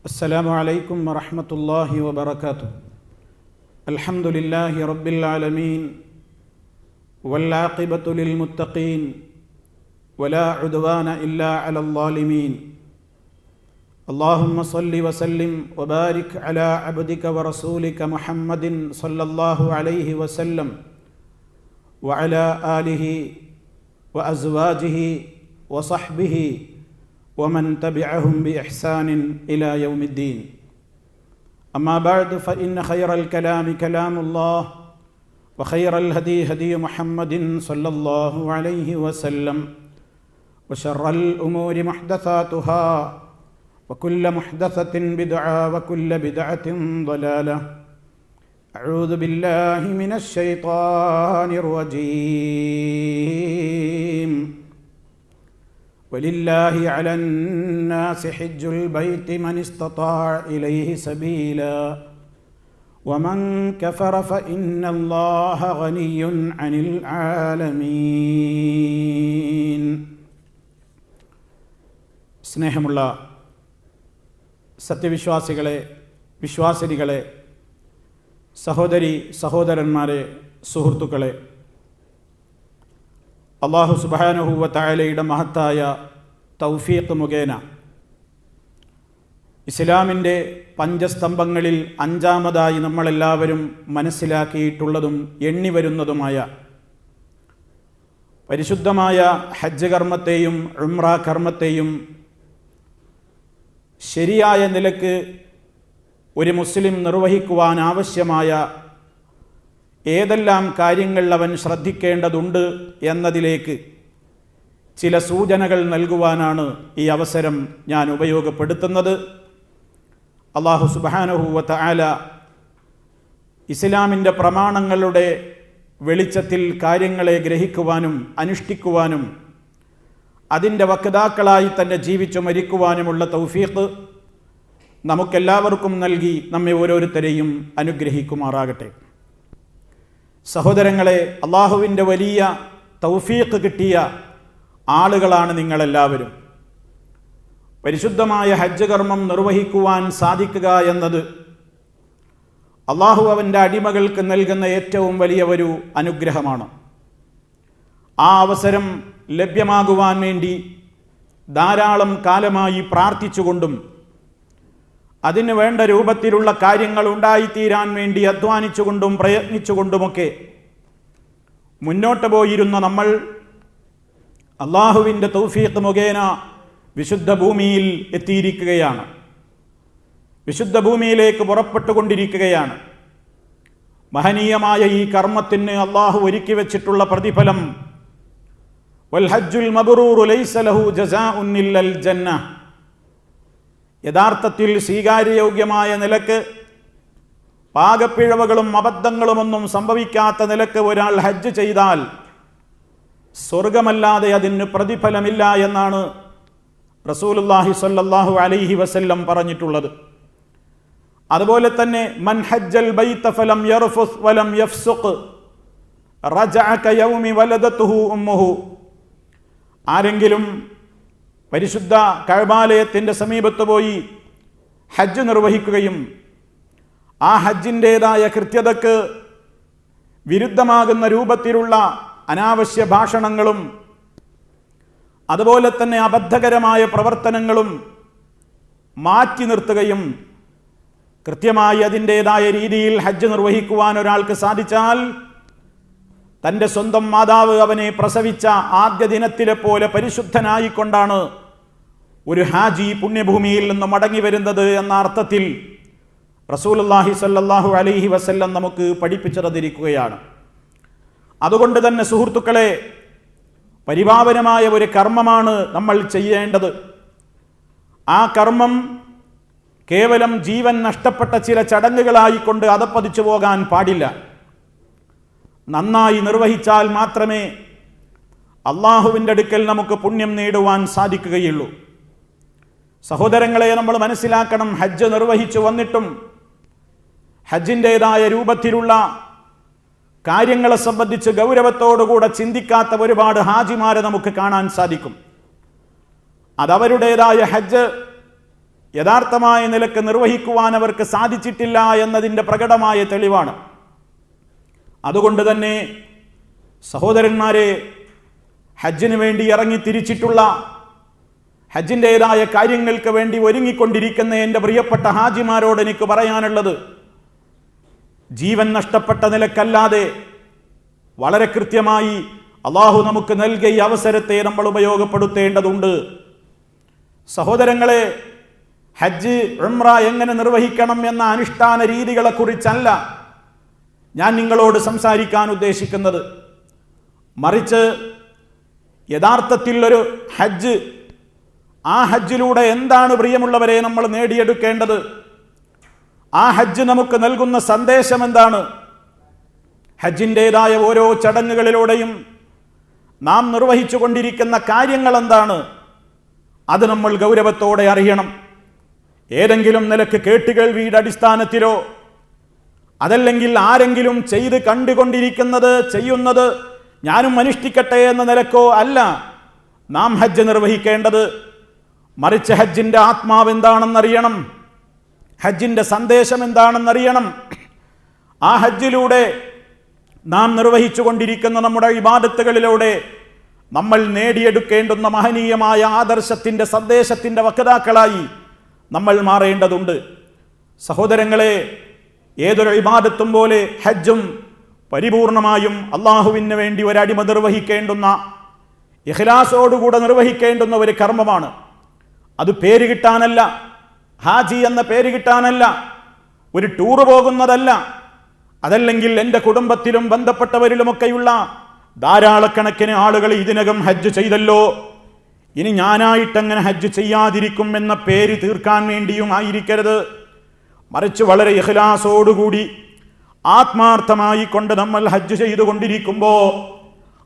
السلام عليكم ورحمة الله وبركاته. الحمد لله رب العالمين والعاقبة للمتقين ولا عدوان إلا على الظالمين. اللهم صل وسلم وبارك على عبدك ورسولك محمد صلى الله عليه وسلم وعلى آله وأزواجه وصحبه ومن تبعهم بإحسان إلى يوم الدين. أما بعد فإن خير الكلام كلام الله وخير الهدي هدي محمد صلى الله عليه وسلم وشر الأمور محدثاتها وكل محدثة بدعة وكل بدعة ضلالة. أعوذ بالله من الشيطان الرجيم. ولله على الناس حج البيت من استطاع إليه سبيلا ومن كفر فإن الله غني عن العالمين. സ്നേഹമുള്ള സത്യവിശ്വാസികളെ, വിശ്വാസിനികളെ, സഹോദരി സഹോദരന്മാരെ, സുഹൃത്തുക്കളെ, അല്ലാഹു സുബ്ഹാനഹു വ തആലയുടെ മഹത്തായ തൗഫീഖ് മുഖേന ഇസ്ലാമിൻ്റെ പഞ്ചസ്തംഭങ്ങളിൽ അഞ്ചാമതായി നമ്മളെല്ലാവരും മനസ്സിലാക്കിയിട്ടുള്ളതും എണ്ണിവരുന്നതുമായ പരിശുദ്ധമായ ഹജ്ജ് കർമ്മത്തെയും ഉംറ കർമ്മത്തെയും ശരിയായ നിലക്ക് ഒരു മുസ്ലിം നിർവഹിക്കുവാൻ ആവശ്യമായ ഏതെല്ലാം കാര്യങ്ങൾ അവൻ ശ്രദ്ധിക്കേണ്ടതുണ്ട് എന്നതിലേക്ക് ചില സൂചനകൾ നൽകുവാനാണ് ഈ അവസരം ഞാൻ ഉപയോഗപ്പെടുത്തുന്നത്. അല്ലാഹു സുബ്ഹാനഹു വ തആല ഇസ്ലാമിൻ്റെ പ്രമാണങ്ങളുടെ വെളിച്ചത്തിൽ കാര്യങ്ങളെ ഗ്രഹിക്കുവാനും അനുഷ്ഠിക്കുവാനും അതിൻ്റെ വക്താക്കളായി തന്നെ ജീവിച്ചു മരിക്കുവാനുമുള്ള തൗഫീഖ് നമുക്കെല്ലാവർക്കും നൽകി നമ്മെ ഓരോരുത്തരെയും അനുഗ്രഹിക്കുമാറാകട്ടെ. സഹോദരങ്ങളെ, അള്ളാഹുവിൻ്റെ വലിയ തൗഫീഖ് കിട്ടിയ ആളുകളാണ് നിങ്ങളെല്ലാവരും. പരിശുദ്ധമായ ഹജ്ജ് കർമ്മം നിർവഹിക്കുവാൻ സാധിക്കുക എന്നത് അള്ളാഹു അവൻ്റെ അടിമകൾക്ക് നൽകുന്ന ഏറ്റവും വലിയ ഒരു അനുഗ്രഹമാണ്. ആ അവസരം ലഭ്യമാകുവാൻ വേണ്ടി ധാരാളം കാലമായി പ്രാർത്ഥിച്ചുകൊണ്ടും അതിന് വേണ്ട രൂപത്തിലുള്ള കാര്യങ്ങൾ ഉണ്ടായിത്തീരാൻ വേണ്ടി അധ്വാനിച്ചുകൊണ്ടും പ്രയത്നിച്ചുകൊണ്ടുമൊക്കെ മുന്നോട്ട് പോയിരുന്ന നമ്മൾ അള്ളാഹുവിൻ്റെ തൗഫീഖ് മുഖേന വിശുദ്ധ ഭൂമിയിൽ എത്തിയിരിക്കുകയാണ്. വിശുദ്ധ ഭൂമിയിലേക്ക് പുറപ്പെട്ടുകൊണ്ടിരിക്കുകയാണ്. മഹനീയമായ ഈ കർമ്മത്തിന് അള്ളാഹു ഒരുക്കി വെച്ചിട്ടുള്ള പ്രതിഫലം വൽ ഹജ്ജുൽ മബ്റൂറു ലൈസ ലഹു ജസാഉൻ ഇല്ലൽ ജന്ന. യഥാർത്ഥത്തിൽ സ്വീകാര്യയോഗ്യമായ നിലക്ക് പാകപ്പിഴവുകളും അബദ്ധങ്ങളുമൊന്നും സംഭവിക്കാത്ത നിലക്ക് ഒരാൾ ഹജ്ജ് ചെയ്താൽ സ്വർഗമല്ലാതെ അതിന് പ്രതിഫലമില്ല എന്നാണ് റസൂലുള്ളാഹി സ്വല്ലല്ലാഹു അലൈഹി വസല്ലം പറഞ്ഞിട്ടുള്ളത്. അതുപോലെ തന്നെ മൻ ഹജ്ജൽ ബൈത ഫലം യർഫുസ് വലം യഫ്സുഖ് റജഅ കയൗമി വലദതുഹു ഉമ്മുഹു. ആരെങ്കിലും പരിശുദ്ധ കഅബാലയത്തിൻ്റെ സമീപത്ത് പോയി ഹജ്ജ് നിർവഹിക്കുകയും ആ ഹജ്ജിൻ്റേതായ കൃത്യതയ്ക്ക് വിരുദ്ധമാകുന്ന രൂപത്തിലുള്ള അനാവശ്യ ഭാഷണങ്ങളും അതുപോലെ തന്നെ അബദ്ധകരമായ പ്രവർത്തനങ്ങളും മാറ്റി നിർത്തുകയും കൃത്യമായി അതിൻ്റേതായ രീതിയിൽ ഹജ്ജ് നിർവഹിക്കുവാൻ ഒരാൾക്ക് സാധിച്ചാൽ തൻ്റെ സ്വന്തം മാതാവ് അവനെ പ്രസവിച്ച ആദ്യ ദിനത്തിലെ പോലെ പരിശുദ്ധനായിക്കൊണ്ടാണ് ഒരു ഹാജി പുണ്യഭൂമിയിൽ നിന്ന് മടങ്ങി വരുന്നത് എന്ന അർത്ഥത്തിൽ റസൂലുള്ളാഹി സ്വല്ലല്ലാഹു അലൈഹി വസല്ലം നമുക്ക് പഠിപ്പിച്ചു തന്നിരിക്കുകയാണ്. അതുകൊണ്ട് തന്നെ സുഹൃത്തുക്കളെ, പരിപാവനമായ ഒരു കർമ്മമാണ് നമ്മൾ ചെയ്യേണ്ടത്. ആ കർമ്മം കേവലം ജീവൻ നഷ്ടപ്പെട്ട ചില ചടങ്ങുകളായിക്കൊണ്ട് അതപ്പതിച്ചു പോകാൻ പാടില്ല. നന്നായി നിർവഹിച്ചാൽ മാത്രമേ അള്ളാഹുവിൻ്റെ അടുക്കൽ നമുക്ക് പുണ്യം നേടുവാൻ സാധിക്കുകയുള്ളൂ. സഹോദരങ്ങളെ, നമ്മൾ മനസ്സിലാക്കണം, ഹജ്ജ് നിർവഹിച്ചു വന്നിട്ടും ഹജ്ജിൻ്റേതായ രൂപത്തിലുള്ള കാര്യങ്ങളെ സംബന്ധിച്ച് ഗൗരവത്തോടുകൂടെ ചിന്തിക്കാത്ത ഒരുപാട് ഹാജിമാരെ നമുക്ക് കാണാൻ സാധിക്കും. അതവരുടേതായ ഹജ്ജ് യഥാർത്ഥമായ നിലക്ക് നിർവഹിക്കുവാൻ അവർക്ക് സാധിച്ചിട്ടില്ല എന്നതിൻ്റെ പ്രകടമായ തെളിവാണ്. അതുകൊണ്ട് തന്നെ സഹോദരന്മാരെ, ഹജ്ജിന് വേണ്ടി ഇറങ്ങി തിരിച്ചിട്ടുള്ള, ഹജ്ജിൻ്റെതായ കാര്യങ്ങൾക്ക് വേണ്ടി ഒരുങ്ങിക്കൊണ്ടിരിക്കുന്ന എൻ്റെ പ്രിയപ്പെട്ട ഹാജിമാരോട് എനിക്ക് പറയാനുള്ളത്, ജീവൻ നഷ്ടപ്പെട്ട നിലക്കല്ലാതെ വളരെ കൃത്യമായി അള്ളാഹു നമുക്ക് നൽകിയ അവസരത്തെ നമ്മൾ ഉപയോഗപ്പെടുത്തേണ്ടതുണ്ട്. സഹോദരങ്ങളെ, ഹജ്ജ് ഉംറ എങ്ങനെ നിർവഹിക്കണം എന്ന അനുഷ്ഠാന രീതികളെക്കുറിച്ചല്ല ഞാൻ നിങ്ങളോട് സംസാരിക്കാൻ ഉദ്ദേശിക്കുന്നത്. മറിച്ച് യഥാർത്ഥത്തിൽ ഒരു ഹജ്ജ്, ആ ഹജ്ജിലൂടെ എന്താണ് പ്രിയമുള്ളവരെ നമ്മൾ നേടിയെടുക്കേണ്ടത്? ആ ഹജ്ജ് നമുക്ക് നൽകുന്ന സന്ദേശം എന്താണ്? ഹജ്ജിൻ്റെതായ ഓരോ ചടങ്ങുകളിലൂടെയും നാം നിർവഹിച്ചു കൊണ്ടിരിക്കുന്ന കാര്യങ്ങൾ എന്താണ്? അത് നമ്മൾ ഗൗരവത്തോടെ അറിയണം. ഏതെങ്കിലും നിലക്ക് കേട്ടുകേൾവിയുടെ അടിസ്ഥാനത്തിലോ അതല്ലെങ്കിൽ ആരെങ്കിലും ചെയ്ത് കണ്ടുകൊണ്ടിരിക്കുന്നത് ചെയ്യുന്നത് ഞാനും അനുഷ്ഠിക്കട്ടെ എന്ന നിലക്കോ അല്ല നാം ഹജ്ജ് നിർവഹിക്കേണ്ടത്. മറിച്ച് ഹജ്ജിൻ്റെ ആത്മാവ് എന്താണെന്നറിയണം, ഹജ്ജിൻ്റെ സന്ദേശം എന്താണെന്നറിയണം. ആ ഹജ്ജിലൂടെ നാം നിർവഹിച്ചു കൊണ്ടിരിക്കുന്ന നമ്മുടെ ഇബാദത്തുകളിലൂടെ നമ്മൾ നേടിയെടുക്കേണ്ടുന്ന മഹനീയമായ ആദർശത്തിൻ്റെ സന്ദേശത്തിൻ്റെ വക്താക്കളായി നമ്മൾ മാറേണ്ടതുണ്ട്. സഹോദരങ്ങളെ, ഏതൊരു ഇബാദത്തും പോലെ ഹജ്ജും പരിപൂർണമായും അള്ളാഹുവിന് വേണ്ടി ഒരടിമ നിർവഹിക്കേണ്ടുന്ന, ഇഖ്ലാസോടുകൂടെ നിർവഹിക്കേണ്ടുന്ന ഒരു കർമ്മമാണ്. അത് പേര് കിട്ടാനല്ല, ഹാജി എന്ന പേര് കിട്ടാനല്ല, ഒരു ടൂറ് പോകുന്നതല്ല, അതല്ലെങ്കിൽ എൻ്റെ കുടുംബത്തിലും ബന്ധപ്പെട്ടവരിലുമൊക്കെയുള്ള ധാരാളക്കണക്കിന് ആളുകൾ ഇതിനകം ഹജ്ജ് ചെയ്തല്ലോ, ഇനി ഞാനായിട്ടങ്ങനെ ഹജ്ജ് ചെയ്യാതിരിക്കും എന്ന പേര് തീർക്കാൻ വേണ്ടിയും ആയിരിക്കരുത്. മറിച്ച് വളരെ ഇഖ്ലാസോടുകൂടി ആത്മാർത്ഥമായി കൊണ്ട് നമ്മൾ ഹജ്ജ് ചെയ്തുകൊണ്ടിരിക്കുമ്പോൾ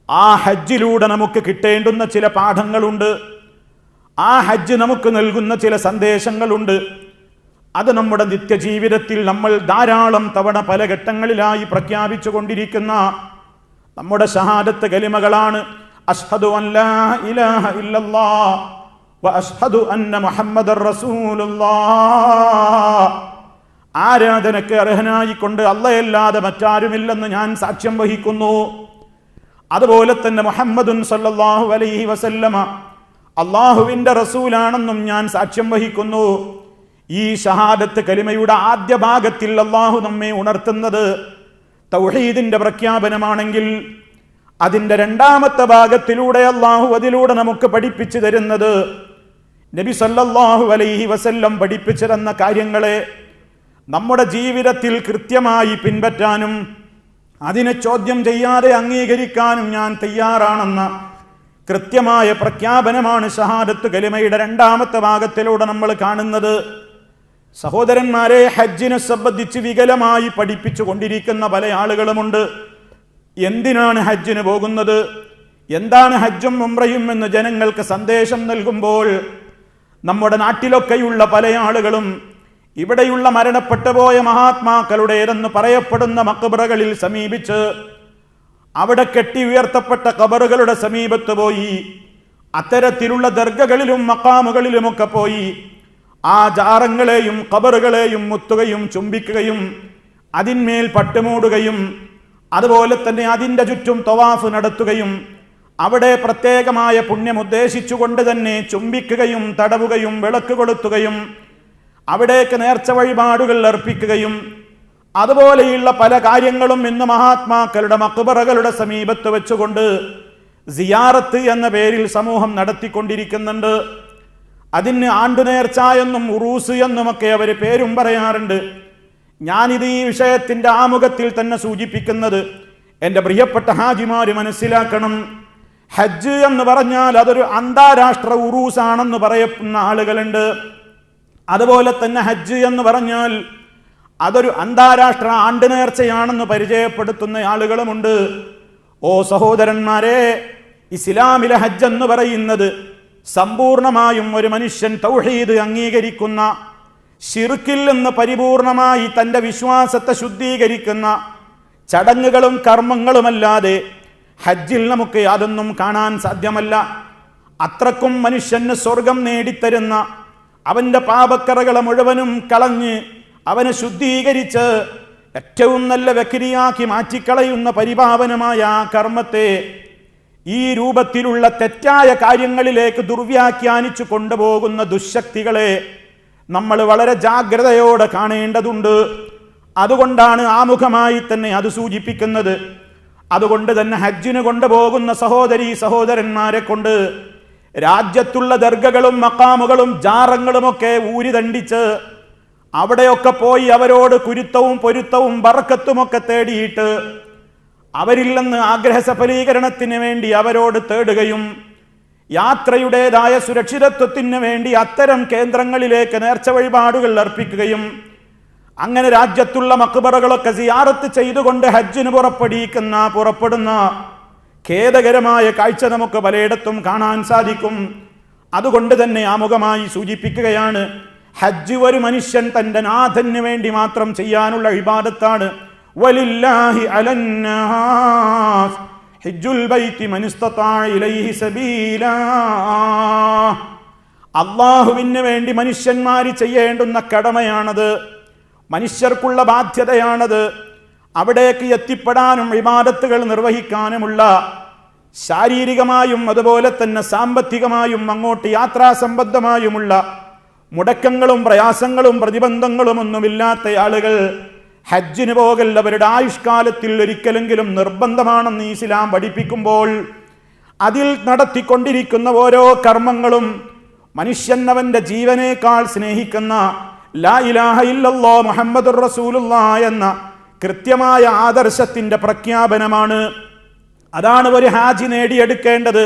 ആ ഹജ്ജിലൂടെ നമുക്ക് കിട്ടേണ്ടുന്ന ചില പാഠങ്ങളുണ്ട്, ആ ഹജ്ജ് നമുക്ക് നൽകുന്ന ചില സന്ദേശങ്ങളുണ്ട്. അത് നമ്മുടെ നിത്യജീവിതത്തിൽ നമ്മൾ ധാരാളം തവണ പല ഘട്ടങ്ങളിലായി പ്രഖ്യാപിച്ചു കൊണ്ടിരിക്കുന്ന നമ്മുടെ ഷഹാദത്ത് കലിമകളാണ്. അഷ്ഹദു അൻ ലാ ഇലാഹ ഇല്ലല്ലാഹ് വ അഷ്ഹദു അന്ന മുഹമ്മദർ റസൂലുള്ളാഹ്. ആരാധനയ്ക്ക് അർഹനായിക്കൊണ്ട് അല്ലാഹയല്ലാതെ മറ്റാരുമില്ലെന്ന് ഞാൻ സാക്ഷ്യം വഹിക്കുന്നു. അതുപോലെ തന്നെ മുഹമ്മദുൻ സല്ലല്ലാഹു അലൈഹി വസല്ലമ അള്ളാഹുവിൻ്റെ റസൂലാണെന്നും ഞാൻ സാക്ഷ്യം വഹിക്കുന്നു. ഈ ഷഹാദത്ത് കലിമയുടെ ആദ്യ ഭാഗത്തിൽ അള്ളാഹു നമ്മെ ഉണർത്തുന്നത് തൗഹീദിന്റെ പ്രഖ്യാപനമാണെങ്കിൽ, അതിൻ്റെ രണ്ടാമത്തെ ഭാഗത്തിലൂടെ അള്ളാഹു അതിലൂടെ നമുക്ക് പഠിപ്പിച്ചു തരുന്നത് നബി സല്ലല്ലാഹു അലൈഹി വസല്ലം പഠിപ്പിച്ചു തന്ന കാര്യങ്ങളെ നമ്മുടെ ജീവിതത്തിൽ കൃത്യമായി പിൻപറ്റാനും അതിനെ ചോദ്യം ചെയ്യാതെ അംഗീകരിക്കാനും ഞാൻ തയ്യാറാണെന്ന കൃത്യമായ പ്രഖ്യാപനമാണ് ഷഹാദത്ത് കലിമയുടെ രണ്ടാമത്തെ ഭാഗത്തിലൂടെ നമ്മൾ കാണുന്നത്. സഹോദരന്മാരെ, ഹജ്ജിനെ സംബന്ധിച്ച് വികലമായി പഠിപ്പിച്ചു കൊണ്ടിരിക്കുന്ന പല ആളുകളുമുണ്ട്. എന്തിനാണ് ഹജ്ജിന് പോകുന്നത്, എന്താണ് ഹജ്ജും ഉംറയും എന്ന് ജനങ്ങൾക്ക് സന്ദേശം നൽകുമ്പോൾ നമ്മുടെ നാട്ടിലൊക്കെയുള്ള പല ആളുകളും ഇവിടെയുള്ള മരണപ്പെട്ടു പോയ മഹാത്മാക്കളുടേതെന്ന് പറയപ്പെടുന്ന മഖ്ബറകളിൽ സമീപിച്ച് അവിടെ കെട്ടി ഉയർത്തപ്പെട്ട ഖബറുകളുടെ സമീപത്ത് പോയി അത്തരത്തിലുള്ള ദർഗകളിലും മഖാമുകളിലുമൊക്കെ പോയി ആ ജാറങ്ങളെയും ഖബറുകളെയും മുത്തുകയും ചുംബിക്കുകയും അതിന്മേൽ പട്ടുമൂടുകയും അതുപോലെ തന്നെ അതിൻ്റെ ചുറ്റും തവാഫ് നടത്തുകയും അവിടെ പ്രത്യേകമായ പുണ്യം ഉദ്ദേശിച്ചുകൊണ്ട് തന്നെ ചുംബിക്കുകയും തടവുകയും വിളക്ക് കൊളുത്തുകയും അവിടേക്ക് നേർച്ച വഴിപാടുകൾ അർപ്പിക്കുകയും അതുപോലെയുള്ള പല കാര്യങ്ങളും ഇന്ന് മഹാത്മാക്കളുടെ മഖ്ബറകളുടെ സമീപത്ത് വെച്ചുകൊണ്ട് സിയാറത്ത് എന്ന പേരിൽ സമൂഹം നടത്തിക്കൊണ്ടിരിക്കുന്നുണ്ട്. അതിന് ആണ്ടുനേർച്ച എന്നും ഉറൂസ് എന്നുമൊക്കെ അവർ പേരും പറയാറുണ്ട്. ഞാനിത് ഈ വിഷയത്തിൻ്റെ ആമുഖത്തിൽ തന്നെ സൂചിപ്പിക്കുന്നത് എൻ്റെ പ്രിയപ്പെട്ട ഹാജിമാര് മനസ്സിലാക്കണം, ഹജ്ജ് എന്ന് പറഞ്ഞാൽ അതൊരു അന്താരാഷ്ട്ര ഉറൂസാണെന്ന് പറയുന്ന ആളുകളുണ്ട്. അതുപോലെ തന്നെ ഹജ്ജ് എന്ന് പറഞ്ഞാൽ അതൊരു അന്താരാഷ്ട്ര ആണ്ടുനേർച്ചയാണെന്ന് പരിചയപ്പെടുത്തുന്ന ആളുകളുമുണ്ട്. ഓ സഹോദരന്മാരെ, ഇസ്ലാമിലെ ഹജ്ജ് എന്ന് പറയുന്നത് സമ്പൂർണമായും ഒരു മനുഷ്യൻ തൗഹീദ് അംഗീകരിക്കുന്ന, ശിർക്കിൽ നിന്ന് പരിപൂർണമായി തൻ്റെ വിശ്വാസത്തെ ശുദ്ധീകരിക്കുന്ന ചടങ്ങുകളും കർമ്മങ്ങളുമല്ലാതെ ഹജ്ജിൽ നമുക്ക് യാതൊന്നും കാണാൻ സാധ്യമല്ല. അത്രക്കും മനുഷ്യന് സ്വർഗം നേടിത്തരുന്ന, അവന്റെ പാപക്കറകളെ മുഴുവനും കളഞ്ഞ് അവനെ ശുദ്ധീകരിച്ച് ഏറ്റവും നല്ല വ്യക്തിയാക്കി മാറ്റിക്കളയുന്ന പരിപാവനമായ ആ കർമ്മത്തെ ഈ രൂപത്തിലുള്ള തെറ്റായ കാര്യങ്ങളിലേക്ക് ദുർവ്യാഖ്യാനിച്ചു കൊണ്ടുപോകുന്ന ദുശക്തികളെ നമ്മൾ വളരെ ജാഗ്രതയോടെ കാണേണ്ടതുണ്ട്. അതുകൊണ്ടാണ് ആമുഖമായി തന്നെ അത് സൂചിപ്പിക്കുന്നത്. അതുകൊണ്ട് തന്നെ ഹജ്ജിന് കൊണ്ടുപോകുന്ന സഹോദരീ സഹോദരന്മാരെ കൊണ്ട് രാജ്യത്തുള്ള ദർഗകളും മക്കാമുകളും ജാറങ്ങളുമൊക്കെ ഊരിതണ്ടിച്ച് അവിടെയൊക്കെ പോയി അവരോട് കുരുത്തവും പൊരുത്തവും ബർക്കത്തുമൊക്കെ തേടിയിട്ട് അവരിൽ നിന്ന് ആഗ്രഹ സഫലീകരണത്തിന് വേണ്ടി അവരോട് തേടുകയും യാത്രയുടേതായ സുരക്ഷിതത്വത്തിന് വേണ്ടി അത്തരം കേന്ദ്രങ്ങളിലേക്ക് നേർച്ച വഴിപാടുകൾ അർപ്പിക്കുകയും അങ്ങനെ രാജ്യത്തുള്ള മക്ബറകളൊക്കെ സിയാറത്ത് ചെയ്തുകൊണ്ട് ഹജ്ജിന് പുറപ്പെടുന്ന ഖേദകരമായ കാഴ്ച നമുക്ക് പലയിടത്തും കാണാൻ സാധിക്കും. അതുകൊണ്ട് തന്നെ ആമുഖമായി സൂചിപ്പിക്കുകയാണ്, ഹജ്ജ് ഒരു മനുഷ്യൻ തൻ്റെ നാഥന് വേണ്ടി മാത്രം ചെയ്യാനുള്ള ഇബാദത്താണ്. വലില്ലാഹി അലന്നാസ് ഹജ്ജുൽ ബൈത്തി മൻ ഇസ്തതാഅ ഇലൈഹി സബീലാ. അല്ലാഹുവിന് വേണ്ടി മനുഷ്യന്മാർ ചെയ്യേണ്ടുന്ന കടമയാണത്, മനുഷ്യർക്കുള്ള ബാധ്യതയാണത്. അവിടേക്ക് എത്തിപ്പെടാനും ഇബാദത്തുകൾ നിർവഹിക്കാനുമുള്ള ശാരീരികമായും അതുപോലെ തന്നെ സാമ്പത്തികമായും അങ്ങോട്ട് യാത്രാ സംബന്ധമായുമുള്ള മുടക്കങ്ങളും പ്രയാസങ്ങളും പ്രതിബന്ധങ്ങളും ഒന്നുമില്ലാത്ത ആളുകൾ ഹജ്ജിന് പോകൽ അവരുടെ ആയുഷ്കാലത്തിൽ ഒരിക്കലെങ്കിലും നിർബന്ധമാണെന്ന് ഇസ്ലാം പഠിപ്പിക്കുമ്പോൾ അതിൽ നടത്തിക്കൊണ്ടിരിക്കുന്ന ഓരോ കർമ്മങ്ങളും മനുഷ്യൻ അവൻ്റെ ജീവനേക്കാൾ സ്നേഹിക്കുന്ന ലാ ഇലാഹ ഇല്ലല്ലാഹ് മുഹമ്മദുർ റസൂലുള്ളാഹ് എന്ന കൃത്യമായ ആദർശത്തിൻ്റെ പ്രഖ്യാപനമാണ്. അതാണ് ഒരു ഹാജി നേടിയെടുക്കേണ്ടത്.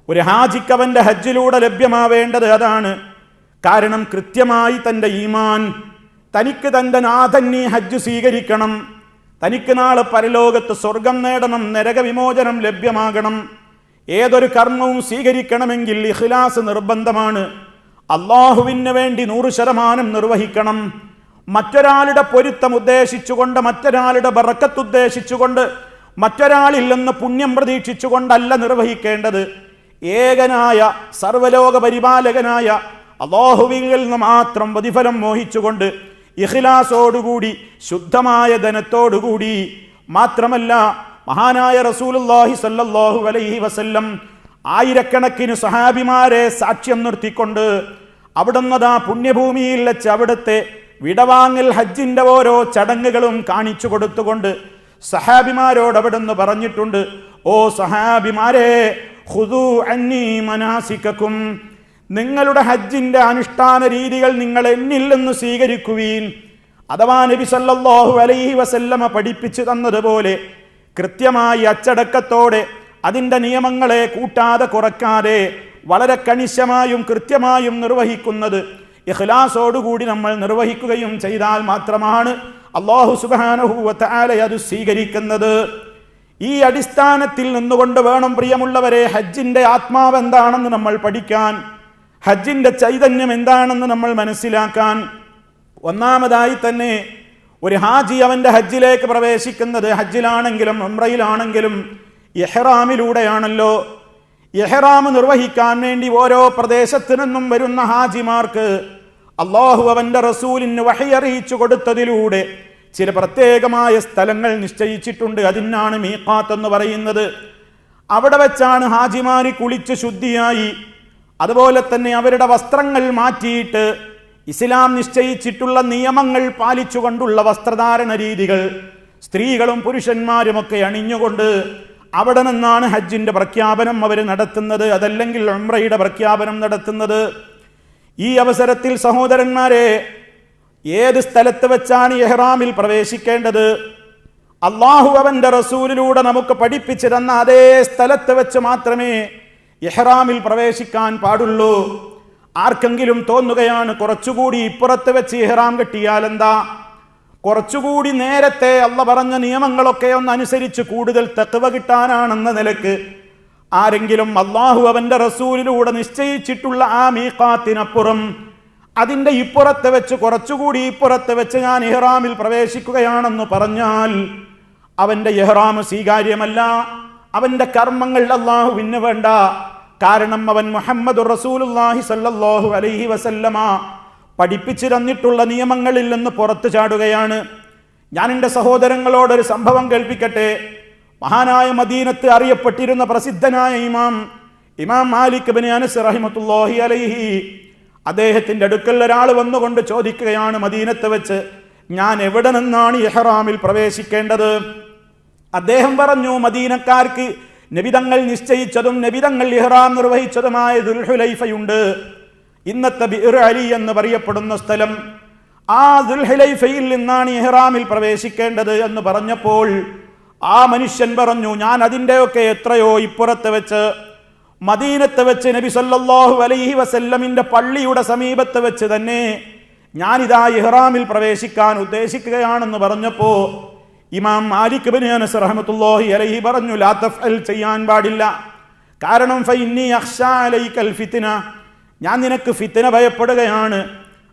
ഒരു ഹാജിക്ക് അവൻ്റെ ഹജ്ജിലൂടെ ലഭ്യമാവേണ്ടത് അതാണ്. കാരണം കൃത്യമായി തൻ്റെ ഈമാൻ, തനിക്ക് തൻ്റെ നാഥന് ഹജ്ജ് സ്വീകരിക്കണം, തനിക്ക് നാളെ പരലോകത്ത് സ്വർഗം നേടണം, നരകവിമോചനം ലഭ്യമാകണം. ഏതൊരു കർമ്മവും സ്വീകരിക്കണമെങ്കിൽ ഇഖ്ലാസ് നിർബന്ധമാണ്. അള്ളാഹുവിന് വേണ്ടി 100% നിർവഹിക്കണം. മറ്റൊരാളുടെ പൊരുത്തം ഉദ്ദേശിച്ചുകൊണ്ട്, മറ്റൊരാളുടെ ബറക്കത്ത് ഉദ്ദേശിച്ചുകൊണ്ട്, മറ്റൊരാളിൽ നിന്ന് പുണ്യം പ്രതീക്ഷിച്ചുകൊണ്ടല്ല നിർവഹിക്കേണ്ടത്. ഏകനായ സർവലോക പരിപാലകനായ അല്ലാഹുവിൽ നിന്ന് മാത്രം പ്രതിഫലം മോഹിച്ചുകൊണ്ട് ഇഖ്ലാസോടുകൂടി ശുദ്ധമായ ധനത്തോടുകൂടി. മാത്രമല്ല മഹാനായ റസൂലുള്ളാഹി സ്വല്ലല്ലാഹു അലൈഹി വസല്ലം ആയിരക്കണക്കിന് സഹാബിമാരെ സാക്ഷ്യം നിർത്തിക്കൊണ്ട് അവിടുന്ന് പുണ്യഭൂമിയിൽ വെച്ച് അവിടുത്തെ വിടവാങ്ങൽ ഹജ്ജിന്റെ ഓരോ ചടങ്ങുകളും കാണിച്ചു കൊടുത്തുകൊണ്ട് സഹാബിമാരോട് അവിടുന്ന് പറഞ്ഞിട്ടുണ്ട്, ഓ സഹാബിമാരെ, ഖുദൂ അന്നീ മനാസികക്കും, നിങ്ങളുടെ ഹജ്ജിന്റെ അനുഷ്ഠാന രീതികൾ നിങ്ങൾ എന്നിൽ നിന്ന് സ്വീകരിക്കുവീൻ. അഥവാ നബി സല്ലല്ലാഹു അലൈഹി വസല്ലമ പഠിപ്പിച്ചു തന്നതുപോലെ കൃത്യമായി അച്ചടക്കത്തോടെ അതിൻ്റെ നിയമങ്ങളെ കൂട്ടാതെ കുറയ്ക്കാതെ വളരെ കണിശമായും കൃത്യമായും നിർവഹിക്കുന്നത് ഇഖ്ലാസോടുകൂടി നമ്മൾ നിർവഹിക്കുകയും ചെയ്താൽ മാത്രമാണ് അല്ലാഹു സുബ്ഹാനഹു വ തആല അത് സ്വീകരിക്കുന്നത്. ഈ അടിസ്ഥാനത്തിൽ നിന്നുകൊണ്ട് വേണം പ്രിയമുള്ളവരെ ഹജ്ജിന്റെ ആത്മാവ് എന്താണെന്ന് നമ്മൾ പഠിക്കാൻ, ഹജ്ജിന്റെ ചൈതന്യം എന്താണെന്ന് നമ്മൾ മനസ്സിലാക്കാൻ. ഒന്നാമതായി തന്നെ ഒരു ഹാജി അവൻ്റെ ഹജ്ജിലേക്ക് പ്രവേശിക്കുന്നത് ഹജ്ജിലാണെങ്കിലും ഉംറയിലാണെങ്കിലും ഇഹ്റാമിലൂടെയാണല്ലോ. ഇഹ്റാം നിർവഹിക്കാൻ വേണ്ടി ഓരോ പ്രദേശത്തു നിന്നും വരുന്ന ഹാജിമാർക്ക് അല്ലാഹു അവൻ്റെ റസൂലിന് വഹി അറിയിച്ചു കൊടുത്തതിലൂടെ ചില പ്രത്യേകമായ സ്ഥലങ്ങൾ നിശ്ചയിച്ചിട്ടുണ്ട്. അതിനാണ് മീഖാത്ത് എന്ന് പറയുന്നത്. അവിടെ വെച്ചാണ് ഹാജിമാരി കുളിച്ച് ശുദ്ധിയായി, അതുപോലെ തന്നെ അവരുടെ വസ്ത്രങ്ങൾ മാറ്റിയിട്ട് ഇസ്ലാം നിശ്ചയിച്ചിട്ടുള്ള നിയമങ്ങൾ പാലിച്ചുകൊണ്ടുള്ള വസ്ത്രധാരണ രീതികൾ സ്ത്രീകളും പുരുഷന്മാരുമൊക്കെ അണിഞ്ഞുകൊണ്ട് അവിടെ നിന്നാണ് ഹജ്ജിന്റെ പ്രഖ്യാപനം അവർ നടത്തുന്നത്, അതല്ലെങ്കിൽ ഉംറയുടെ പ്രഖ്യാപനം നടത്തുന്നത്. ഈ അവസരത്തിൽ സഹോദരന്മാരെ, ഏത് സ്ഥലത്ത് വെച്ചാണ് ഇഹ്റാമിൽ പ്രവേശിക്കേണ്ടത്? അല്ലാഹു അവൻ്റെ റസൂലിലൂടെ നമുക്ക് പഠിപ്പിച്ചു തന്ന അതേ സ്ഥലത്ത് വെച്ച് മാത്രമേ ഇഹ്റാമിൽ പ്രവേശിക്കാൻ പാടുള്ളൂ. ആർക്കെങ്കിലും തോന്നുകയാണ് കുറച്ചുകൂടി ഇപ്പുറത്ത് വെച്ച് ഇഹ്റാം കെട്ടിയാൽ എന്താ, കുറച്ചുകൂടി നേരത്തെ അള്ള പറഞ്ഞ നിയമങ്ങളൊക്കെ ഒന്ന് അനുസരിച്ച് കൂടുതൽ തഖ്വ കിട്ടാനാണെന്ന നിലക്ക് ആരെങ്കിലും അല്ലാഹു അവൻ്റെ റസൂലിലൂടെ നിശ്ചയിച്ചിട്ടുള്ള ആ മീഖാത്തിനപ്പുറം അതിൻ്റെ ഇപ്പുറത്ത് വെച്ച് കുറച്ചുകൂടി ഇപ്പുറത്ത് വെച്ച് ഞാൻ ഇഹ്റാമിൽ പ്രവേശിക്കുകയാണെന്ന് പറഞ്ഞാൽ അവൻ്റെ ഇഹ്റാം സ്വീകാര്യമല്ല. അവൻ്റെ കർമ്മങ്ങൾ അല്ലാഹുവിന് വേണ്ട. കാരണം അവൻ മുഹമ്മദുർ റസൂലുള്ളാഹി സ്വല്ലല്ലാഹു അലൈഹി വസല്ലമ പഠിപ്പിച്ചു തന്നിട്ടുള്ള നിയമങ്ങളിൽ നിന്ന് പുറത്തു ചാടുകയാണ്. ഞാൻ എൻ്റെ സഹോദരങ്ങളോടൊരു സംഭവം കേൾപ്പിക്കട്ടെ. മഹാനായ മദീനത്ത് അറിയപ്പെട്ടിരുന്ന പ്രസിദ്ധനായ ഇമാം മാലിക് ഇബ്നു അനസ് റഹിമത്തുള്ളാഹി അലൈഹി, അദ്ദേഹത്തിൻ്റെ അടുക്കൽ ഒരാൾ വന്നുകൊണ്ട് ചോദിക്കുകയാണ്, മദീനത്ത് വെച്ച് ഞാൻ എവിടെ നിന്നാണ് ഇഹ്റാമിൽ പ്രവേശിക്കേണ്ടത്? അദ്ദേഹം പറഞ്ഞു, മദീനക്കാർക്ക് നബിതങ്ങൾ നിശ്ചയിച്ചതും നബിതങ്ങൾ ഇഹ്റാം നിർവഹിച്ചതുമായ ദുൽഹുലൈഫയുണ്ട്, ഇന്നത്തെ ബിർ അലി എന്ന് പറയപ്പെടുന്ന സ്ഥലം. ആ ദുൽഹുലൈഫയിൽ നിന്നാണ് ഇഹ്റാമിൽ പ്രവേശിക്കേണ്ടത് എന്ന് പറഞ്ഞപ്പോൾ ആ മനുഷ്യൻ പറഞ്ഞു, ഞാൻ അതിൻ്റെയൊക്കെ എത്രയോ ഇപ്പുറത്ത് വെച്ച്, മദീനത്ത് വെച്ച് നബി സല്ലല്ലാഹു അലൈഹി വസല്ലമിൻ്റെ പള്ളിയുടെ സമീപത്ത് വെച്ച് തന്നെ ഞാനിതാ ഇഹ്റാമിൽ പ്രവേശിക്കാൻ ഉദ്ദേശിക്കുകയാണെന്ന് പറഞ്ഞപ്പോൾ ഇമാം മാലിക് ഇബ്നു അനസ് റഹ്മത്തുള്ളാഹി അലൈഹി പറഞ്ഞു, ലാ തഫ്അൽ, ചെയ്യാൻ പാടില്ല. കാരണം ഫഇന്നി അഖ്ശാ അലൈക്കൽ ഫിത്ന, ഞാൻ നിനക്ക് ഫിത്ന ഭയപ്പെടുകയാണ്.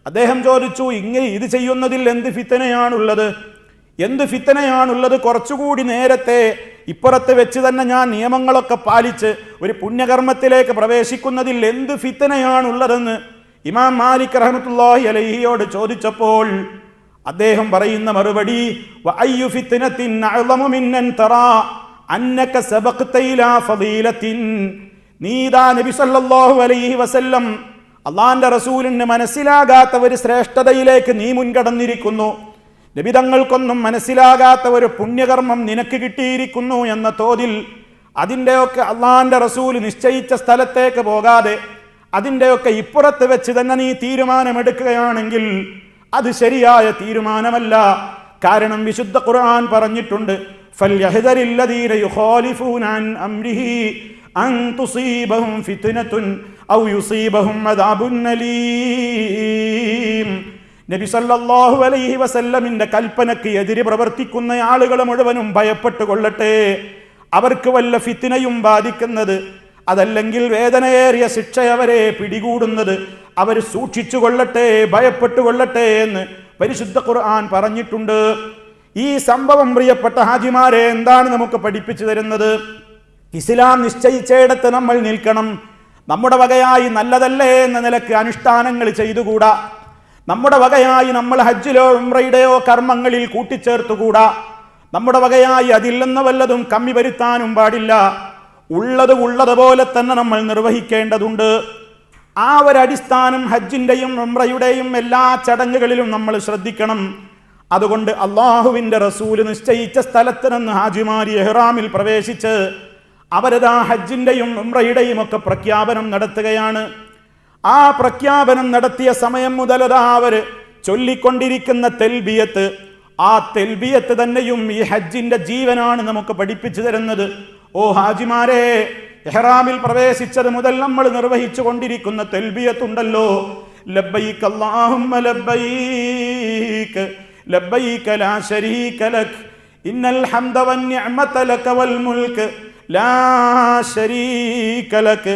അദ്ദേഹം ചോദിച്ചു, ഇങ്ങനെ ഇത് ചെയ്യുന്നതിൽ എന്ത് ഫിത്നയാണുള്ളത്? എന്ത് ഫിത്നയാണുള്ളത്? കുറച്ചുകൂടി നേരത്തെ ഇപ്പുറത്ത് വെച്ച് തന്നെ ഞാൻ നിയമങ്ങളൊക്കെ പാലിച്ച് ഒരു പുണ്യകർമ്മത്തിലേക്ക് പ്രവേശിക്കുന്നതിൽ എന്ത് ഫിത്നയാണുള്ളതെന്ന് ഇമാം മാലിക് റഹ്മത്തുള്ളാഹി അലൈഹിയോട് ചോദിച്ചപ്പോൾ അദ്ദേഹം പറയുന്ന മറുപടി, വഅയ്യു ഫിത്നത്തിൻ അഅ്ളമു മിൻ അൻ തറാ അന്നക സബഖത ഇലാ ഫളീലത്തിൻ, നീദാ നബി സല്ലല്ലാഹു അലൈഹി വസല്ലം അല്ലാഹുവിൻ്റെ റസൂലിന് മനസ്സിലാകാത്ത ഒരു ശ്രേഷ്ഠതയിലേക്ക് നീ മുൻകടന്നിരിക്കുന്നു, നബിതങ്ങൾക്കൊന്നും മനസ്സിലാകാത്ത ഒരു പുണ്യകർമ്മം നിനക്ക് കിട്ടിയിരിക്കുന്നു എന്ന തോതിൽ അതിൻ്റെയൊക്കെ അല്ലാഹുവിൻ്റെ റസൂൽ നിശ്ചയിച്ച സ്ഥലത്തേക്ക് പോകാതെ അതിൻ്റെയൊക്കെ ഇപ്പുറത്ത് വെച്ച് തന്നെ നീ തീരുമാനമെടുക്കുകയാണെങ്കിൽ അത് ശരിയായ തീരുമാനമല്ല. കാരണം വിശുദ്ധ ഖുർആൻ പറഞ്ഞിട്ടുണ്ട്, ഫൽയഹ്ദരില്ലദീന യുഖാലിഫൂന അൻ അംരിഹി അൻ തുസീബഹും ഫിത്നത്തുൻ ഔ യുസീബഹും അദാബുൻ അലീം. നബി സല്ലല്ലാഹു അലൈഹി വസല്ലമിന്റെ കൽപ്പനയ്ക്ക് എതിരെ പ്രവർത്തിക്കുന്ന ആളുകൾ മുഴുവനും ഭയപ്പെട്ടുകൊള്ളട്ടെ, അവർക്ക് വല്ല ഫിത്നയും ബാധിക്കുന്നത്, അതല്ലെങ്കിൽ വേദനയേറിയ ശിക്ഷ അവരെ പിടികൂടുന്നത് അവർ സൂക്ഷിച്ചു കൊള്ളട്ടെ, ഭയപ്പെട്ടുകൊള്ളട്ടെ എന്ന് പരിശുദ്ധ ഖുർആൻ പറഞ്ഞിട്ടുണ്ട്. ഈ സംഭവം പ്രിയപ്പെട്ട ഹാജിമാരെ എന്താണ് നമുക്ക് പഠിപ്പിച്ചു തരുന്നത്? ഇസ്ലാം നിശ്ചയിച്ചിടത്ത് നമ്മൾ നിൽക്കണം. നമ്മുടെ വകയായി നല്ലതല്ലേ എന്ന നിലക്ക് അനുഷ്ഠാനങ്ങൾ ചെയ്തുകൂടാ. നമ്മുടെ വകയായി നമ്മൾ ഹജ്ജിലോ ഉംറയുടെയോ കർമ്മങ്ങളിൽ കൂട്ടിച്ചേർത്തുകൂടാ. നമ്മുടെ വകയായി അതിൽ നിന്ന് വല്ലതും കമ്മി വരുത്താനും പാടില്ല. ഉള്ളതുപോലെ തന്നെ നമ്മൾ നിർവഹിക്കേണ്ടതുണ്ട്. ആ ഒരടിസ്ഥാനം ഹജ്ജിൻ്റെയും ഉംറയുടെയും എല്ലാ ചടങ്ങുകളിലും നമ്മൾ ശ്രദ്ധിക്കണം. അതുകൊണ്ട് അള്ളാഹുവിൻ്റെ റസൂൽ നിശ്ചയിച്ച സ്ഥലത്ത് നിന്ന് ഹാജിമാരി ഇഹ്റാമിൽ പ്രവേശിച്ച് അവരതാ ഹജ്ജിൻ്റെയും ഉംറയുടെയും ഒക്കെ പ്രഖ്യാപനം നടത്തുകയാണ്. ആ പ്രഖ്യാപനം നടത്തിയ സമയം മുതലതാ അവർ ചൊല്ലിക്കൊണ്ടിരിക്കുന്ന തെൽബിയത്ത്, ആ തെൽബിയത്ത് തന്നെയും ഈ ഹജ്ജിന്റെ ജീവനാണ് നമുക്ക് പഠിപ്പിച്ചു തരുന്നത്. ഓ ഹാജിമാരെ, ഇഹ്റാമിൽ പ്രവേശിച്ചത് മുതൽ നമ്മൾ നിർവഹിച്ചു കൊണ്ടിരിക്കുന്ന തെൽബിയത്തുണ്ടല്ലോ, ലബ്ബൈക അല്ലാഹുമ്മ ലബ്ബൈക ലബ്ബൈക ലാ ശരീക ലക് ഇന്നൽ ഹംദ വന്നിഅമത ലക വൽ മുൽക്ക് ലാ ശരീക ലക്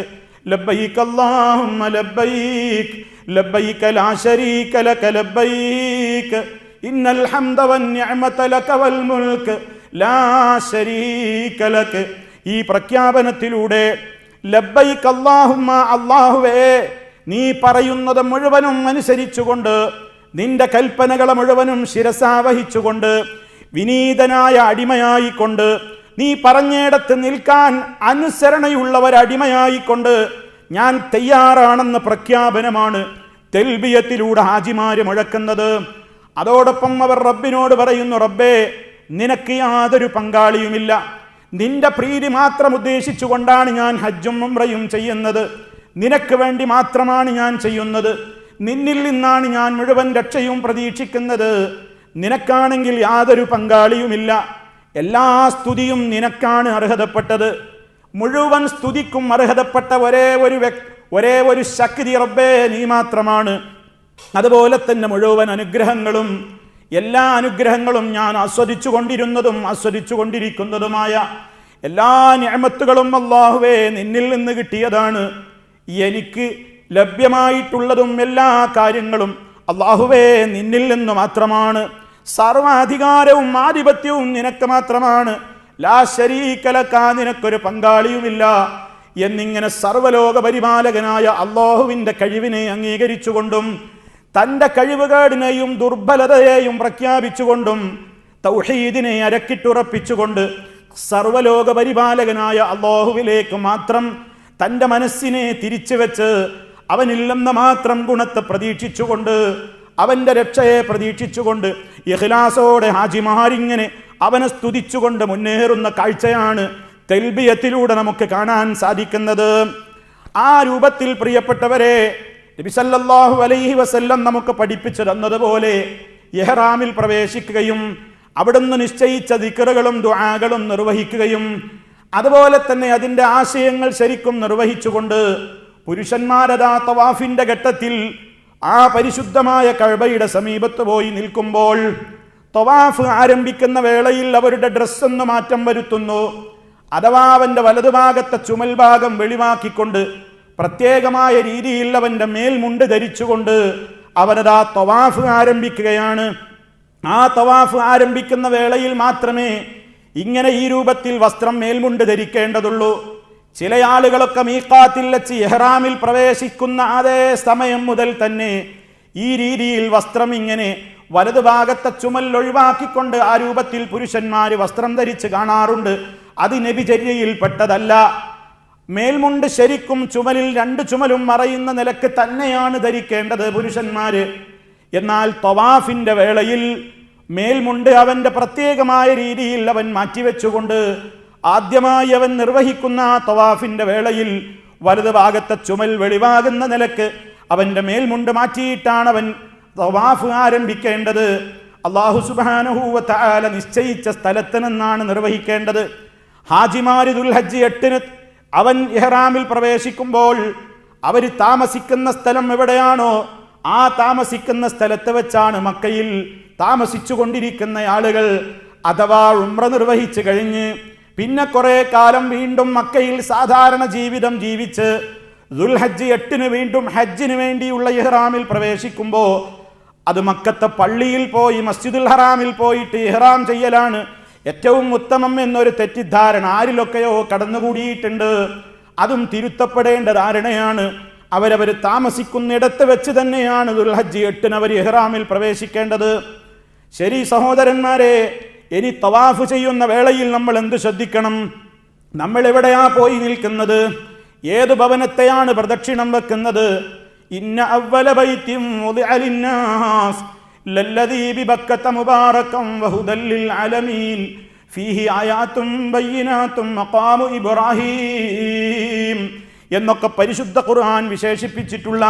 ലബ്ബൈക അല്ലാഹുമ്മ ലബ്ബൈക ലബ്ബൈക ലാ ശരീക ലക ലബ്ബൈക ഇന്നൽ ഹംദ വന്നിഅമത ലക വൽ മുൽക്ക് ലാ ശരീക ലക്. ഈ പ്രഖ്യാപനത്തിലൂടെ ലബ്ബൈക അല്ലാഹുമ്മ, അല്ലാഹുവേ നീ പറയുന്നത് മുഴുവനും അനുസരിച്ചുകൊണ്ട്, നിന്റെ കൽപ്പനകളെ മുഴുവനും ശിരസാവഹിച്ചുകൊണ്ട്, വിനീതനായ അടിമയായിക്കൊണ്ട്, നീ പറഞ്ഞിടത്ത് നിൽക്കാൻ അനുസരണയുള്ളവരടിമയായിക്കൊണ്ട് ഞാൻ തയ്യാറാണെന്ന പ്രഖ്യാപനമാണ് തെൽബിയത്തിലൂടെ ഹാജിമാര് മുഴക്കുന്നത്. അതോടൊപ്പം അവർ റബ്ബിനോട് പറയുന്നു, റബ്ബേ നിനക്ക് യാതൊരു പങ്കാളിയുമില്ല, നിന്റെ പ്രീതി മാത്രം ഉദ്ദേശിച്ചുകൊണ്ടാണ് ഞാൻ ഹജ്ജും ഉംറയും ചെയ്യുന്നത്, നിനക്ക് വേണ്ടി മാത്രമാണ് ഞാൻ ചെയ്യുന്നത്, നിന്നിൽ നിന്നാണ് ഞാൻ മുഴുവൻ രക്ഷയും പ്രതീക്ഷിക്കുന്നത്, നിനക്കാണെങ്കിൽ യാതൊരു പങ്കാളിയുമില്ല, എല്ലാ സ്തുതിയും നിനക്കാണ് അർഹതപ്പെട്ടത്, മുഴുവൻ സ്തുതിക്കും അർഹതപ്പെട്ട ഒരേ ഒരു ശക്തി റബ്ബേ നീ മാത്രമാണ്. അതുപോലെ തന്നെ മുഴുവൻ അനുഗ്രഹങ്ങളും, എല്ലാ അനുഗ്രഹങ്ങളും ഞാൻ ആസ്വദിച്ചു കൊണ്ടിരുന്നതും ആസ്വദിച്ചു കൊണ്ടിരിക്കുന്നതുമായ എല്ലാ നിഅമത്തുകളും അല്ലാഹുവേ നിന്നിൽ നിന്ന് കിട്ടിയതാണ്. എനിക്ക് ലഭ്യമായിട്ടുള്ളതും എല്ലാ കാര്യങ്ങളും അല്ലാഹുവേ നിന്നിൽ നിന്ന് മാത്രമാണ്. സർവാധികാരവും ആധിപത്യവും നിനക്ക് മാത്രമാണ്. ലാ ശരീക ലക, നിനക്കൊരു പങ്കാളിയുമില്ല. എന്നിങ്ങനെ സർവ്വലോക പരിപാലകനായ അല്ലാഹുവിന്റെ കഴിവിനെ അംഗീകരിച്ചുകൊണ്ടും തന്റെ കഴിവുകേടിനെയും ദുർബലതയെയും പ്രഖ്യാപിച്ചുകൊണ്ടും തൗഹീദിനെ അരക്കിട്ടുറപ്പിച്ചുകൊണ്ട് സർവ്വലോക പരിപാലകനായ അല്ലാഹുവിലേക്ക് മാത്രം തന്റെ മനസ്സിനെ തിരിച്ചു വെച്ച് അവനിൽ നിന്ന് മാത്രം ഗുണത്തെ പ്രതീക്ഷിച്ചുകൊണ്ട് അവന്റെ രക്ഷയെ പ്രതീക്ഷിച്ചുകൊണ്ട് ഇഖ്ലാസോടെ ഹാജിമാരിങ്ങനെ അവനെ സ്തുതിച്ചുകൊണ്ട് മുന്നേറുന്ന കാഴ്ചയാണ് തൽബിയത്തിലൂടെ നമുക്ക് കാണാൻ സാധിക്കുന്നത്. ആ രൂപത്തിൽ പ്രിയപ്പെട്ടവരെ, നബി സല്ലല്ലാഹു അലൈഹി വസല്ലം നമുക്ക് പഠിപ്പിച്ചു തന്നതുപോലെ ഇഹ്റാമിൽ പ്രവേശിക്കുകയും അവിടുന്ന് നിശ്ചയിച്ച ദിക്റുകളും ദുആകളും നിർവഹിക്കുകയും അതുപോലെ തന്നെ അതിൻ്റെ ആശയങ്ങൾ ശരിക്കും നിർവഹിച്ചുകൊണ്ട് പുരുഷന്മാരതാ തവാഫിന്റെ ഘട്ടത്തിൽ ആ പരിശുദ്ധമായ കഅബയുടെ സമീപത്ത് പോയി നിൽക്കുമ്പോൾ തവാഫ് ആരംഭിക്കുന്ന വേളയിൽ അവരുടെ ഡ്രസ്സൊന്ന് മാറ്റം വരുത്തുന്നു. അഥവാ അവന്റെ വലതുഭാഗത്തെ ചുമൽ ഭാഗം വെളിവാക്കിക്കൊണ്ട് പ്രത്യേകമായ രീതിയിൽ അവന്റെ മേൽമുണ്ട് ധരിച്ചുകൊണ്ട് അവനതാ തവാഫ് ആരംഭിക്കുകയാണ്. ആ തവാഫ് ആരംഭിക്കുന്ന വേളയിൽ മാത്രമേ ഇങ്ങനെ ഈ രൂപത്തിൽ വസ്ത്രം മേൽമുണ്ട് ധരിക്കേണ്ടതുള്ളൂ. ചില ആളുകളൊക്കെ മീഖാത്തിൽ വെച്ച് ഇഹ്റാമിൽ പ്രവേശിക്കുന്ന അതേ സമയം മുതൽ തന്നെ ഈ രീതിയിൽ വസ്ത്രം ഇങ്ങനെ വലതുഭാഗത്തെ ചുമൽ ഒഴിവാക്കിക്കൊണ്ട് ആ രൂപത്തിൽ പുരുഷന്മാർ വസ്ത്രം ധരിച്ച് കാണാറുണ്ട്. അത് നബിചര്യയിൽപ്പെട്ടതല്ല. മേൽമുണ്ട് ശരിക്കും ചുമലിൽ രണ്ട് ചുമലും മറയുന്ന നിലക്ക് തന്നെയാണ് ധരിക്കേണ്ടത് പുരുഷന്മാര്. എന്നാൽ തവാഫിന്റെ വേളയിൽ മേൽമുണ്ട് അവന്റെ പ്രത്യേകമായ രീതിയിൽ അവൻ മാറ്റിവെച്ചുകൊണ്ട് ആദ്യമായി അവൻ നിർവഹിക്കുന്ന തവാഫിന്റെ വേളയിൽ വലതുഭാഗത്തെ ചുമൽ വെളിവാകുന്ന നിലക്ക് അവന്റെ മേൽമുണ്ട് മാറ്റിയിട്ടാണ് അവൻ തവാഫ് ആരംഭിക്കേണ്ടത്. അല്ലാഹു സുബ്ഹാനഹു വ തആല നിശ്ചയിച്ച സ്ഥലത്ത് നിന്നാണ് നിർവഹിക്കേണ്ടത്. ഹാജിമാര് ദുൽഹജ്ജ് 8-ന് അവൻ ഇഹ്റാമിൽ പ്രവേശിക്കുമ്പോൾ അവർ താമസിക്കുന്ന സ്ഥലം എവിടെയാണോ ആ താമസിക്കുന്ന സ്ഥലത്ത് വെച്ചാണ് മക്കയിൽ താമസിച്ചു കൊണ്ടിരിക്കുന്ന ആളുകൾ അഥവാ ഉംറ നിർവഹിച്ചു കഴിഞ്ഞ് പിന്നെ കുറെ കാലം വീണ്ടും മക്കയിൽ സാധാരണ ജീവിതം ജീവിച്ച് ദുൽഹജ്ജ് 8-ന് വീണ്ടും ഹജ്ജിന് വേണ്ടിയുള്ള ഇഹ്റാമിൽ പ്രവേശിക്കുമ്പോൾ അത് മക്കത്തെ പള്ളിയിൽ പോയി മസ്ജിദുൽ ഹറാമിൽ പോയിട്ട് ഇഹ്റാം ചെയ്യലാണ് ഏറ്റവും ഉത്തമം എന്നൊരു തെറ്റിദ്ധാരണ ആരിലൊക്കെയോ കടന്നുകൂടിയിട്ടുണ്ട്. അതും തിരുത്തപ്പെടേണ്ട ധാരണയാണ്. അവരവർ താമസിക്കുന്നിടത്ത് വെച്ച് തന്നെയാണ് ദുൽഹജ്ജ് 8-ന് അവർ ഇഹ്റാമിൽ പ്രവേശിക്കേണ്ടത്. ശരി സഹോദരന്മാരെ, ഇനി തവാഫ് ചെയ്യുന്ന വേളയിൽ നമ്മൾ എന്ത് ശ്രദ്ധിക്കണം? നമ്മൾ എവിടെയാ പോയി നിൽക്കുന്നത്? ഏത് ഭവനത്തെയാണ് പ്രദക്ഷിണം വെക്കുന്നത്? ഇന്ന അവ്വല ബൈത്തിൻ വുദിഅ ലിന്നാസ് ലല്ലദീ ബിബക്കത മുബാറകം വഹുദൽ ലിൽ ആലമീൻ ഫീഹി ആയാതും ബയ്യിനാതും മഖാമു ഇബ്രാഹീം എന്നൊക്കെ പരിശുദ്ധ ഖുർആൻ വിശേഷിപ്പിച്ചിട്ടുള്ള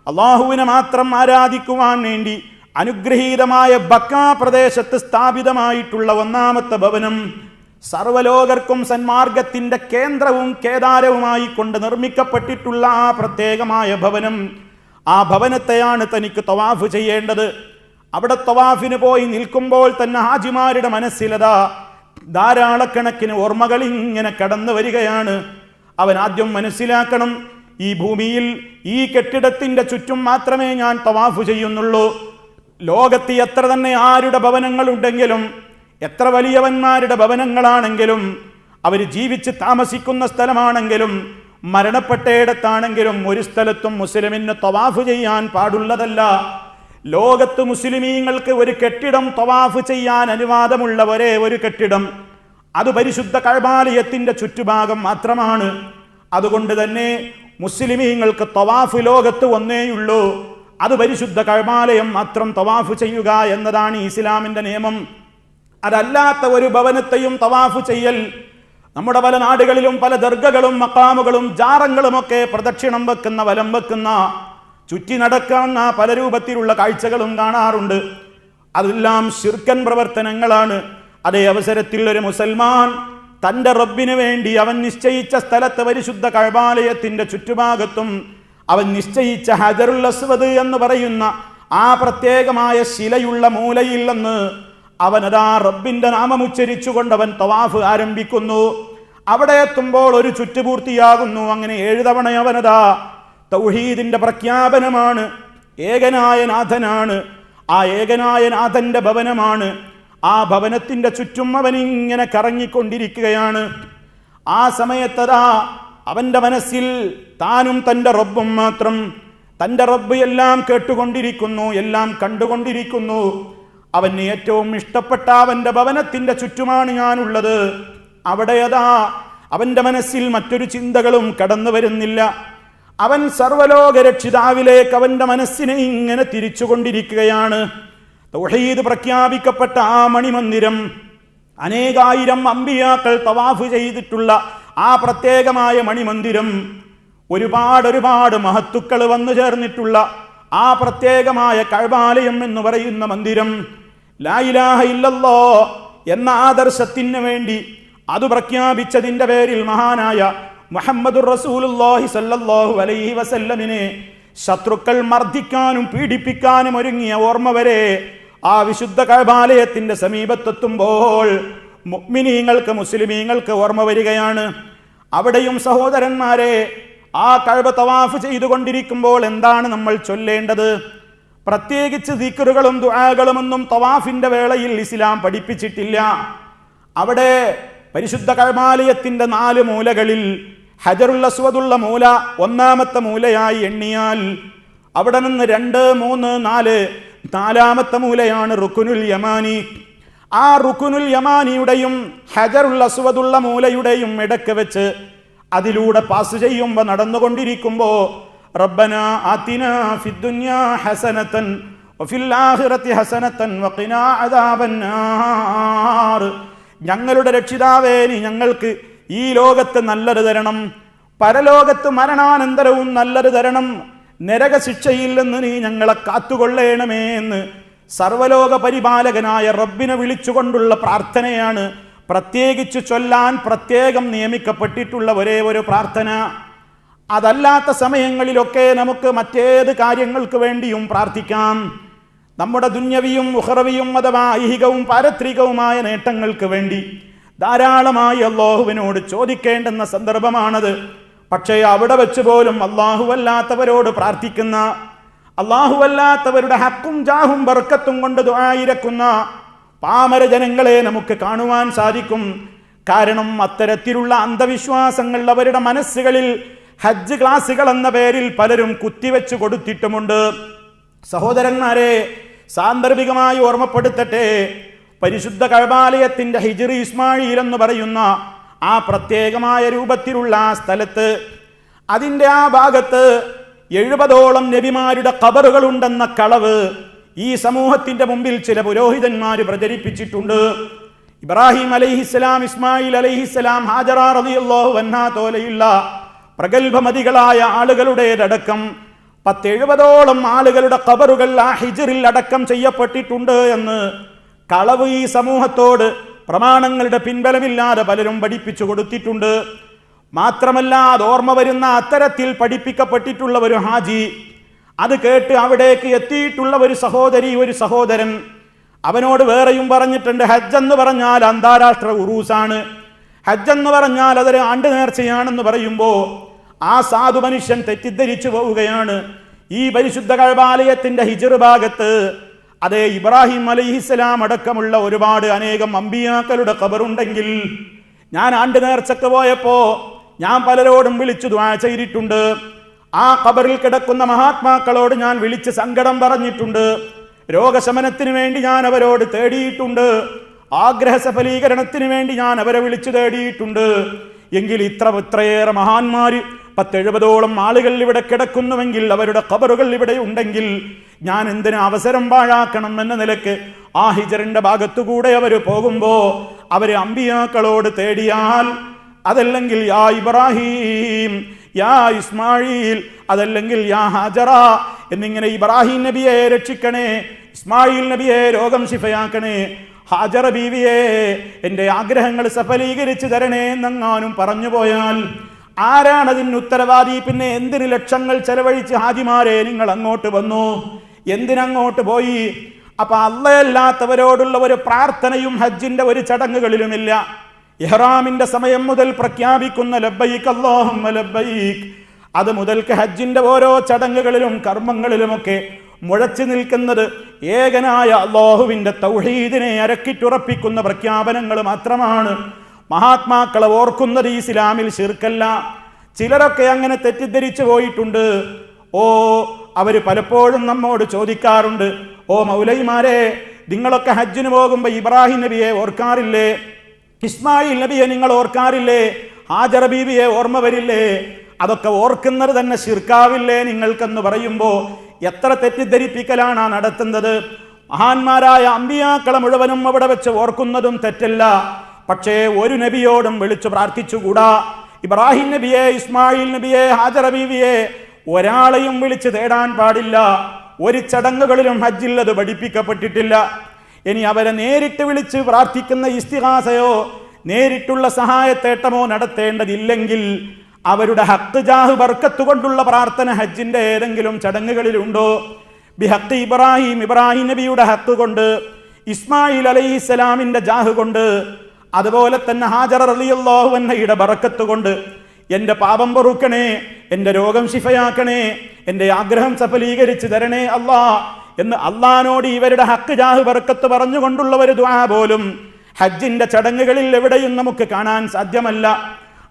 അല്ലാഹുവിനെ മാത്രം ആരാധിക്കുവാൻ വേണ്ടി അനുഗ്രഹീതമായ ബക്ക പ്രദേശത്ത് സ്ഥാപിതമായിട്ടുള്ള ഒന്നാമത്തെ ഭവനം, സർവലോകർക്കും സന്മാർഗത്തിന്റെ കേന്ദ്രവും കേദാരവുമായി കൊണ്ട് നിർമ്മിക്കപ്പെട്ടിട്ടുള്ള ആ പ്രത്യേകമായ ഭവനം, ആ ഭവനത്തെയാണ് തനിക്ക് തവാഫ് ചെയ്യേണ്ടത്. അവിടെ തവാഫിന് പോയി നിൽക്കുമ്പോൾ തന്നെ ഹാജിമാരുടെ മനസ്സിലതാ ധാരാളക്കണക്കിന് ഓർമ്മകൾ ഇങ്ങനെ കടന്നു വരികയാണ്. അവൻ ആദ്യം മനസ്സിലാക്കണം, ഈ ഭൂമിയിൽ ഈ കെട്ടിടത്തിന്റെ ചുറ്റും മാത്രമേ ഞാൻ തവാഫ് ചെയ്യുന്നുള്ളൂ. ലോകത്ത് എത്ര തന്നെ ആരുടെ ഭവനങ്ങളുണ്ടെങ്കിലും എത്ര വലിയവന്മാരുടെ ഭവനങ്ങളാണെങ്കിലും അവർ ജീവിച്ച് താമസിക്കുന്ന സ്ഥലമാണെങ്കിലും മരണപ്പെട്ടയിടത്താണെങ്കിലും ഒരു സ്ഥലത്തും മുസ്ലിമിന് തവാഫ് ചെയ്യാൻ പാടുള്ളതല്ല. ലോകത്ത് മുസ്ലിമീങ്ങൾക്ക് ഒരു കെട്ടിടം തവാഫ് ചെയ്യാൻ അനുവാദമുള്ള ഒരേ ഒരു കെട്ടിടം അത് പരിശുദ്ധ കഅബാലയത്തിന്റെ ചുറ്റുഭാഗം മാത്രമാണ്. അതുകൊണ്ട് തന്നെ മുസ്ലിമീങ്ങൾക്ക് തവാഫ് ലോകത്ത് ഒന്നേയുള്ളൂ, അത് പരിശുദ്ധ കഅബാലയം മാത്രം തവാഫ് ചെയ്യുക എന്നതാണ് ഇസ്ലാമിന്റെ നിയമം. അതല്ലാത്ത ഒരു ഭവനത്തെയും തവാഫ് ചെയ്യൽ നമ്മുടെ പല നാടുകളിലും പല ദർഗകളും മഖാമുകളും ജാറങ്ങളുമൊക്കെ പ്രദക്ഷിണം വെക്കുന്ന വലം വെക്കുന്ന ചുറ്റി നടക്കുന്ന പല രൂപത്തിലുള്ള കാഴ്ചകളും കാണാറുണ്ട്. അതെല്ലാം ശിർക്കൻ പ്രവർത്തനങ്ങളാണ്. അതേ അവസരത്തിൽ ഒരു മുസൽമാൻ തൻ്റെ റബ്ബിന് വേണ്ടി അവൻ നിശ്ചയിച്ച സ്ഥലത്ത് പരിശുദ്ധ കഅബാലയത്തിന്റെ ചുറ്റുഭാഗത്തും അവൻ നിശ്ചയിച്ച ഹജറുൽ അസ്വദ് എന്ന് പറയുന്ന ആ പ്രത്യേകമായ ശിലയുള്ള മൂലയിൽ നിന്ന് അവനതാ റബ്ബിന്റെ നാമം ഉച്ചരിച്ചുകൊണ്ട് അവൻ തവാഫ് ആരംഭിക്കുന്നു. അവിടെ എത്തുമ്പോൾ ഒരു ചുറ്റുപൂർത്തിയാകുന്നു. അങ്ങനെ 7 തവണ അവനതാ തൗഹീദിന്റെ പ്രഖ്യാപനമാണ്. ഏകനായ നാഥനാണ്, ആ ഏകനായ നാഥന്റെ ഭവനമാണ്. ആ ഭവനത്തിന്റെ ചുറ്റും അവനിങ്ങനെ കറങ്ങിക്കൊണ്ടിരിക്കുകയാണ്. ആ സമയത്തതാ അവന്റെ മനസ്സിൽ താനും തൻ്റെ റബ്ബും മാത്രം. തൻ്റെ റബ്ബ് എല്ലാം കേട്ടുകൊണ്ടിരിക്കുന്നു, എല്ലാം കണ്ടുകൊണ്ടിരിക്കുന്നു. അവന് ഏറ്റവും ഇഷ്ടപ്പെട്ട അവന്റെ ഭവനത്തിന്റെ ചുറ്റുമാണ് ഞാനുള്ളത്. അവിടെ അതാ അവന്റെ മനസ്സിൽ മറ്റൊരു ചിന്തകളും കടന്നു വരുന്നില്ല. അവൻ സർവലോക രക്ഷിതാവിലേക്ക് അവന്റെ മനസ്സിനെ ഇങ്ങനെ തിരിച്ചുകൊണ്ടിരിക്കുകയാണ്. തൗഹീദ് പ്രഖ്യാപിക്കപ്പെട്ട ആ മണിമന്ദിരം, അനേകായിരം അമ്പിയാക്കൾ തവാഫ് ചെയ്തിട്ടുള്ള ആ പ്രത്യേകമായ മണിമന്ദിരം, ഒരുപാട് മഹത്തുക്കൾ വന്നു ചേർന്നിട്ടുള്ള ആ പ്രത്യേകമായ കഅബാലയം എന്ന് പറയുന്ന മന്ദിരം, ലാ ഇലാഹ ഇല്ലല്ലാഹ് എന്ന ആദർശത്തിന് വേണ്ടി അത് പ്രഖ്യാപിച്ചതിന്റെ പേരിൽ മഹാനായ മുഹമ്മദുർ റസൂലുള്ളാഹി സ്വല്ലല്ലാഹു അലൈഹി വസല്ലമിനെ ശത്രുക്കൾ മർദ്ദിക്കാനും പീഡിപ്പിക്കാനും ഒരുങ്ങിയ ഓർമ്മ വരെ ആ വിശുദ്ധ കഅബാലയത്തിന്റെ സമീപത്തെത്തുമ്പോൾ മുഅ്മിനീങ്ങൾക്ക്, മുസ്ലിമീങ്ങൾക്ക് ഓർമ്മ വരികയാണ്. അവിടെയും സഹോദരന്മാരെ, ആ കഅബ തവാഫ് ചെയ്തുകൊണ്ടിരിക്കുമ്പോൾ എന്താണ് നമ്മൾ ചൊല്ലേണ്ടത്? പ്രത്യേകിച്ച് ദിക്റുകളും ദുആകളുമൊന്നും തവാഫിന്റെ വേളയിൽ ഇസ്ലാം പഠിപ്പിച്ചിട്ടില്ല. അവിടെ പരിശുദ്ധ കഅബാലയത്തിന്റെ 4 മൂലകളിൽ ഹജറുൽ അസ്വദുള്ള മൂല ഒന്നാമത്തെ മൂലയായി എണ്ണിയാൽ അവിടെ നിന്ന് 2, 3, 4 നാലാമത്തെ മൂലയാണ് റുക്നുൽ യമാനി. ആ റുക്നുൽ യമാനിയുടെയും ഹജറുൽ അസ്വദുള്ള മൂലയുടെയും ഇടയ്ക്ക് വെച്ച് അതിലൂടെ പാസ് ചെയ്യുമ്പോൾ, നടന്നുകൊണ്ടിരിക്കുമ്പോൾ റബ്ബനാ ആതിനാ ഫിദ്ദുനിയാ ഹസനതൻ വഫിൽ ആഖിറതി ഹസനതൻ വഖിനാ അദാബന്നാർ, ഞങ്ങളുടെ രക്ഷിതാവേ, നീ ഞങ്ങൾക്ക് ഈ ലോകത്ത് നല്ലത് തരണം, പരലോകത്ത് മരണാനന്തരവും നല്ലത് തരണം, നരകശിക്ഷയിൽ നിന്ന് നീ ഞങ്ങളെ കാത്തുകൊള്ളേണമേ എന്ന് സർവലോക പരിപാലകനായ റബ്ബിനെ വിളിച്ചുകൊണ്ടുള്ള പ്രാർത്ഥനയാണ് പ്രത്യേകിച്ച് ചൊല്ലാൻ പ്രത്യേകം നിയമിക്കപ്പെട്ടിട്ടുള്ള ഒരേ ഒരു പ്രാർത്ഥന. അതല്ലാത്ത സമയങ്ങളിലൊക്കെ നമുക്ക് മറ്റേത് കാര്യങ്ങൾക്ക് വേണ്ടിയും പ്രാർത്ഥിക്കാം. നമ്മുടെ ദുന്യവിയും ഉഖറവിയും അഥവാ ഐഹികവും പാരത്രികവുമായ നേട്ടങ്ങൾക്ക് വേണ്ടി ധാരാളമായി അല്ലാഹുവിനോട് ചോദിക്കേണ്ടുന്ന സന്ദർഭമാണത്. പക്ഷേ അവിടെ വെച്ച് പോലും അല്ലാഹുവല്ലാത്തവരോട് പ്രാർത്ഥിക്കുന്ന, അല്ലാഹുവല്ലാത്തവരുടെ ഹക്കും ജാഹും ബർക്കത്തും കൊണ്ട് ദുആയിരക്കുന്ന പാമര ജനങ്ങളെ നമുക്ക് കാണുവാൻ സാധിക്കും. കാരണം അത്തരത്തിലുള്ള അന്ധവിശ്വാസങ്ങൾ അവരുടെ മനസ്സുകളിൽ ഹജ്ജ് ക്ലാസുകൾ എന്ന പേരിൽ പലരും കുത്തിവെച്ച് കൊടുത്തിട്ടുമുണ്ട്. സഹോദരന്മാരെ, സാന്ദർഭികമായി ഓർമ്മപ്പെടുത്തട്ടെ, പരിശുദ്ധ കഅബാലയത്തിന്റെ ഹിജ്റി ഇസ്മായിൽ എന്ന് പറയുന്ന ആ പ്രത്യേകമായ രൂപത്തിലുള്ള ആ സ്ഥലത്ത്, അതിൻ്റെ ആ ഭാഗത്ത് 70ഓളം നബിമാരുടെ ഖബറുകൾ ഉണ്ടെന്ന കളവ് ഈ സമൂഹത്തിന്റെ മുമ്പിൽ ചില പുരോഹിതന്മാർ പ്രചരിപ്പിച്ചിട്ടുണ്ട്. ഇബ്രാഹിം അലൈഹിസ്സലാം, ഇസ്മായിൽ അലൈഹിസ്സലാം, ഹാജറ റളിയല്ലാഹു അൻഹാ തോലെയുള്ള പ്രഗത്ഭമതികളായ ആളുകളുടേതടക്കം 70ഓളം ആളുകളുടെ ഖബറുകൾ ആ ഹിജ്റിൽ അടക്കം ചെയ്യപ്പെട്ടിട്ടുണ്ട് എന്ന് കളവ് ഈ സമൂഹത്തോട് പ്രമാണങ്ങളുടെ പിൻബലമില്ലാതെ പലരും പഠിപ്പിച്ചു കൊടുത്തിട്ടുണ്ട്. മാത്രമല്ല, അത് ഓർമ്മ വരുന്ന അത്തരത്തിൽ പഠിപ്പിക്കപ്പെട്ടിട്ടുള്ള ഒരു ഹാജി, അത് കേട്ട് അവിടേക്ക് എത്തിയിട്ടുള്ള ഒരു സഹോദരി, ഒരു സഹോദരൻ, അവനോട് വേറെയും പറഞ്ഞിട്ടുണ്ട്, ഹജ്ജ് എന്ന് പറഞ്ഞാൽ അന്താരാഷ്ട്ര ഉറൂസാണ്, ഹജ്ജ് എന്ന് പറഞ്ഞാൽ അതൊരു ആണ്ട് നേർച്ചയാണെന്ന് പറയുമ്പോൾ ആ സാധു മനുഷ്യൻ തെറ്റിദ്ധരിച്ചു പോവുകയാണ്. ഈ പരിശുദ്ധ കഅബാലയത്തിന്റെ ഹിജ്ർ ഭാഗത്ത് അതേ ഇബ്രാഹിം അലൈഹിസ്സലാം അടക്കമുള്ള ഒരുപാട് അനേകം അമ്പിയാക്കളുടെ ഖബറുണ്ടെങ്കിൽ, ഞാൻ ആണ്ട് നേർച്ചക്ക് പോയപ്പോ ഞാൻ പലരോടും വിളിച്ചു ദുആ ചെയ്തിട്ടുണ്ട്. ആ ഖബറിൽ കിടക്കുന്ന മഹാത്മാക്കളോട് ഞാൻ വിളിച്ച് സങ്കടം പറഞ്ഞിട്ടുണ്ട്. രോഗശമനത്തിന് വേണ്ടി ഞാൻ അവരോട് തേടിയിട്ടുണ്ട്. ആഗ്രഹ സഫലീകരണത്തിന് വേണ്ടി ഞാൻ അവരെ വിളിച്ചു തേടിയിട്ടുണ്ട്. എങ്കിൽ ഇത്രയേറെ മഹാന്മാര് 70ഓളം ആളുകൾ ഇവിടെ കിടക്കുന്നുവെങ്കിൽ, അവരുടെ ഖബറുകൾ ഇവിടെ ഉണ്ടെങ്കിൽ, ഞാൻ എന്തിനു അവസരം പാഴാക്കണം എന്ന നിലക്ക് ആ ഹിജ്റിന്റെ ഭാഗത്തുകൂടെ അവർ പോകുമ്പോ അവര് അമ്പിയാക്കളോട് തേടിയാൽ, അതല്ലെങ്കിൽ യാ ഇബ്രാഹിം, യാ ഇസ്മായിൽ, അതല്ലെങ്കിൽ യാ ഹാജറ എന്നിങ്ങനെ ഇബ്രാഹിം നബിയെ രക്ഷിക്കണേ, ഇസ്മായിൽ നബിയെ രോഗം ശിഫയാക്കണേ, ഹാജറ ബീവിയെ എൻ്റെ ആഗ്രഹങ്ങൾ സഫലീകരിച്ചു തരണേ എന്നെങ്ങാനും പറഞ്ഞു പോയാൽ ആരാണതിന് ഉത്തരവാദി? പിന്നെ എന്തിന് ലക്ഷങ്ങൾ ചെലവഴിച്ച് ഹാജിമാരെ നിങ്ങൾ അങ്ങോട്ട് വന്നു? എന്തിനങ്ങോട്ട് പോയി? അപ്പൊ അല്ലാത്തവരോടുള്ള ഒരു പ്രാർത്ഥനയും ഹജ്ജിന്റെ ഒരു ചടങ്ങുകളിലുമില്ല. ഇഹ്റാമിന്റെ സമയം മുതൽ പ്രഖ്യാപിക്കുന്ന ലബ്ബൈക് അല്ലാഹുമ്മ ലബ്ബൈക്, അത് മുതൽക്ക് ഹജ്ജിന്റെ ഓരോ ചടങ്ങുകളിലും കർമ്മങ്ങളിലുമൊക്കെ മുഴച്ചു നിൽക്കുന്നത് ഏകനായ അല്ലാഹുവിന്റെ തൗഹീദിനെ അരക്കിട്ടുറപ്പിക്കുന്ന പ്രഖ്യാപനങ്ങൾ മാത്രമാണ്. മഹാത്മാക്കളെ ഓർക്കുന്നത് ഇസ്ലാമിൽ ശിർക്കല്ല. ചിലരൊക്കെ അങ്ങനെ തെറ്റിദ്ധരിച്ചു പോയിട്ടുണ്ട്. അവർ പലപ്പോഴും നമ്മോട് ചോദിക്കാറുണ്ട്, മൗലൈമാരെ, നിങ്ങളൊക്കെ ഹജ്ജിന് പോകുമ്പോൾ ഇബ്രാഹിം നബിയെ ഓർക്കാറില്ലേ? ഇസ്മായിൽ നബിയെ നിങ്ങൾ ഓർക്കാറില്ലേ? ഹാജറ ബീവിയെ ഓർമ്മ വരില്ലേ? അതൊക്കെ ഓർക്കുന്നത് തന്നെ ശിർക്കാവില്ലേ നിങ്ങൾക്കെന്ന് പറയുമ്പോൾ എത്ര തെറ്റിദ്ധരിപ്പിക്കലാണ് നടത്തുന്നത്. മഹാന്മാരായ അമ്പിയാക്കളെ മുഴുവനും അവിടെ വെച്ച് ഓർക്കുന്നതും തെറ്റല്ല. പക്ഷേ ഒരു നബിയോടും വിളിച്ചു പ്രാർത്ഥിച്ചുകൂടാ. ഇബ്രാഹിം നബിയെ, ഇസ്മായിൽ നബിയെ, ഹാജറ ബീവിയെ ഒരാളെയും വിളിച്ച് തേടാൻ പാടില്ല. ഒരു ചടങ്ങുകളിലും ഹജ്ജിൽ അത് പഠിപ്പിക്കപ്പെട്ടിട്ടില്ല. ഇനി അവരെ നേരിട്ട് വിളിച്ച് പ്രാർത്ഥിക്കുന്ന ഇസ്തിഗാസയോ നേരിട്ടുള്ള സഹായത്തേട്ടമോ നടത്തേണ്ടതില്ലെങ്കിൽ അവരുടെ ഹക്ക് ജാഹ് ബർക്കത്ത് കൊണ്ടുള്ള പ്രാർത്ഥന ഹജ്ജിന്റെ ഏതെങ്കിലും ചടങ്ങുകളിലുണ്ടോ? ബിഹക്ക് ഇബ്രാഹിം, ഇബ്രാഹിം നബിയുടെ ഹക്ക് കൊണ്ട്, ഇസ്മായിൽ അലൈഹിസ്സലാമിന്റെ ജാഹ് കൊണ്ട്, അതുപോലെ തന്നെ ഹാജറ റളിയല്ലാഹു അൻഹയുടെ ബറക്കത്ത് കൊണ്ട് എൻ്റെ പാപം പൊറുക്കണേ, എൻ്റെ രോഗം ശിഫയാക്കണേ, എൻ്റെ ആഗ്രഹം സഫലീകരിച്ച് തരണേ അല്ലാ എന്ന് അള്ളാനോട് ഇവരുടെ ഹക്ക് ജാഹ് ബർക്കത്ത് പറഞ്ഞുകൊണ്ടുള്ള ഒരു ദുആ പോലും ഹജ്ജിന്റെ ചടങ്ങുകളിൽ എവിടെയും നമുക്ക് കാണാൻ സാധ്യമല്ല.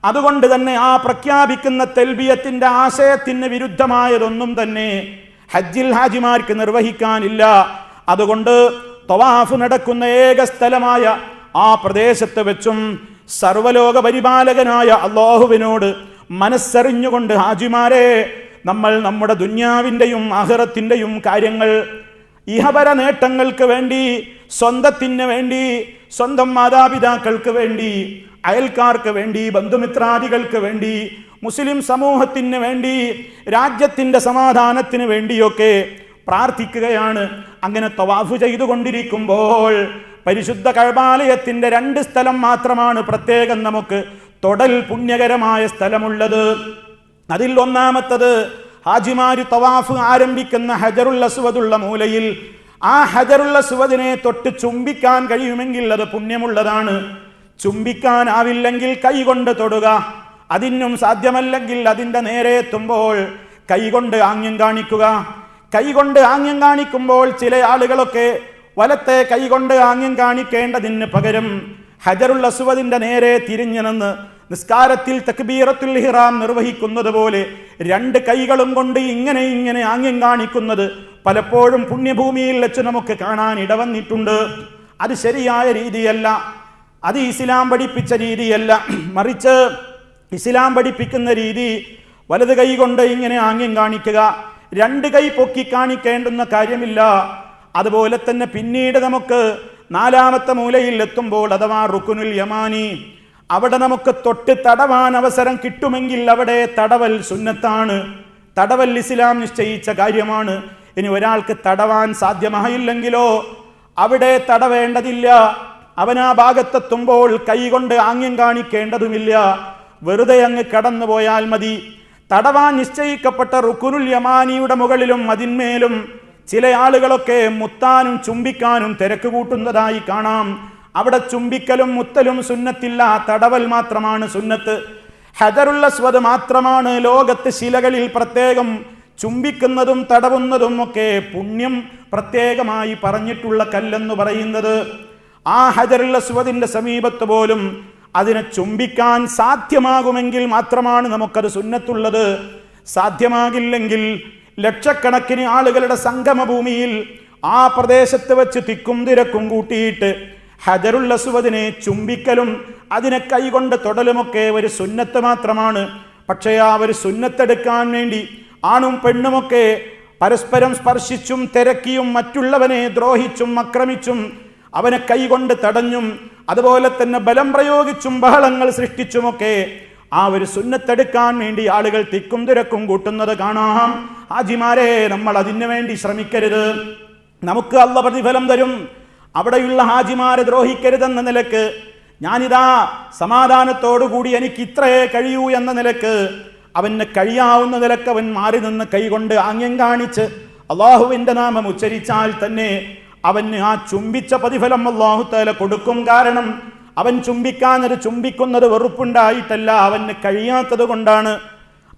അതുകൊണ്ട് തന്നെ ആ പ്രഖ്യാപിക്കുന്ന തൽബിയത്തിന്റെ ആശയത്തിന് വിരുദ്ധമായതൊന്നും തന്നെ ഹജ്ജിൽ ഹാജിമാർക്ക് നിർവഹിക്കാനില്ല. അതുകൊണ്ട് തവാഫ് നടക്കുന്ന ഏക സ്ഥലമായ ആ പ്രദേശത്ത് വെച്ചും സർവലോക പരിപാലകനായ അല്ലാഹുവിനോട് മനസ്സറിഞ്ഞുകൊണ്ട് ഹാജിമാരെ, നമ്മൾ നമ്മുടെ ദുന്യാവിൻ്റെയും ആഖിറത്തിൻ്റെയും കാര്യങ്ങൾ ഇഹപര നേട്ടങ്ങൾക്ക് വേണ്ടി, സ്വന്തത്തിന് വേണ്ടി, സ്വന്തം മാതാപിതാക്കൾക്ക് വേണ്ടി, അയൽക്കാർക്ക് വേണ്ടി, ബന്ധുമിത്രാദികൾക്ക് വേണ്ടി, മുസ്ലിം സമൂഹത്തിന് വേണ്ടി, രാജ്യത്തിൻ്റെ സമാധാനത്തിന് വേണ്ടിയൊക്കെ പ്രാർത്ഥിക്കുകയാണ്. അങ്ങനെ തവാഫ് ചെയ്തുകൊണ്ടിരിക്കുമ്പോൾ പരിശുദ്ധ കഅബാലയത്തിന്റെ 2 സ്ഥലം മാത്രമാണ് പ്രത്യേകം നമുക്ക് തൊടൽ പുണ്യകരമായ സ്ഥലമുള്ളത്. അതിൽ ഒന്നാമത്തത് ഹാജിമാര് തവാഫ് ആരംഭിക്കുന്ന ഹജറുൽ അസ്വദുള്ള മൂലയിൽ ആ ഹജറുൽ അസ്വദിനെ തൊട്ട് ചുംബിക്കാൻ കഴിയുമെങ്കിൽ അത് പുണ്യമുള്ളതാണ്. ചുംബിക്കാനാവില്ലെങ്കിൽ കൈകൊണ്ട് തൊടുക. അതിനും സാധ്യമല്ലെങ്കിൽ അതിൻ്റെ നേരെ എത്തുമ്പോൾ കൈകൊണ്ട് ആംഗ്യം കാണിക്കുക. കൈകൊണ്ട് ആംഗ്യം കാണിക്കുമ്പോൾ ചില ആളുകളൊക്കെ വലത്തെ കൈകൊണ്ട് ആംഗ്യം കാണിക്കേണ്ടതിന് പകരം ഹജറുൽ അസ്വദിന്റെ നേരെ തിരിഞ്ഞു നിന്ന് നിസ്കാരത്തിൽ തക്ബീറത്തുൽ ഇഹ്റാം നിർവഹിക്കുന്നത് പോലെ 2 കൈകളും കൊണ്ട് ഇങ്ങനെ ആംഗ്യം കാണിക്കുന്നത് പലപ്പോഴും പുണ്യഭൂമിയിൽ വെച്ച് നമുക്ക് കാണാൻ ഇടവന്നിട്ടുണ്ട്. അത് ശരിയായ രീതിയല്ല. അത് ഇസ്ലാം പഠിപ്പിച്ച രീതിയല്ല. മറിച്ച് ഇസ്ലാം പഠിപ്പിക്കുന്ന രീതി വലത് കൈ കൊണ്ട് ഇങ്ങനെ ആംഗ്യം കാണിക്കുക, 2 കൈ പൊക്കി കാണിക്കേണ്ടുന്ന കാര്യമില്ല. അതുപോലെ തന്നെ പിന്നീട് നമുക്ക് 4ാമത്തെ മൂലയിൽ എത്തുമ്പോൾ അഥവാ റുക്കുനുൽ യമാനി, അവിടെ നമുക്ക് തൊട്ട് തടവാൻ അവസരം കിട്ടുമെങ്കിൽ അവിടെ തടവൽ സുന്നത്താണ്. തടവൽ ഇസ്ലാം നിശ്ചയിച്ച കാര്യമാണ്. ഇനി ഒരാൾക്ക് തടവാൻ സാധ്യമായില്ലെങ്കിലോ അവിടെ തടവേണ്ടതില്ല. അവൻ ആ ഭാഗത്തെത്തുമ്പോൾ കൈകൊണ്ട് ആംഗ്യം കാണിക്കേണ്ടതുമില്ല. വെറുതെ അങ്ങ് കടന്നു പോയാൽ മതി. തടവാൻ നിശ്ചയിക്കപ്പെട്ട റുക്കുനുൽ യമാനിയുടെ മുകളിലും അതിന്മേലും ചില ആളുകളൊക്കെ മുത്താനും ചുംബിക്കാനും തിരക്ക് കൂട്ടുന്നതായി കാണാം. അവിടെ ചുംബിക്കലും മുത്തലും സുന്നത്തില്ല, തടവൽ മാത്രമാണ് സുന്നത്ത്. ഹജറുൽ അസ്വദ് മാത്രമാണ് ലോകത്ത് ശിലകളിൽ പ്രത്യേകം ചുംബിക്കുന്നതും തടവുന്നതും ഒക്കെ പുണ്യം പ്രത്യേകമായി പറഞ്ഞിട്ടുള്ള കല്ലെന്ന് പറയുന്നത്. ആ ഹജറുൽ അസ്വദിന്റെ സമീപത്ത് പോലും അതിനെ ചുംബിക്കാൻ സാധ്യമാകുമെങ്കിൽ മാത്രമാണ് നമുക്കത് സുന്നത്തുള്ളത്. സാധ്യമാകില്ലെങ്കിൽ ലക്ഷക്കണക്കിന് ആളുകളുടെ സംഗമഭൂമിയിൽ ആ പ്രദേശത്ത് വെച്ച് തിക്കും തിരക്കും കൂട്ടിയിട്ട് ഹജറുൽ അസ്വദിനെ ചുംബിക്കലും അതിനെ കൈകൊണ്ട് തൊടലുമൊക്കെ ഒരു സുന്നത്ത് മാത്രമാണ്. പക്ഷേ ആ ഒരു സുന്നത്തെടുക്കാൻ വേണ്ടി ആണും പെണ്ണുമൊക്കെ പരസ്പരം സ്പർശിച്ചും തിരക്കിയും മറ്റുള്ളവനെ ദ്രോഹിച്ചും ആക്രമിച്ചും അവനെ കൈകൊണ്ട് തടഞ്ഞും അതുപോലെ തന്നെ ബലം പ്രയോഗിച്ചും ബഹളങ്ങൾ സൃഷ്ടിച്ചുമൊക്കെ ആ ഒരു സുന്നത്തെടുക്കാൻ വേണ്ടി ആളുകൾ തിക്കും തിരക്കും കൂട്ടുന്നത് കാണാം. ഹാജിമാരെ, നമ്മൾ അതിനു വേണ്ടി ശ്രമിക്കരുത്. നമുക്ക് അല്ലാഹു പ്രതിഫലം തരും. അവിടെയുള്ള ഹാജിമാരെ ദ്രോഹിക്കരുതെന്ന നിലക്ക്, ഞാനിതാ സമാധാനത്തോടുകൂടി എനിക്ക് ഇത്രയേ കഴിയൂ എന്ന നിലക്ക്, അവന് കഴിയാവുന്ന നിലക്ക് അവൻ മാറി നിന്ന് കൈകൊണ്ട് ആംഗ്യം കാണിച്ച് അള്ളാഹുവിൻ്റെ നാമം ഉച്ചരിച്ചാൽ തന്നെ അവന് ആ ചുംബിച്ച പ്രതിഫലം അല്ലാഹു തആല കൊടുക്കും. കാരണം അവൻ ചുംബിക്കുന്നത് വെറുപ്പുണ്ടായിട്ടല്ല, അവന് കഴിയാത്തത് കൊണ്ടാണ്.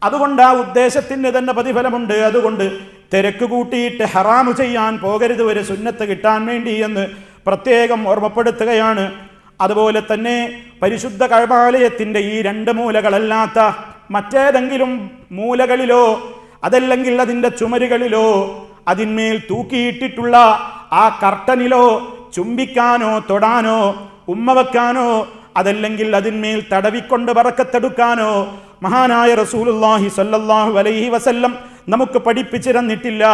അതുകൊണ്ട് ആ ഉദ്ദേശത്തിന് തന്നെ പ്രതിഫലമുണ്ട്. അതുകൊണ്ട് തിരക്ക് കൂട്ടിയിട്ട് ഹറാമു ചെയ്യാൻ പോകരുത്, ഒരു സുന്നത്ത് കിട്ടാൻ വേണ്ടി എന്ന് പ്രത്യേകം ഓർമ്മപ്പെടുത്തുകയാണ്. അതുപോലെ തന്നെ പരിശുദ്ധ കഅബാലയത്തിൻ്റെ ഈ 2 മൂലകളല്ലാത്ത മറ്റേതെങ്കിലും മൂലകളിലോ അതല്ലെങ്കിൽ അതിൻ്റെ ചുമരുകളിലോ അതിന്മേൽ തൂക്കിയിട്ടിട്ടുള്ള ആ കർട്ടനിലോ ചുംബിക്കാനോ തൊടാനോ ഉമ്മ വെക്കാനോ അതല്ലെങ്കിൽ അതിന്മേൽ തടവിക്കൊണ്ട് ബറക്കത്തെടുക്കാനോ മഹാനായ റസൂലുള്ളാഹി സ്വല്ലല്ലാഹു അലൈഹി വസല്ലം നമുക്ക് പഠിപ്പിച്ചു തന്നിട്ടില്ല.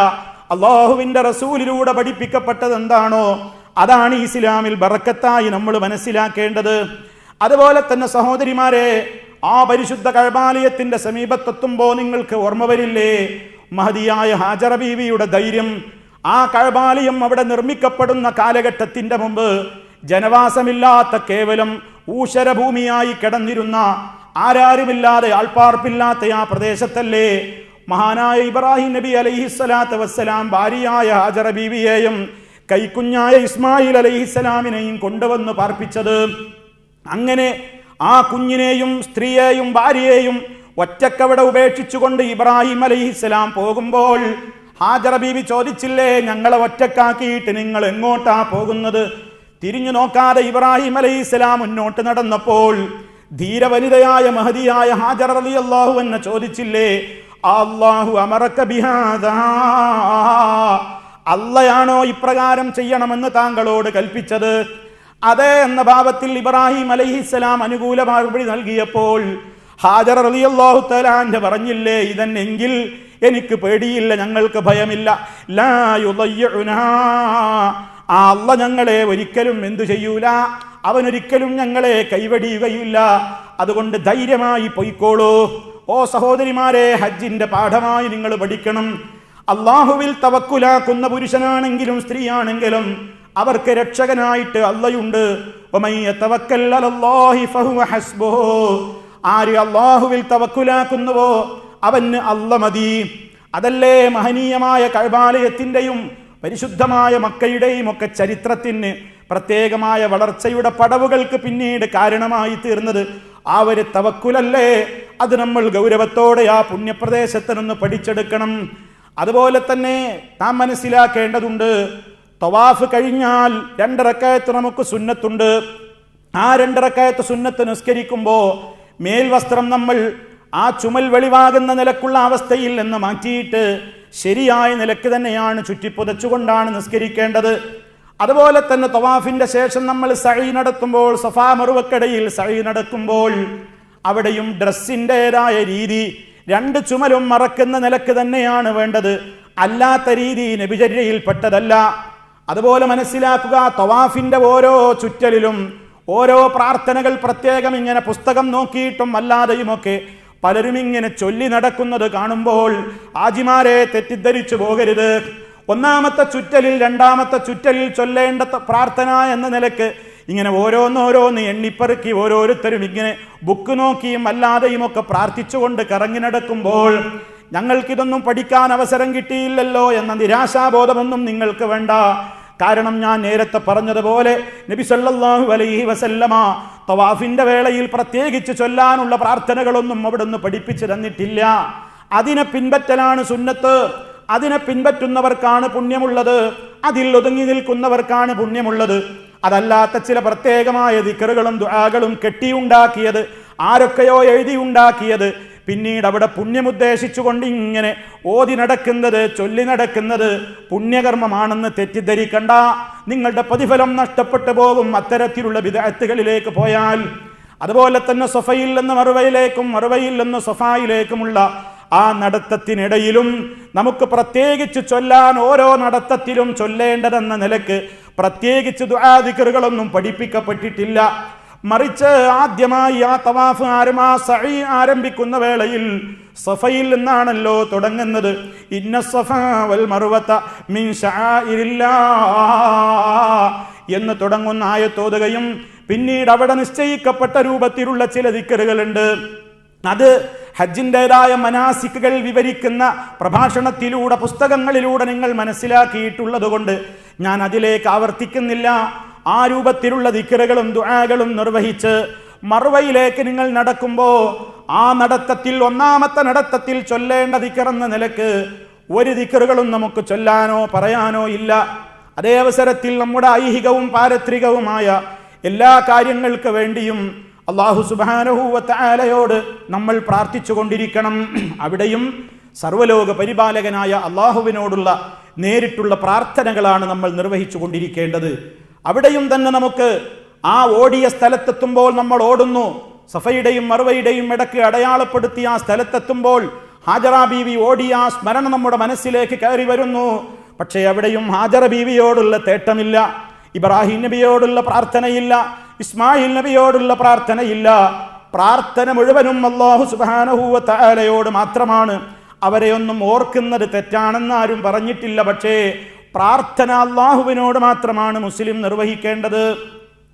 അള്ളാഹുവിൻ്റെ റസൂലിലൂടെ പഠിപ്പിക്കപ്പെട്ടത് എന്താണോ അതാണ് ഇസ്ലാമിൽ ബറക്കത്തായി നമ്മൾ മനസ്സിലാക്കേണ്ടത്. അതുപോലെ തന്നെ സഹോദരിമാരെ, ആ പരിശുദ്ധ കഅബാലയത്തിന്റെ സമീപത്തെത്തുമ്പോൾ നിങ്ങൾക്ക് ഓർമ്മ വരില്ലേ മഹദിയായ ഹാജറ ബീവിയുടെ ധൈര്യം? ആ കഅബാലയം അവിടെ നിർമ്മിക്കപ്പെടുന്ന കാലഘട്ടത്തിന്റെ മുമ്പ് ജനവാസമില്ലാത്ത കേവലം ഊഷരഭൂമിയായി കിടന്നിരുന്ന ആരാരുമില്ലാതെ ആൾപ്പാർപ്പില്ലാത്ത ആ പ്രദേശത്തല്ലേ മഹാനായ ഇബ്രാഹിം നബി അലൈഹിസ്സലാത്തു വസ്സലാം ഭാര്യയായ ഹാജറ ബീവിയെയും കൈക്കുഞ്ഞായ ഇസ്മായിൽ അലൈഹിസ്സലാമിനെയും കൊണ്ടുവന്ന് പാർപ്പിച്ചത്? അങ്ങനെ ആ കുഞ്ഞിനെയും സ്ത്രീയെയും ഭാര്യയെയും ഒറ്റക്കവിടെ ഉപേക്ഷിച്ചുകൊണ്ട് ഇബ്രാഹിം അലൈഹിസ്സലാം പോകുമ്പോൾ ഹാജറ ബീവി ചോദിച്ചില്ലേ, ഞങ്ങളെ ഒറ്റക്കാക്കിയിട്ട് നിങ്ങൾ എങ്ങോട്ടാ പോകുന്നത്? തിരിഞ്ഞു നോക്കാതെ ഇബ്രാഹിം അലൈഹിസ്സലാം മുന്നോട്ട് നടന്നപ്പോൾ ധീരവനിതയായ മഹദിയായ ഹാജറ റളിയല്ലാഹു അൻഹ ചോദിച്ചില്ലേ, അല്ലാഹു അമറക ബിഹാദാ, അള്ളയാണോ ഇപ്രകാരം ചെയ്യണമെന്ന് താങ്കളോട് കൽപ്പിച്ചത്? അതെ എന്ന ഭാവത്തിൽ ഇബ്രാഹിം അലൈഹിസ്സലാം അനുകൂല മറുപടി നൽകിയപ്പോൾ ഹാജറ റളിയല്ലാഹു തആല അൻഹ പറഞ്ഞില്ലേ, ഇതെന്നെങ്കിൽ എനിക്ക് പേടിയില്ല, ഞങ്ങൾക്ക് ഭയമില്ല. ലാ യുളയ്യുനാ, ആ അല്ല ഞങ്ങളെ ഒരിക്കലും എന്തു ചെയ്യൂല, അവനൊരിക്കലും ഞങ്ങളെ കൈവടിയുകയില്ല, അതുകൊണ്ട് ധൈര്യമായി പൊയ്ക്കോളൂ. ഓ സഹോദരിമാരെ, ഹജ്ജിന്റെ പാഠമായി നിങ്ങൾ പഠിക്കണം. അള്ളാഹുവിൽ തവക്കുലാക്കുന്ന പുരുഷനാണെങ്കിലും സ്ത്രീയാണെങ്കിലും അവർക്ക് രക്ഷകനായിട്ട് അള്ളയുണ്ട്. വമൻ യതവക്കൽ അലല്ലാഹി ഫഹുവ ഹസ്ബുഹു, ആര് അള്ളാഹുവിൽ തവക്കുലാക്കുന്നുവോ അവന് അല്ല മതി. അതല്ലേ മഹനീയമായ കഅബാലയത്തിന്റെയും പരിശുദ്ധമായ മക്കയുടെയും ഒക്കെ ചരിത്രത്തിന് പ്രത്യേകമായ വളർച്ചയുടെ പടവുകൾക്ക് പിന്നീട് കാരണമായി തീർന്നത് ആ ഒരു തവക്കുലല്ലേ? അത് നമ്മൾ ഗൗരവത്തോടെ ആ പുണ്യപ്രദേശത്ത് നിന്ന് പഠിച്ചെടുക്കണം. അതുപോലെ തന്നെ നാം മനസ്സിലാക്കേണ്ടതുണ്ട്, തവാഫ് കഴിഞ്ഞാൽ 2 റക്അത്ത് നമുക്ക് സുന്നത്തുണ്ട്. ആ 2 റക്അത്ത് സുന്നത്ത് നിസ്കരിക്കുമ്പോൾ മേൽവസ്ത്രം നമ്മൾ ആ ചുമൽ വെളിവാകുന്ന നിലക്കുള്ള അവസ്ഥയിൽ നിന്ന് മാറ്റിയിട്ട് ശരിയായ നിലക്ക് തന്നെയാണ് ചുറ്റിപ്പുതച്ചുകൊണ്ടാണ് നിസ്കരിക്കേണ്ടത്. അതുപോലെ തന്നെ തവാഫിന്റെ ശേഷം നമ്മൾ സഈ നടത്തുമ്പോൾ, സഫാ മറുവക്കടയിൽ സഈ നടക്കുമ്പോൾ അവിടെയും ഡ്രസ്സിൻ്റെതായ രീതി 2 ചുമലും മറക്കുന്ന നിലക്ക് തന്നെയാണ് വേണ്ടത്, അല്ലാത്ത രീതി നബിചര്യയിൽപ്പെട്ടതല്ല. അതുപോലെ മനസ്സിലാക്കുക, തവാഫിന്റെ ഓരോ ചുറ്റലിലും ഓരോ പ്രാർത്ഥനകൾ പ്രത്യേകം ഇങ്ങനെ പുസ്തകം നോക്കിയിട്ടും അല്ലാതെയുമൊക്കെ പലരും ഇങ്ങനെ ചൊല്ലി നടക്കുന്നത് കാണുമ്പോൾ ആജിമാരെ തെറ്റിദ്ധരിച്ചു പോകരുത്. 1-ാമത്തെ ചുറ്റലിൽ 2-ാമത്തെ ചുറ്റലിൽ ചൊല്ലേണ്ട പ്രാർത്ഥന എന്ന നിലക്ക് ഇങ്ങനെ ഓരോന്നോരോന്ന് എണ്ണിപ്പെറുക്കി ഓരോരുത്തരും ഇങ്ങനെ ബുക്ക് നോക്കിയും അല്ലാതെയും ഒക്കെ പ്രാർത്ഥിച്ചുകൊണ്ട് കറങ്ങി നടക്കുമ്പോൾ ഞങ്ങൾക്കിതൊന്നും പഠിക്കാൻ അവസരം കിട്ടിയില്ലല്ലോ എന്ന നിരാശാബോധമൊന്നും നിങ്ങൾക്ക് വേണ്ട. കാരണം ഞാൻ നേരത്തെ പറഞ്ഞതുപോലെ നബി സല്ലല്ലാഹു അലൈഹി വസല്ലമ തവാഫിന്റെ വേളയിൽ പ്രത്യേകിച്ച് ചൊല്ലാനുള്ള പ്രാർത്ഥനകളൊന്നും അവിടുന്ന് പഠിപ്പിച്ചു തന്നിട്ടില്ല. അതിനെ പിൻപറ്റലാണ് സുന്നത്ത്. അതിനെ പിൻപറ്റുന്നവർക്കാണ് പുണ്യമുള്ളത്, അതിൽ ഒതുങ്ങി നിൽക്കുന്നവർക്കാണ് പുണ്യമുള്ളത്. അതല്ലാത്ത ചില പ്രത്യേകമായ ദിക്റുകളും ദുആകളും കെട്ടിയുണ്ടാക്കിയത്, ആരൊക്കെയോ എഴുതിയുണ്ടാക്കിയത്, പിന്നീട് അവിടെ പുണ്യമുദ്ദേശിച്ചുകൊണ്ട് ഇങ്ങനെ ഓതി നടക്കുന്നത്, ചൊല്ലി നടക്കുന്നത് പുണ്യകർമ്മമാണെന്ന് തെറ്റിദ്ധരിക്കണ്ട. നിങ്ങളുടെ പ്രതിഫലം നഷ്ടപ്പെട്ടു പോകും അത്തരത്തിലുള്ള ബിദ്അത്തുകളിലേക്ക് പോയാൽ. അതുപോലെ തന്നെ സഫയിൽ നിന്ന് മറുവയിലേക്കും മറുവയിൽ നിന്ന് സഫായിലേക്കുമുള്ള ആ നടത്തത്തിനിടയിലും നമുക്ക് പ്രത്യേകിച്ച് ചൊല്ലാൻ ഓരോ നടത്തത്തിലും ചൊല്ലേണ്ടതെന്ന നിലക്ക് പ്രത്യേകിച്ച് ദുആ ദിക്റുകളൊന്നും പഠിപ്പിക്കപ്പെട്ടിട്ടില്ല. മറിച്ച് ആദ്യമായി ആ തവാഫ് സഈ ആരംഭിക്കുന്ന വേളയിൽ സഫയിൽ നിന്നാണല്ലോ തുടങ്ങുന്നത്. ഇന്ന സഫാ വൽ മർവത മിൻ ശആഇരില്ലാഹ് എന്ന് തുടങ്ങുന്ന ആയത്തോതുകയും പിന്നീട് അവിടെ നിശ്ചയിക്കപ്പെട്ട രൂപത്തിലുള്ള ചില ദിക്റുകളുണ്ട്. അത് ഹജ്ജിൻ്റെതായ മനാസിക്കുകൾ വിവരിക്കുന്ന പ്രഭാഷണത്തിലൂടെ പുസ്തകങ്ങളിലൂടെ നിങ്ങൾ മനസ്സിലാക്കിയിട്ടുള്ളത് കൊണ്ട് ഞാൻ അതിലേക്ക് ആവർത്തിക്കുന്നില്ല. ആ രൂപത്തിലുള്ള ദിക്റുകളും ദുആകളും നിർവഹിച്ച് മർവയിലേക്ക് നിങ്ങൾ നടക്കുമ്പോൾ ആ നടത്തത്തിൽ 1-ാമത്തെ നടത്തത്തിൽ ചൊല്ലേണ്ട ദിക്റെന്ന നിലക്ക് ഒരു ദിക്റുകളും നമുക്ക് ചൊല്ലാനോ പറയാനോ ഇല്ല. അതേ അവസരത്തിൽ നമ്മുടെ ഐഹികവും പാരത്രികവുമായ എല്ലാ കാര്യങ്ങൾക്ക് വേണ്ടിയും അല്ലാഹു സുബ്ഹാനഹു വ തആലയോട് നമ്മൾ പ്രാർത്ഥിച്ചു കൊണ്ടിരിക്കണം. അവിടെയും സർവ്വലോക പരിപാലകനായ അല്ലാഹുവിനോടുള്ള നേരിട്ടുള്ള പ്രാർത്ഥനകളാണ് നമ്മൾ നിർവഹിച്ചു കൊണ്ടിരിക്കേണ്ടത്. അവിടെയും തന്നെ നമുക്ക് ആ ഓടിയ സ്ഥലത്തെത്തുമ്പോൾ നമ്മൾ ഓടുന്നു. സഫയുടെയും മർവയുടെയും ഇടയ്ക്ക് അടയാളപ്പെടുത്തിയ ആ സ്ഥലത്തെത്തുമ്പോൾ ഹാജറ ബീവി ഓടിയ ആ സ്മരണ നമ്മുടെ മനസ്സിലേക്ക് കയറി വരുന്നു. പക്ഷേ അവിടെയും ഹാജറ ബീവിയോടുള്ള തേട്ടമില്ല, ഇബ്രാഹിം നബിയോടുള്ള പ്രാർത്ഥനയില്ല, ഇസ്മായിൽ നബിയോടുള്ള പ്രാർത്ഥനയില്ല. പ്രാർത്ഥന മുഴുവനും അല്ലാഹു സുബ്ഹാനഹു വ തആലയോട് മാത്രമാണ്. അവരെ ഒന്നും ഓർക്കുന്നത് തെറ്റാണെന്ന് ആരും പറഞ്ഞിട്ടില്ല. പക്ഷേ പ്രാർത്ഥന അല്ലാഹുവിനോട് മാത്രമാണ് മുസ്ലിം നിർവഹിക്കേണ്ടത്.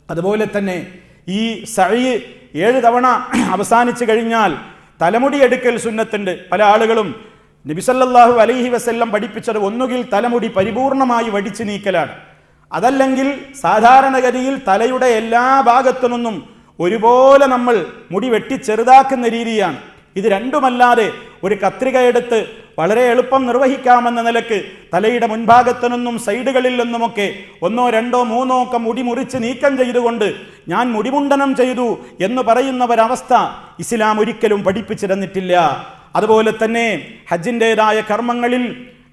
അതുപോലെ തന്നെ ഈ സഅയ് 7 തവണ അവസാനിച്ചു കഴിഞ്ഞാൽ തലമുടി എടുക്കൽ സുന്നത്തുണ്ട്. പല ആളുകളും നബി സല്ലല്ലാഹു അലൈഹി വസല്ലം പഠിപ്പിച്ചത് ഒന്നുകിൽ തലമുടി പരിപൂർണമായി വടിച്ചു നീക്കലാണ്, അതല്ലെങ്കിൽ സാധാരണഗതിയിൽ തലയുടെ എല്ലാ ഭാഗത്തു നിന്നും ഒരുപോലെ നമ്മൾ മുടി വെട്ടി ചെറുതാക്കുന്ന രീതിയാണ്. ഇത് രണ്ടുമല്ലാതെ ഒരു കത്രിക എടുത്ത് വളരെ എളുപ്പം നിർവഹിക്കാമെന്ന നിലക്ക് തലയുടെ മുൻഭാഗത്തു നിന്നും സൈഡുകളിൽ നിന്നുമൊക്കെ 1, 2, 3 ഒക്കെ മുടി മുറിച്ച് നീക്കം ചെയ്തുകൊണ്ട് ഞാൻ മുടിമുണ്ടനം ചെയ്തു എന്ന് പറയുന്ന ഒരവസ്ഥ ഇസ്ലാം ഒരിക്കലും പഠിപ്പിച്ചിരുന്നിട്ടില്ല. അതുപോലെ തന്നെ ഹജ്ജിൻ്റെതായ കർമ്മങ്ങളിൽ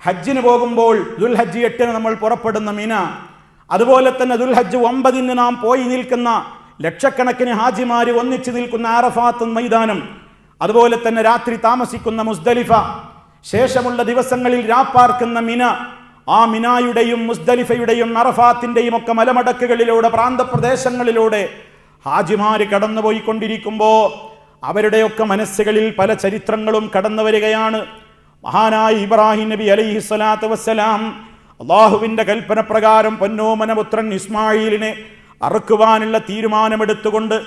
ഹജ്ജിന് പോകുമ്പോൾ ദുൽഹജ്ജ് 8 നമ്മൾ പുറപ്പെടുന്ന മിന, അതുപോലെ തന്നെ ദുൽഹജ്ജ് 9 നാം പോയി നിൽക്കുന്ന ലക്ഷക്കണക്കിന് ഹാജിമാര് ഒന്നിച്ചു നിൽക്കുന്ന അറഫാത്ത് മൈതാനം, അതുപോലെ തന്നെ രാത്രി താമസിക്കുന്ന മുസ്ദലിഫ, ശേഷമുള്ള ദിവസങ്ങളിൽ രാപ്പാർക്കുന്ന മിന, ആ മിനായുടെയും മുസ്ദലിഫയുടെയും അറഫാത്തിൻ്റെയും ഒക്കെ മലമടക്കുകളിലൂടെ പ്രാന്തപ്രദേശങ്ങളിലൂടെ ഹാജിമാര് കടന്നുപോയിക്കൊണ്ടിരിക്കുമ്പോൾ അവരുടെയൊക്കെ മനസ്സുകളിൽ പല ചരിത്രങ്ങളും കടന്നു വരികയാണ്. മഹാനായ ഇബ്രാഹിം നബി അലൈഹി സ്വലാത്തു വസ്സലാം അള്ളാഹുവിൻ്റെ കൽപ്പന പ്രകാരം പൊന്നോമനപുത്രൻ ഇസ്മായിലിനെ അറുക്കുവാനുള്ള തീരുമാനമെടുത്തുകൊണ്ട്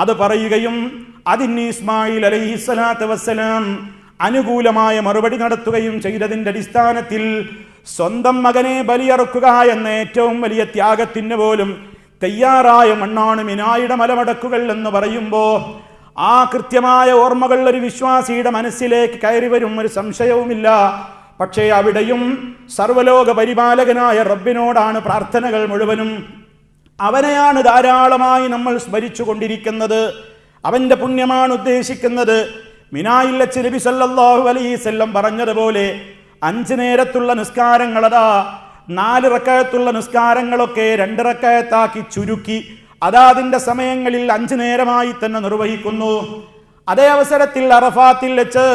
അത് പറയുകയും അതിന് ഇസ്മായിൽ അലൈഹി സ്വലാത്തു വസ്സലാം അനുകൂലമായ മറുപടി നടത്തുകയും ചെയ്തതിൻ്റെ അടിസ്ഥാനത്തിൽ സ്വന്തം മകനെ ബലിയറുക്കുക എന്ന ഏറ്റവും വലിയ ത്യാഗത്തിന് പോലും തയ്യാറായ മണ്ണാണ് മിനായുടെ മലമടക്കുകൾ എന്ന് പറയുമ്പോൾ ആ കൃത്യമായ ഓർമ്മകൾ ഒരു വിശ്വാസിയുടെ മനസ്സിലേക്ക് കയറി വരും, ഒരു സംശയവുമില്ല. പക്ഷേ അവിടെയും സർവ്വലോക പരിപാലകനായ റബ്ബിനോടാണ് പ്രാർത്ഥനകൾ മുഴുവനും. അവനെയാണ് ധാരാളമായി നമ്മൾ സ്മരിച്ചു കൊണ്ടിരിക്കുന്നത്, അവൻ്റെ പുണ്യമാണ് ഉദ്ദേശിക്കുന്നത്. മിനായിൽ വെച്ച് നബി സല്ലല്ലാഹു അലൈഹി വസല്ലം പറഞ്ഞതുപോലെ 5 നേരത്തുള്ള നിസ്കാരങ്ങളതാ 4 റക്അത്തുള്ള നിസ്കാരങ്ങളൊക്കെ 2 റക്അത്താക്കി ചുരുക്കി അതാതിൻ്റെ സമയങ്ങളിൽ 5 നേരമായി തന്നെ നിർവഹിക്കുന്നു. അതേ അവസരത്തിൽ അറഫാത്തിൽ വെച്ച്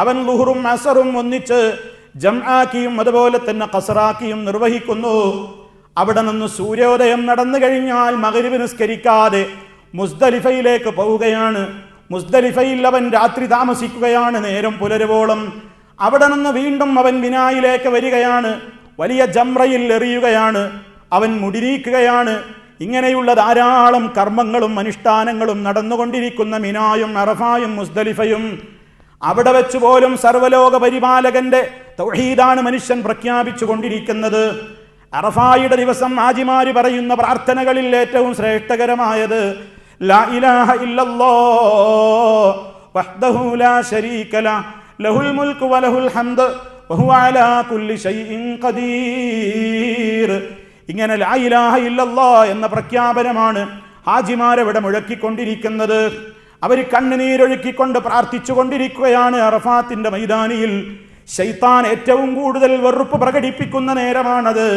അവൻ ളുഹറും അസറും ഒന്നിച്ച് ജംആക്കിയും അതുപോലെ തന്നെ ഖസറാക്കിയും നിർവഹിക്കുന്നു. അവിടെ നിന്ന് സൂര്യോദയം നടന്നു കഴിഞ്ഞാൽ മഗ്രിബ് നിസ്കരിക്കാതെ മുസ്ദലിഫയിലേക്ക് പോവുകയാണ്. മുസ്ദലിഫയിൽ അവൻ രാത്രി താമസിക്കുകയാണ് നേരം പുലരുവോളം. അവിടെ നിന്ന് വീണ്ടും അവൻ മിനായിലേക്ക് വരികയാണ്, വലിയ ജംറയിൽ എറിയുകയാണ്, അവൻ മുടിനീക്കുകയാണ്. ഇങ്ങനെയുള്ള ധാരാളം കർമ്മങ്ങളും അനുഷ്ഠാനങ്ങളും നടന്നുകൊണ്ടിരിക്കുന്ന മിനായും അറഫായും മുസ്ദലിഫയും. അവിടെ വെച്ച് പോലും സർവ്വലോക പരിപാലകന്റെ തൗഹീദാണ് മനുഷ്യൻ പ്രഖ്യാപിച്ചു കൊണ്ടിരിക്കുന്നത്. അറഫായുടെ ദിവസം ഹാജിമാര് പറയുന്ന പ്രാർത്ഥനകളിൽ ഏറ്റവും ശ്രേഷ്ഠകരമായത് ലാ ഇലാഹ ഇല്ലല്ലാഹ് വഹ്ദഹു ലാ ശരീക ലഹു ലഹുൽ മുൽക്കു വലഹുൽ ഹംദ് വഹുവ അലാ കുല്ലി ശൈഇൻ ഖദീർ. ഇങ്ങനെ ലാ ഇലാഹ ഇല്ലല്ലാഹ് എന്ന പ്രഖ്യാപനമാണ് ഹാജിമാരവിടെ മുഴക്കിക്കൊണ്ടിരിക്കുന്നത്. അവർ കണ്ണുനീരൊഴുക്കിക്കൊണ്ട് പ്രാർത്ഥിച്ചു കൊണ്ടിരിക്കുകയാണ്. അറഫാത്തിന്റെ മൈതാനിയിൽ ശൈത്താൻ ഏറ്റവും കൂടുതൽ വെറുപ്പ് പ്രകടിപ്പിക്കുന്ന നേരമാണത്.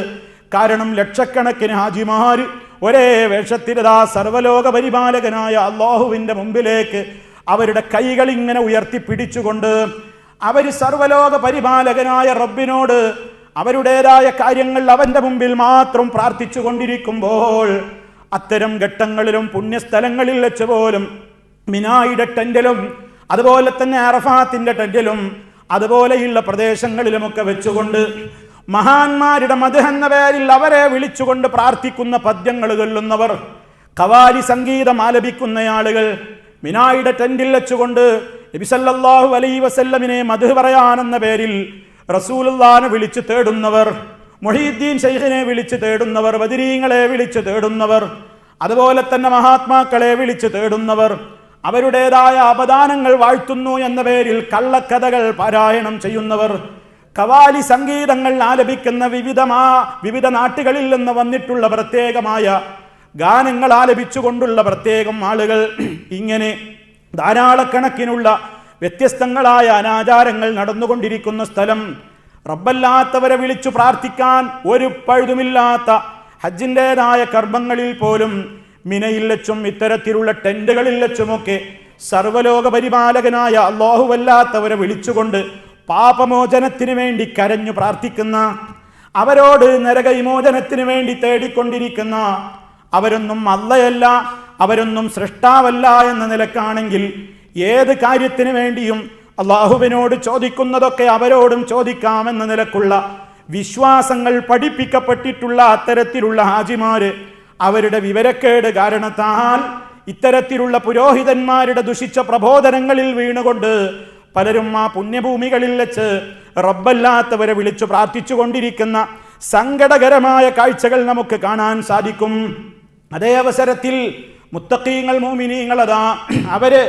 കാരണം ലക്ഷക്കണക്കിന് ഹാജിമാര് ഒരേ വേഷത്തിലതാ സർവ്വലോക പരിപാലകനായ അള്ളാഹുവിൻ്റെ മുമ്പിലേക്ക് അവരുടെ കൈകൾ ഇങ്ങനെ ഉയർത്തിപ്പിടിച്ചുകൊണ്ട് അവർ സർവ്വലോക പരിപാലകനായ റബ്ബിനോട് അവരുടേതായ കാര്യങ്ങൾ അവൻ്റെ മുമ്പിൽ മാത്രം പ്രാർത്ഥിച്ചു കൊണ്ടിരിക്കുമ്പോൾ അത്തരം ഘട്ടങ്ങളിലും പുണ്യസ്ഥലങ്ങളിൽ വെച്ച് പോലും മിനായുടെ ടെന്റിലും അതുപോലെ തന്നെ അറഫാത്തിന്റെ ടെന്റിലും അതുപോലെയുള്ള പ്രദേശങ്ങളിലുമൊക്കെ വെച്ചുകൊണ്ട് മഹാന്മാരുടെ മദ്ഹ് എന്ന പേരിൽ അവരെ വിളിച്ചുകൊണ്ട് പ്രാർത്ഥിക്കുന്ന പദ്യങ്ങൾ ചൊല്ലുന്നവർ, ഖവാലി സംഗീതം ആലപിക്കുന്ന ആളുകൾ, മിനായുടെ ടെന്റിൽ വെച്ചുകൊണ്ട് നബി സല്ലല്ലാഹു അലൈഹി വസല്ലമിനെ മദ്ഹ് പറയാനെന്ന പേരിൽ റസൂലുള്ളാഹിനെ വിളിച്ചു തേടുന്നവർ, മുഹീദ്ദീൻ ശൈഖിനെ വിളിച്ചു തേടുന്നവർ, ബദരീങ്ങളെ വിളിച്ചു തേടുന്നവർ, അതുപോലെ തന്നെ മഹാത്മാക്കളെ വിളിച്ചു തേടുന്നവർ, അവരുടേതായ അപദാനങ്ങൾ വാഴ്ത്തുന്നു എന്ന പേരിൽ കള്ളക്കഥകൾ പാരായണം ചെയ്യുന്നവർ, ഖവാലി സംഗീതങ്ങൾ ആലപിക്കുന്ന വിവിധ നാട്ടുകളിൽ നിന്ന് വന്നിട്ടുള്ള പ്രത്യേകമായ ഗാനങ്ങൾ ആലപിച്ചുകൊണ്ടുള്ള പ്രത്യേകം ആളുകൾ, ഇങ്ങനെ ധാരാളക്കണക്കിനുള്ള വ്യത്യസ്തങ്ങളായ അനാചാരങ്ങൾ നടന്നുകൊണ്ടിരിക്കുന്ന സ്ഥലം, റബ്ബല്ലാത്തവരെ വിളിച്ചു പ്രാർത്ഥിക്കാൻ ഒരു പഴുതുമില്ലാത്ത ഹജ്ജിൻ്റെതായ കർമ്മങ്ങളിൽ പോലും മിനയിൽ വെച്ചും ഇത്തരത്തിലുള്ള ടെന്റുകളിൽ വെച്ചുമൊക്കെ സർവലോക പരിപാലകനായ അല്ലാഹുവല്ലാത്തവരെ വിളിച്ചുകൊണ്ട് പാപമോചനത്തിന് വേണ്ടി കരഞ്ഞു പ്രാർത്ഥിക്കുന്ന, അവരോട് നരകവിമോചനത്തിന് വേണ്ടി തേടിക്കൊണ്ടിരിക്കുന്ന, അവരൊന്നും അള്ളയല്ല, അവരൊന്നും സൃഷ്ടാവല്ല എന്ന നിലക്കാണെങ്കിൽ ഏത് കാര്യത്തിന് വേണ്ടിയും അള്ളാഹുവിനോട് ചോദിക്കുന്നതൊക്കെ അവരോടും ചോദിക്കാമെന്ന നിലക്കുള്ള വിശ്വാസങ്ങൾ പഠിപ്പിക്കപ്പെട്ടിട്ടുള്ള അത്തരത്തിലുള്ള ഹാജിമാര് അവരുടെ വിവരക്കേട് കാരണത്താൽ ഇത്തരത്തിലുള്ള പുരോഹിതന്മാരുടെ ദുഷിച്ച പ്രബോധനങ്ങളിൽ വീണുകൊണ്ട് പലരും ആ പുണ്യഭൂമികളിൽ വെച്ച് റബ്ബല്ലാത്തവരെ വിളിച്ചു പ്രാർത്ഥിച്ചു കൊണ്ടിരിക്കുന്ന സങ്കടകരമായ കാഴ്ചകൾ നമുക്ക് കാണാൻ സാധിക്കും. അതേ അവസരത്തിൽ മുത്തഖീങ്ങൾ, മുഅ്മിനീങ്ങൾ അതാ അവര്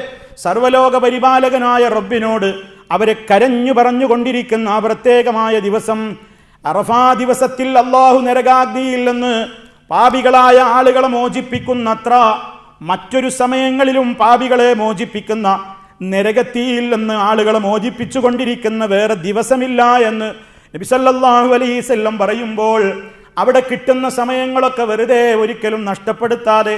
സർവലോക പരിപാലകനായ റബ്ബിനോട് അവരെ കരഞ്ഞു പറഞ്ഞുകൊണ്ടിരിക്കുന്ന ആ പ്രത്യേകമായ ദിവസം, അറഫാ ദിവസത്തിൽ അല്ലാഹു നരകാഗ്നിയിൽ നിന്ന് പാപികളായ ആളുകളെ മോചിപ്പിക്കുന്നത്ര മറ്റൊരു സമയങ്ങളിലും പാപികളെ മോചിപ്പിക്കുന്ന, നരകത്തിയിൽ നിന്ന് ആളുകളെ മോചിപ്പിച്ചു കൊണ്ടിരിക്കുന്ന വേറെ ദിവസമില്ല എന്ന് നബി സല്ലല്ലാഹു അലൈഹി വസല്ലം പറയുമ്പോൾ, അവിടെ കിട്ടുന്ന സമയങ്ങളൊക്കെ വെറുതെ ഒരിക്കലും നഷ്ടപ്പെടുത്താതെ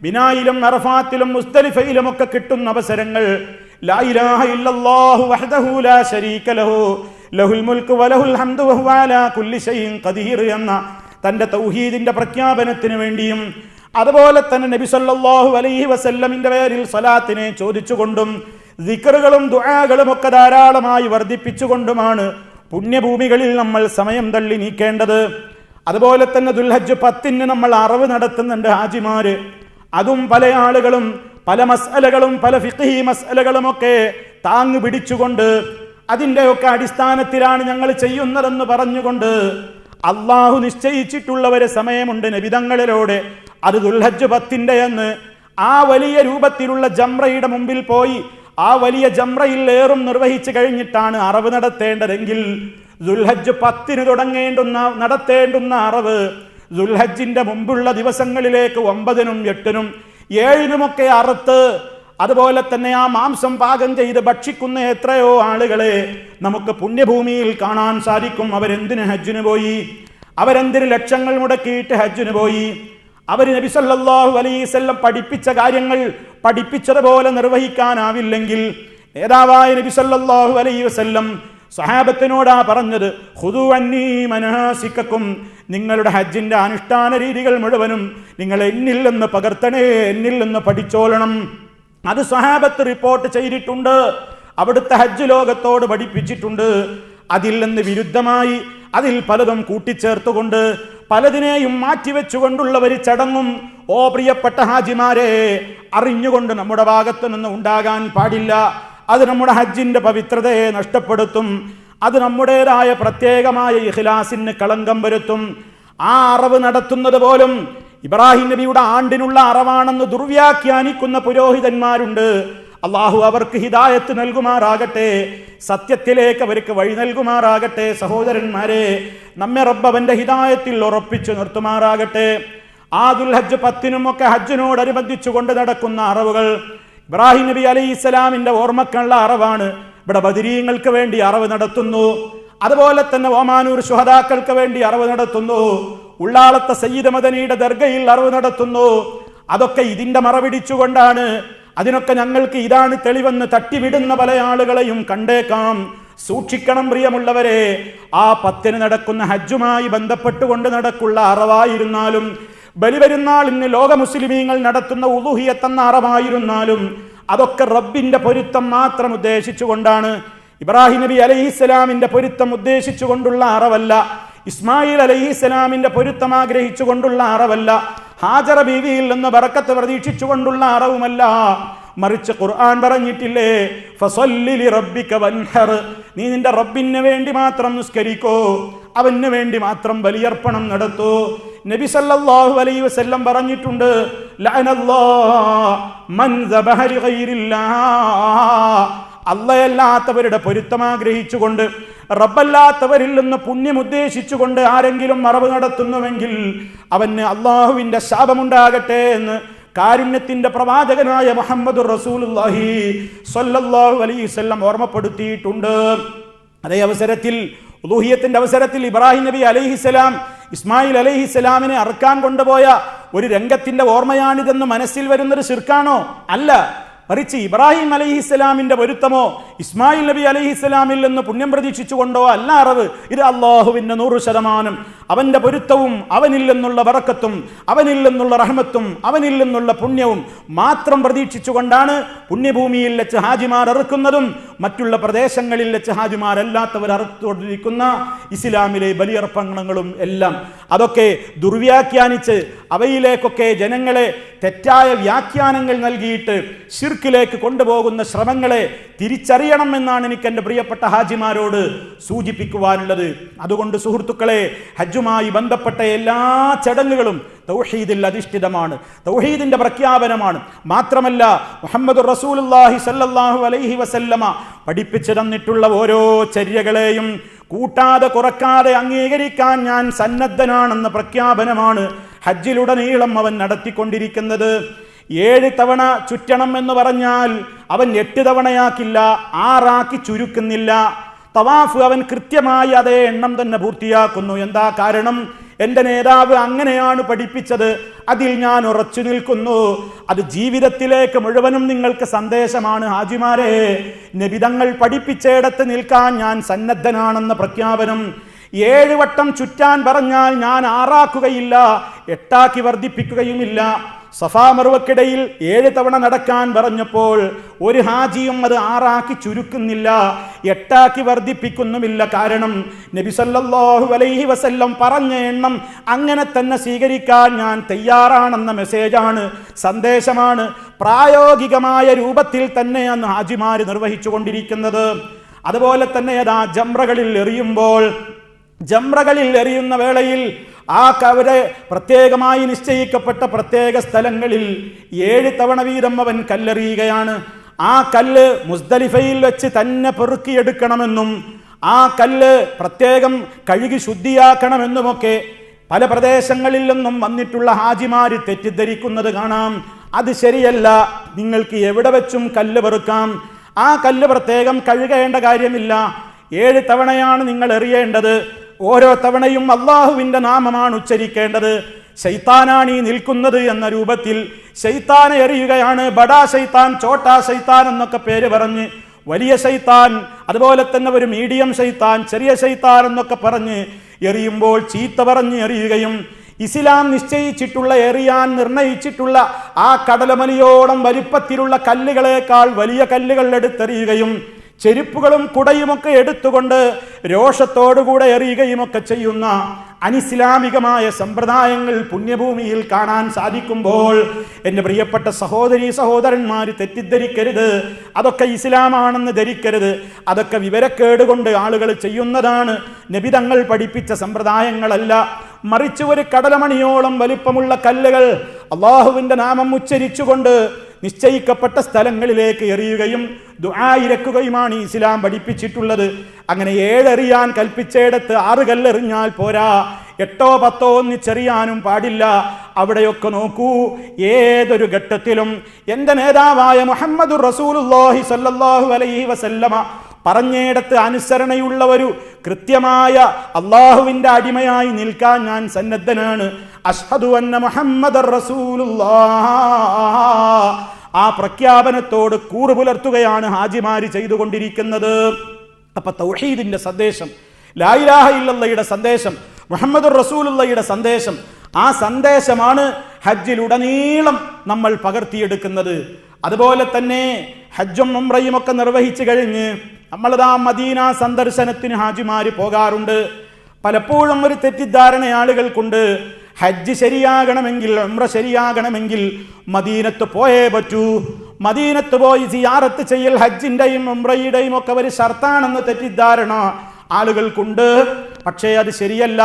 ബിനായിലും അറഫാത്തിലും മുസ്ദലിഫയിലും ഒക്കെ കിട്ടുന്ന അവസരങ്ങൾ ലാ ഇലാഹ ഇല്ലല്ലാഹു വഹ്ദഹു ലാ ശരീക ലഹു ലഹുൽ മുൽക്കു വലഹുൽ ഹംദു വഹുവ അലാ കുല്ലി ഷൈഇൻ ഖദീർ എന്ന തന്റെ തൗഹീദിന്റെ പ്രഖ്യാപനത്തിന് വേണ്ടിയും, അതുപോലെ തന്നെ നബി സല്ലല്ലാഹു അലൈഹി വസല്ലമിന്റെ പേരിൽ സ്വലാത്തിനെ ചോദിച്ചുകൊണ്ടും ദിക്റുകളും ദുആകളും ഒക്കെ ധാരാളമായി വർദ്ധിപ്പിച്ചുകൊണ്ടുമാണ് പുണ്യഭൂമികളിൽ നമ്മൾ സമയം തള്ളി നീക്കേണ്ടത്. അതുപോലെ തന്നെ ദുൽഹജ്ജ് 10 നമ്മൾ അറവ് നടത്തുന്നുണ്ട് ഹാജിമാര്. അതും പല ആളുകളും പല മസ്അലകളും പല ഫിഖ്ഹി മസ്അലകളും ഒക്കെ താങ്ങു പിടിച്ചുകൊണ്ട് അതിൻ്റെയൊക്കെ അടിസ്ഥാനത്തിലാണ് ഞങ്ങൾ ചെയ്യുന്നതെന്ന് പറഞ്ഞുകൊണ്ട് അള്ളാഹു നിശ്ചയിച്ചിട്ടുള്ളവരെ സമയമുണ്ട് നബിതങ്ങളിലൂടെ, അത് ദുൽഹജ്ജ് 10 എന്ന് ആ വലിയ രൂപത്തിലുള്ള ജംറയുടെ മുമ്പിൽ പോയി ആ വലിയ ജംറയിൽ ഏറും നിർവഹിച്ചു കഴിഞ്ഞിട്ടാണ് അറവ് നടത്തേണ്ടതെങ്കിൽ ദുൽഹജ്ജ് 10 നടത്തേണ്ടുന്ന അറവ് ദുൽഹജ്ജിന്റെ മുമ്പുള്ള ദിവസങ്ങളിലേക്ക് 9-നും 8-നും 7-നുമൊക്കെ അറുത്ത് അതുപോലെ തന്നെ ആ മാംസം പാകം ചെയ്ത് ഭക്ഷിക്കുന്ന എത്രയോ ആളുകളെ നമുക്ക് പുണ്യഭൂമിയിൽ കാണാൻ സാധിക്കും. അവരെന്തിന് ഹജ്ജിന് പോയി? അവരെന്തിന് ലക്ഷങ്ങൾ മുടക്കിയിട്ട് ഹജ്ജിന് പോയി? അവർ നബി സല്ലല്ലാഹു അലൈഹി വസല്ലം പഠിപ്പിച്ച കാര്യങ്ങൾ പഠിപ്പിച്ചതുപോലെ നിർവഹിക്കാനാവില്ലെങ്കിൽ നേതാവായ നബി സല്ലല്ലാഹു അലൈഹി വസല്ലം സഹാബത്തിനോടാ പറഞ്ഞത്, ഖുദൂ അന്നീ മനാസിക്കക്കും, നിങ്ങളുടെ ഹജ്ജിന്റെ അനുഷ്ഠാന രീതികൾ മുഴുവനും നിങ്ങൾ എന്നിൽ നിന്ന് പകർത്തണേ, എന്നിൽ നിന്ന് പഠിച്ചോളണം. അത് സഹാബത്ത് റിപ്പോർട്ട് ചെയ്തിട്ടുണ്ട്, അവിടുത്തെ ഹജ്ജ് ലോകത്തോട് പഠിപ്പിച്ചിട്ടുണ്ട്. അതിൽ നിന്ന് വിരുദ്ധമായി അതിൽ പലതും കൂട്ടിച്ചേർത്തുകൊണ്ട് പലതിനെയും മാറ്റിവെച്ചുകൊണ്ടുള്ള ഒരു ചടങ്ങും ഓ പ്രിയപ്പെട്ട ഹാജിമാരെ അറിഞ്ഞുകൊണ്ട് നമ്മുടെ ഭാഗത്തു നിന്ന് ഉണ്ടാകാൻ പാടില്ല. അത് നമ്മുടെ ഹജ്ജിന്റെ പവിത്രതയെ നഷ്ടപ്പെടുത്തും. അത് നമ്മുടേതായ പ്രത്യേകമായ ഇഖ്ലാസിന് കളങ്കം വരുത്തും. ആ അറവ് നടത്തുന്നത് പോലും ഇബ്രാഹിം നബിയുടെ ആണ്ടിനുള്ള അറവാണെന്ന് ദുർവ്യാഖ്യാനിക്കുന്ന പുരോഹിതന്മാരുണ്ട്. അള്ളാഹു അവർക്ക് ഹിദായത്ത് നൽകുമാറാകട്ടെ, സത്യത്തിലേക്ക് അവർക്ക് വഴി നൽകുമാറാകട്ടെ. സഹോദരന്മാരെ, നമ്മെ റബ്ബ് അവന്റെ ഹിദായത്തിൽ ഉറപ്പിച്ചു നിർത്തുമാറാകട്ടെ. ആ ദുൽഹജ്ജ് 10-നുമൊക്കെ ഹജ്ജിനോടനുബന്ധിച്ചു കൊണ്ട് നടക്കുന്ന അറവുകൾ ഇബ്രാഹിം നബി അലൈഹിസ്സലാമിന്റെ ഓർമ്മക്കുള്ള അറവാണ്. ഇവിടെ ബദരീങ്ങൾക്ക് വേണ്ടി അറവ് നടത്തുന്നു. അതുപോലെ തന്നെ ഓമാനൂർ ശുഹദാക്കൾക്ക് വേണ്ടി അറവ് നടത്തുന്നു. ഉള്ളാളത്തെ സയ്യിദ് മദനിയുടെ ദർഗയിൽ അറവ് നടത്തുന്നു. അതൊക്കെ ഇതിന്റെ മറപിടിച്ചുകൊണ്ടാണ്. അതിനൊക്കെ ഞങ്ങൾക്ക് ഇതാണ് തെളിവെന്ന് തട്ടിവിടുന്ന പല ആളുകളെയും കണ്ടേക്കാം. സൂക്ഷിക്കണം പ്രിയമുള്ളവരെ. ആ 10 നടക്കുന്ന ഹജ്ജുമായി ബന്ധപ്പെട്ടുകൊണ്ട് നടക്കുള്ള അറവായിരുന്നാലും ബലിപെരുന്നാളിന് ലോക മുസ്ലിമീങ്ങൾ നടത്തുന്ന ഉളുഹിയത്ത് എന്ന അറവായിരുന്നാലും അതൊക്കെ റബ്ബിന്റെ പൊരുത്തം മാത്രം ഉദ്ദേശിച്ചുകൊണ്ടാണ്. ഇബ്രാഹിം നബി അലൈഹിസ്സലാമിന്റെ പൊരുത്തം ഉദ്ദേശിച്ചുകൊണ്ടുള്ള അറവല്ല. ഇസ്മായിൽ അലൈഹിസ്സലാമിന്റെ പൊരുത്തം ആഗ്രഹിച്ചുകൊണ്ടുള്ള അറവല്ല. ഹാജറ ബീവിയിൽ നിന്ന് ബറക്കത്ത് പ്രതീക്ഷിച്ചുകൊണ്ടുള്ള അറവുമല്ല. മറിച്ച് ഖുർആൻ പറഞ്ഞിട്ടില്ലേ, ഫസല്ലി ലിറബ്ബിക വൻഹർ, നീ നിന്റെ റബ്ബിന് വേണ്ടി മാത്രം നിസ്കരിക്കൂ, അവന് വേണ്ടി മാത്രം ബലിയർപ്പണം നടത്തൂ. നബി സല്ലല്ലാഹു അലൈഹി വസല്ലം പറഞ്ഞിട്ടുണ്ട്, ലഅനല്ലാഹു മൻ ദബഹ ലിഗൈരില്ലാഹ്, അല്ലാഹയല്ലാത്തവരുടെ പൊരുത്തം ആഗ്രഹിച്ചുകൊണ്ട് റബ്ബല്ലാത്തവരിൽ നിന്ന് പുണ്യം ഉദ്ദേശിച്ചുകൊണ്ട് ആരെങ്കിലും മറവ് നടത്തുന്നുവെങ്കിൽ അവന് അള്ളാഹുവിന്റെ ശാപമുണ്ടാകട്ടെ എന്ന് കാരുണ്യത്തിന്റെ പ്രവാചകനായ മുഹമ്മദുർ റസൂലുള്ളാഹി സ്വല്ലല്ലാഹു അലൈഹി വസല്ലം ഓർമ്മപ്പെടുത്തിയിട്ടുണ്ട്. അതേ അവസരത്തിൽ ഉലൂഹിയത്തിന്റെ അവസരത്തിൽ ഇബ്രാഹിം നബി അലൈഹിസ്സലാം ഇസ്മായിൽ അലൈഹിസ്സലാമിനെ അറുക്കാൻ കൊണ്ടുപോയ ഒരു രംഗത്തിന്റെ ഓർമ്മയാണിതെന്ന് മനസ്സിൽ വരുന്നൊരു ശിർക്കാണോ? അല്ല, മറിച്ച് ഇബ്രാഹിം അലൈഹിസ്സലാമിന്റെ പൊരുത്തമോ ഇസ്മായിൽ നബി അലൈഹിസ്സലാമിൽ നിന്ന് പുണ്യം പ്രതീക്ഷിച്ചുകൊണ്ടോ അല്ല അറിവ്. ഇത് അള്ളാഹുവിന്റെ 100% അവന്റെ പൊരുത്തവും അവനിൽ നിന്നുള്ള ബറക്കത്തും അവനിൽ നിന്നുള്ള റഹ്മത്തും അവനിൽ നിന്നുള്ള പുണ്യവും മാത്രം പ്രതീക്ഷിച്ചുകൊണ്ടാണ് പുണ്യഭൂമിയിൽ വെച്ച് ഹാജിമാർ അറുക്കുന്നതും മറ്റുള്ള പ്രദേശങ്ങളിൽ വെച്ച് ഹാജിമാരല്ലാത്തവർ അറുത്തുകൊണ്ടിരിക്കുന്ന ഇസ്ലാമിലെ ബലിയർപ്പണങ്ങളും എല്ലാം. അതൊക്കെ ദുർവ്യാഖ്യാനിച്ച് അവയിലേക്കൊക്കെ ജനങ്ങളെ തെറ്റായ വ്യാഖ്യാനങ്ങൾ നൽകിയിട്ട് ശിർക്കിലേക്ക് കൊണ്ടുപോകുന്ന ശ്രമങ്ങളെ തിരിച്ചറിയണമെന്നാണ് എനിക്ക് എൻ്റെ പ്രിയപ്പെട്ട ഹാജിമാരോട് സൂചിപ്പിക്കുവാനുള്ളത്. അതുകൊണ്ട് സുഹൃത്തുക്കളെ, ഹജ്ജുമായി ബന്ധപ്പെട്ട എല്ലാ ചടങ്ങുകളും തൗഹീദിൽ അധിഷ്ഠിതമാണ്, തൗഹീദിന്റെ പ്രഖ്യാപനമാണ്. മാത്രമല്ല മുഹമ്മദുർ റസൂലുള്ളാഹി സ്വല്ലല്ലാഹു അലൈഹി വസല്ലമ പഠിപ്പിച്ചു തന്നിട്ടുള്ള ഓരോ ചര്യകളെയും കൂട്ടാതെ കുറക്കാതെ അംഗീകരിക്കാൻ ഞാൻ സന്നദ്ധനാണെന്ന പ്രഖ്യാപനമാണ് ഹജ്ജിലുടനീളം അവൻ നടത്തിക്കൊണ്ടിരിക്കുന്നത്. 7 തവണ ചുറ്റണം എന്ന് പറഞ്ഞാൽ അവൻ 8 തവണയാക്കില്ല, 6 ചുരുക്കുന്നില്ല. തവാഫ് അവൻ കൃത്യമായി അതേ എണ്ണം തന്നെ പൂർത്തിയാക്കുന്നു. എന്താ കാരണം? എൻ്റെ നേതാവ് അങ്ങനെയാണ് പഠിപ്പിച്ചത്, അതിൽ ഞാൻ ഉറച്ചു നിൽക്കുന്നു. അത് ജീവിതത്തിലേക്ക് മുഴുവനും നിങ്ങൾക്ക് സന്ദേശമാണ്. ഹാജിമാരെ, നബിതങ്ങൾ പഠിപ്പിച്ചയിടത്ത് നിൽക്കാൻ ഞാൻ സന്നദ്ധനാണെന്ന പ്രഖ്യാപനം. 7 വട്ടം ചുറ്റാൻ പറഞ്ഞാൽ ഞാൻ 6 8 വർദ്ധിപ്പിക്കുകയുമില്ല. സഫാ മർവക്കിടയിൽ 7 തവണ നടക്കാൻ പറഞ്ഞപ്പോൾ ഒരു ഹാജിയും അത് 6 ചുരുക്കുന്നില്ല, 8 വർദ്ധിപ്പിക്കുന്നുമില്ല. കാരണം നബി സല്ലല്ലാഹു അലൈഹി വസല്ലം പറഞ്ഞ എണ്ണം അങ്ങനെ തന്നെ സ്വീകരിക്കാൻ ഞാൻ തയ്യാറാണെന്ന മെസ്സേജാണ്, സന്ദേശമാണ്. പ്രായോഗികമായ രൂപത്തിൽ തന്നെയാണ് ഹാജിമാർ നിർവഹിച്ചു കൊണ്ടിരിക്കുന്നത്. അതുപോലെ തന്നെ അതാ ജംറകളിൽ എറിയുന്ന വേളയിൽ ആ കവരെ പ്രത്യേകമായി നിശ്ചയിക്കപ്പെട്ട പ്രത്യേക സ്ഥലങ്ങളിൽ 7 തവണ വീതം അവൻ കല്ലെറിയുകയാണ്. ആ കല്ല് മുസ്ദലിഫയിൽ വെച്ച് തന്നെ പെറുക്കിയെടുക്കണമെന്നും ആ കല്ല് പ്രത്യേകം കഴുകി ശുദ്ധിയാക്കണമെന്നുമൊക്കെ പല പ്രദേശങ്ങളിൽ നിന്നും വന്നിട്ടുള്ള ഹാജിമാര് തെറ്റിദ്ധരിക്കുന്നത് കാണാം. അത് ശരിയല്ല. നിങ്ങൾക്ക് എവിടെ വെച്ചും കല്ല് പെറുക്കാം. ആ കല്ല് പ്രത്യേകം കഴുകേണ്ട കാര്യമില്ല. 7 തവണയാണ് നിങ്ങൾ എറിയേണ്ടത്. ഓരോ തവണയും അള്ളാഹുവിന്റെ നാമമാണ് ഉച്ചരിക്കേണ്ടത്. ശൈത്താനാണ് ഈ നിൽക്കുന്നത് എന്ന രൂപത്തിൽ ശൈത്താനെ എറിയുകയാണ്. ബഡാ ശൈത്താൻ, ചോട്ടാ ശൈത്താൻ എന്നൊക്കെ പേര് പറഞ്ഞ്, വലിയ ശൈത്താൻ, അതുപോലെ തന്നെ ഒരു മീഡിയം ശൈത്താൻ, ചെറിയ ശൈത്താൻ എന്നൊക്കെ പറഞ്ഞ് എറിയുമ്പോൾ ചീത്ത പറഞ്ഞ് എറിയുകയും ഇസ്ലാം നിശ്ചയിച്ചിട്ടുള്ള എറിയാൻ നിർണയിച്ചിട്ടുള്ള ആ കടലമലിയോളം വലിപ്പത്തിലുള്ള കല്ലുകളേക്കാൾ വലിയ കല്ലുകൾ എടുത്തെറിയുകയും ചെരുപ്പുകളും കുടയുമൊക്കെ എടുത്തുകൊണ്ട് രോഷത്തോടുകൂടെ എറിയുകയുമൊക്കെ ചെയ്യുന്ന അനിസ്ലാമികമായ സമ്പ്രദായങ്ങൾ പുണ്യഭൂമിയിൽ കാണാൻ സാധിക്കുമ്പോൾ എൻ്റെ പ്രിയപ്പെട്ട സഹോദരീ സഹോദരന്മാർ തെറ്റിദ്ധരിക്കരുത്. അതൊക്കെ ഇസ്ലാമാണെന്ന് ധരിക്കരുത്. അതൊക്കെ വിവരക്കേട് കൊണ്ട് ആളുകൾ ചെയ്യുന്നതാണ്. നബിതങ്ങൾ പഠിപ്പിച്ച സമ്പ്രദായങ്ങളല്ല. മറിച്ച് ഒരു കടലമണിയോളം വലിപ്പമുള്ള കല്ലുകൾ അള്ളാഹുവിൻ്റെ നാമം ഉച്ചരിച്ചുകൊണ്ട് നിശ്ചയിക്കപ്പെട്ട സ്ഥലങ്ങളിലേക്ക് എറിയുകയും ദുആ ഇരക്കുകയുമാണ് ഇസ്ലാം പഠിപ്പിച്ചിട്ടുള്ളത്. അങ്ങനെ 7 എറിയാൻ കൽപ്പിച്ചയിടത്ത് 6 കല്ലെറിഞ്ഞാൽ പോരാ, 8 10 ഒന്നിച്ചെറിയാനും പാടില്ല. അവിടെയൊക്കെ നോക്കൂ, ഏതൊരു ഘട്ടത്തിലും എൻ്റെ നേതാവായ മുഹമ്മദുർ റസൂലുള്ളാഹി സ്വല്ലല്ലാഹു അലൈഹി വസല്ലമ പറഞ്ഞയിടത്ത് അനുസരണയുള്ള ഒരു കൃത്യമായ അള്ളാഹുവിൻ്റെ അടിമയായി നിൽക്കാൻ ഞാൻ സന്നദ്ധനാണ്. അഷ്ഹദു അന്ന മുഹമ്മദർ റസൂലുള്ളാഹ്, ആ പ്രഖ്യാപനത്തോട് കൂറ് പുലർത്തുകയാണ് ഹാജിമാര് ചെയ്തുകൊണ്ടിരിക്കുന്നത്. അപ്പൊ തൗഹീദിന്റെ സന്ദേശം, ലാ ഇലാഹ ഇല്ലല്ലാഹയുടെ സന്ദേശം, മുഹമ്മദുർ റസൂലുള്ളാഹിയുടെ സന്ദേശം, ആ സന്ദേശമാണ് ഹജ്ജിലുടനീളം നമ്മൾ പകർത്തിയെടുക്കുന്നത്. അതുപോലെ തന്നെ ഹജ്ജും ഉംറയും ഒക്കെ നിർവഹിച്ചു കഴിഞ്ഞ് നമ്മളതാ മദീന സന്ദർശനത്തിന് ഹാജിമാര് പോകാറുണ്ട്. പലപ്പോഴും ഒരു തെറ്റിദ്ധാരണ ആളുകൾക്കുണ്ട്, ഹജ്ജ് ശരിയാകണമെങ്കിൽ, ഉംറ ശരിയാകണമെങ്കിൽ മദീനത്ത് പോയേ പറ്റൂ. മദീനത്ത് പോയി സിയാറത്ത് ചെയ്യൽ ഹജ്ജിൻ്റെയും ഉംറയുടെയും ഒക്കെ ഒരു ഷർത്താണെന്ന് തെറ്റിദ്ധാരണ ആളുകൾക്കുണ്ട്. പക്ഷേ അത് ശരിയല്ല.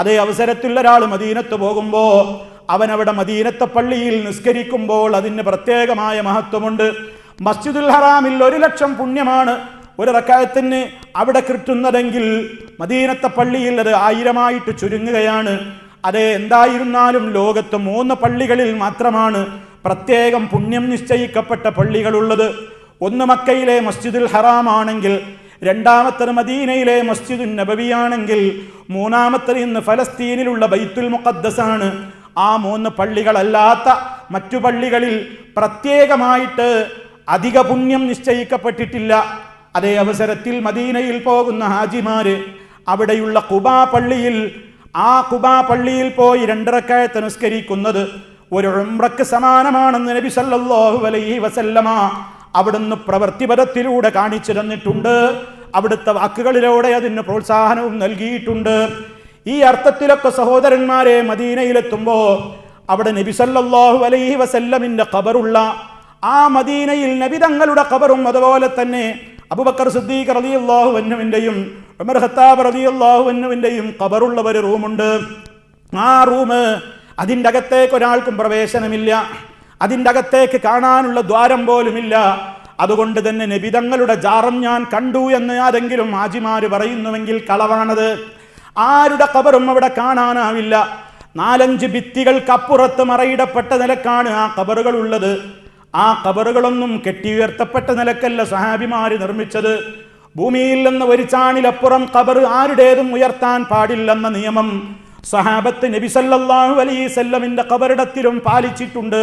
അതേ അവസരത്തിൽ ഒരാൾ മദീനത്ത് പോകുമ്പോൾ അവനവിടെ മദീനത്തെ പള്ളിയിൽ നിസ്കരിക്കുമ്പോൾ അതിന് പ്രത്യേകമായ മഹത്വമുണ്ട്. മസ്ജിദുൽ ഹറാമിൽ 1,00,000 പുണ്യമാണ്. ഒരു റക്അത്തിന് അവിടെ കിട്ടുന്നതെങ്കിൽ മദീനത്തെ പള്ളിയിൽ അത് 1000 ചുരുങ്ങുകയാണ്. അതെ, എന്തായിരുന്നാലും ലോകത്ത് 3 പള്ളികളിൽ മാത്രമാണ് പ്രത്യേകം പുണ്യം നിശ്ചയിക്കപ്പെട്ട പള്ളികളുള്ളത്. ഒന്ന് മക്കയിലെ മസ്ജിദുൽ ഹറാം ആണെങ്കിൽ, രണ്ടാമത്തത് മദീനയിലെ മസ്ജിദുൻ നബവിയാണെങ്കിൽ, മൂന്നാമത്തത് ഇന്ന് ഫലസ്തീനിലുള്ള ബൈത്തുൽ മുഖദ്ദസ് ആണ്. ആ 3 പള്ളികളല്ലാത്ത മറ്റു പള്ളികളിൽ പ്രത്യേകമായിട്ട് അധിക പുണ്യം നിശ്ചയിക്കപ്പെട്ടിട്ടില്ല. അതേ അവസരത്തിൽ മദീനയിൽ പോകുന്ന ഹാജിമാര് അവിടെയുള്ള ഖുബാ പള്ളിയിൽ, ആ ഖുബാ പള്ളിയിൽ പോയി 2 റക്അത്ത് നിസ്കരിക്കുന്നത് ഒരു ഉംറക്ക് സമാനമാണെന്ന് നബി സല്ലല്ലാഹു അലൈഹി വസല്ലമ അവിടുന്ന് പ്രവൃത്തിപരത്തിലൂടെ കാണിച്ചു തന്നിട്ടുണ്ട്. അവിടുത്തെ വാക്കുകളിലൂടെ അതിന് പ്രോത്സാഹനവും നൽകിയിട്ടുണ്ട്. ഈ അർത്ഥത്തിലൊക്കെ സഹോദരന്മാരെ, മദീനയിലെത്തുമ്പോൾ അവിടെ നബി സല്ലല്ലാഹു അലൈഹി വസല്ലമിന്റെ ഖബറുള്ള ആ മദീനയിൽ നബി തങ്ങളുടെ ഖബറും അതുപോലെ തന്നെ അബൂബക്കർ സിദ്ദീഖ് റളിയല്ലാഹു അൻഹുവിന്റെയും ഉമർ ഖത്താബ് റളിയല്ലാഹു അൻഹുവിന്റെയും ഖബറുള്ള ഒരു റൂമുണ്ട്. ആ റൂം, അതിൻ്റെ അകത്തേക്ക് ഒരാൾക്കും പ്രവേശനമില്ല, അതിൻ്റെ അകത്തേക്ക് കാണാനുള്ള ദ്വാരം പോലുമില്ല. അതുകൊണ്ട് തന്നെ നബി തങ്ങളുടെ ജാറം ഞാൻ കണ്ടു എന്ന് ആരെങ്കിലും ഹാജിമാര് പറയുന്നുവെങ്കിൽ കളവാണത്. ആരുടെ ഖബറും അവിടെ കാണാനാവില്ല. 4-5 ഭിത്തികൾക്കപ്പുറത്ത് മറയിടപ്പെട്ട നിലക്കാണ് ആ ഖബറുകൾ ഉള്ളത്. ആ ഖബറുകളൊന്നും കെട്ടിയുയർത്തപ്പെട്ട നിലക്കല്ല സഹാബിമാര് നിർമ്മിച്ചത്. ഭൂമിയിൽ നിന്ന് ഒരു ചാണിലപ്പുറം ഖബർ ആരുടേതും ഉയർത്താൻ പാടില്ലെന്ന നിയമം സഹാബത്ത് നബി സല്ലല്ലാഹു അലൈഹി വസല്ലമിന്റെ ഖബറിടത്തിലും പാലിച്ചിട്ടുണ്ട്.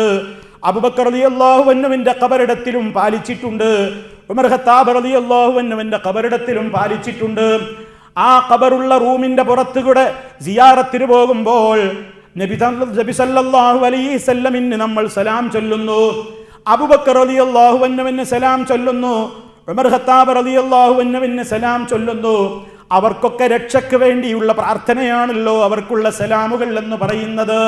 അബൂബക്കർ റളിയല്ലാഹു അൻഹുവിന്റെ ഖബറിടത്തിലും പാലിച്ചിട്ടുണ്ട്. ഉമർ ഖത്താബ് റളിയല്ലാഹു അൻഹുവിന്റെ ഖബറിടത്തിലും പാലിച്ചിട്ടുണ്ട്. ആ ഖബറുള്ള റൂമിന്റെ പുറത്തുകൂടെ സിയാറത്തിന് പോകുമ്പോൾ നബി സല്ലല്ലാഹു അലൈഹി വസല്ലമിന് നമ്മൾ സലാം ചൊല്ലുന്നു. അബൂബക്കർ റളിയല്ലാഹു അൻഹുവിന് സലാം ചൊല്ലുന്നു. ഉമർ ഖത്താബ് റളിയല്ലാഹു അൻഹുവിന് സലാം ചൊല്ലുന്നു. അവർക്കൊക്കെ രക്ഷയ്ക്ക് വേണ്ടിയുള്ള പ്രാർത്ഥനയാണല്ലോ അവർക്കുള്ള സലാമുകൾ എന്ന് പറയുന്നത്.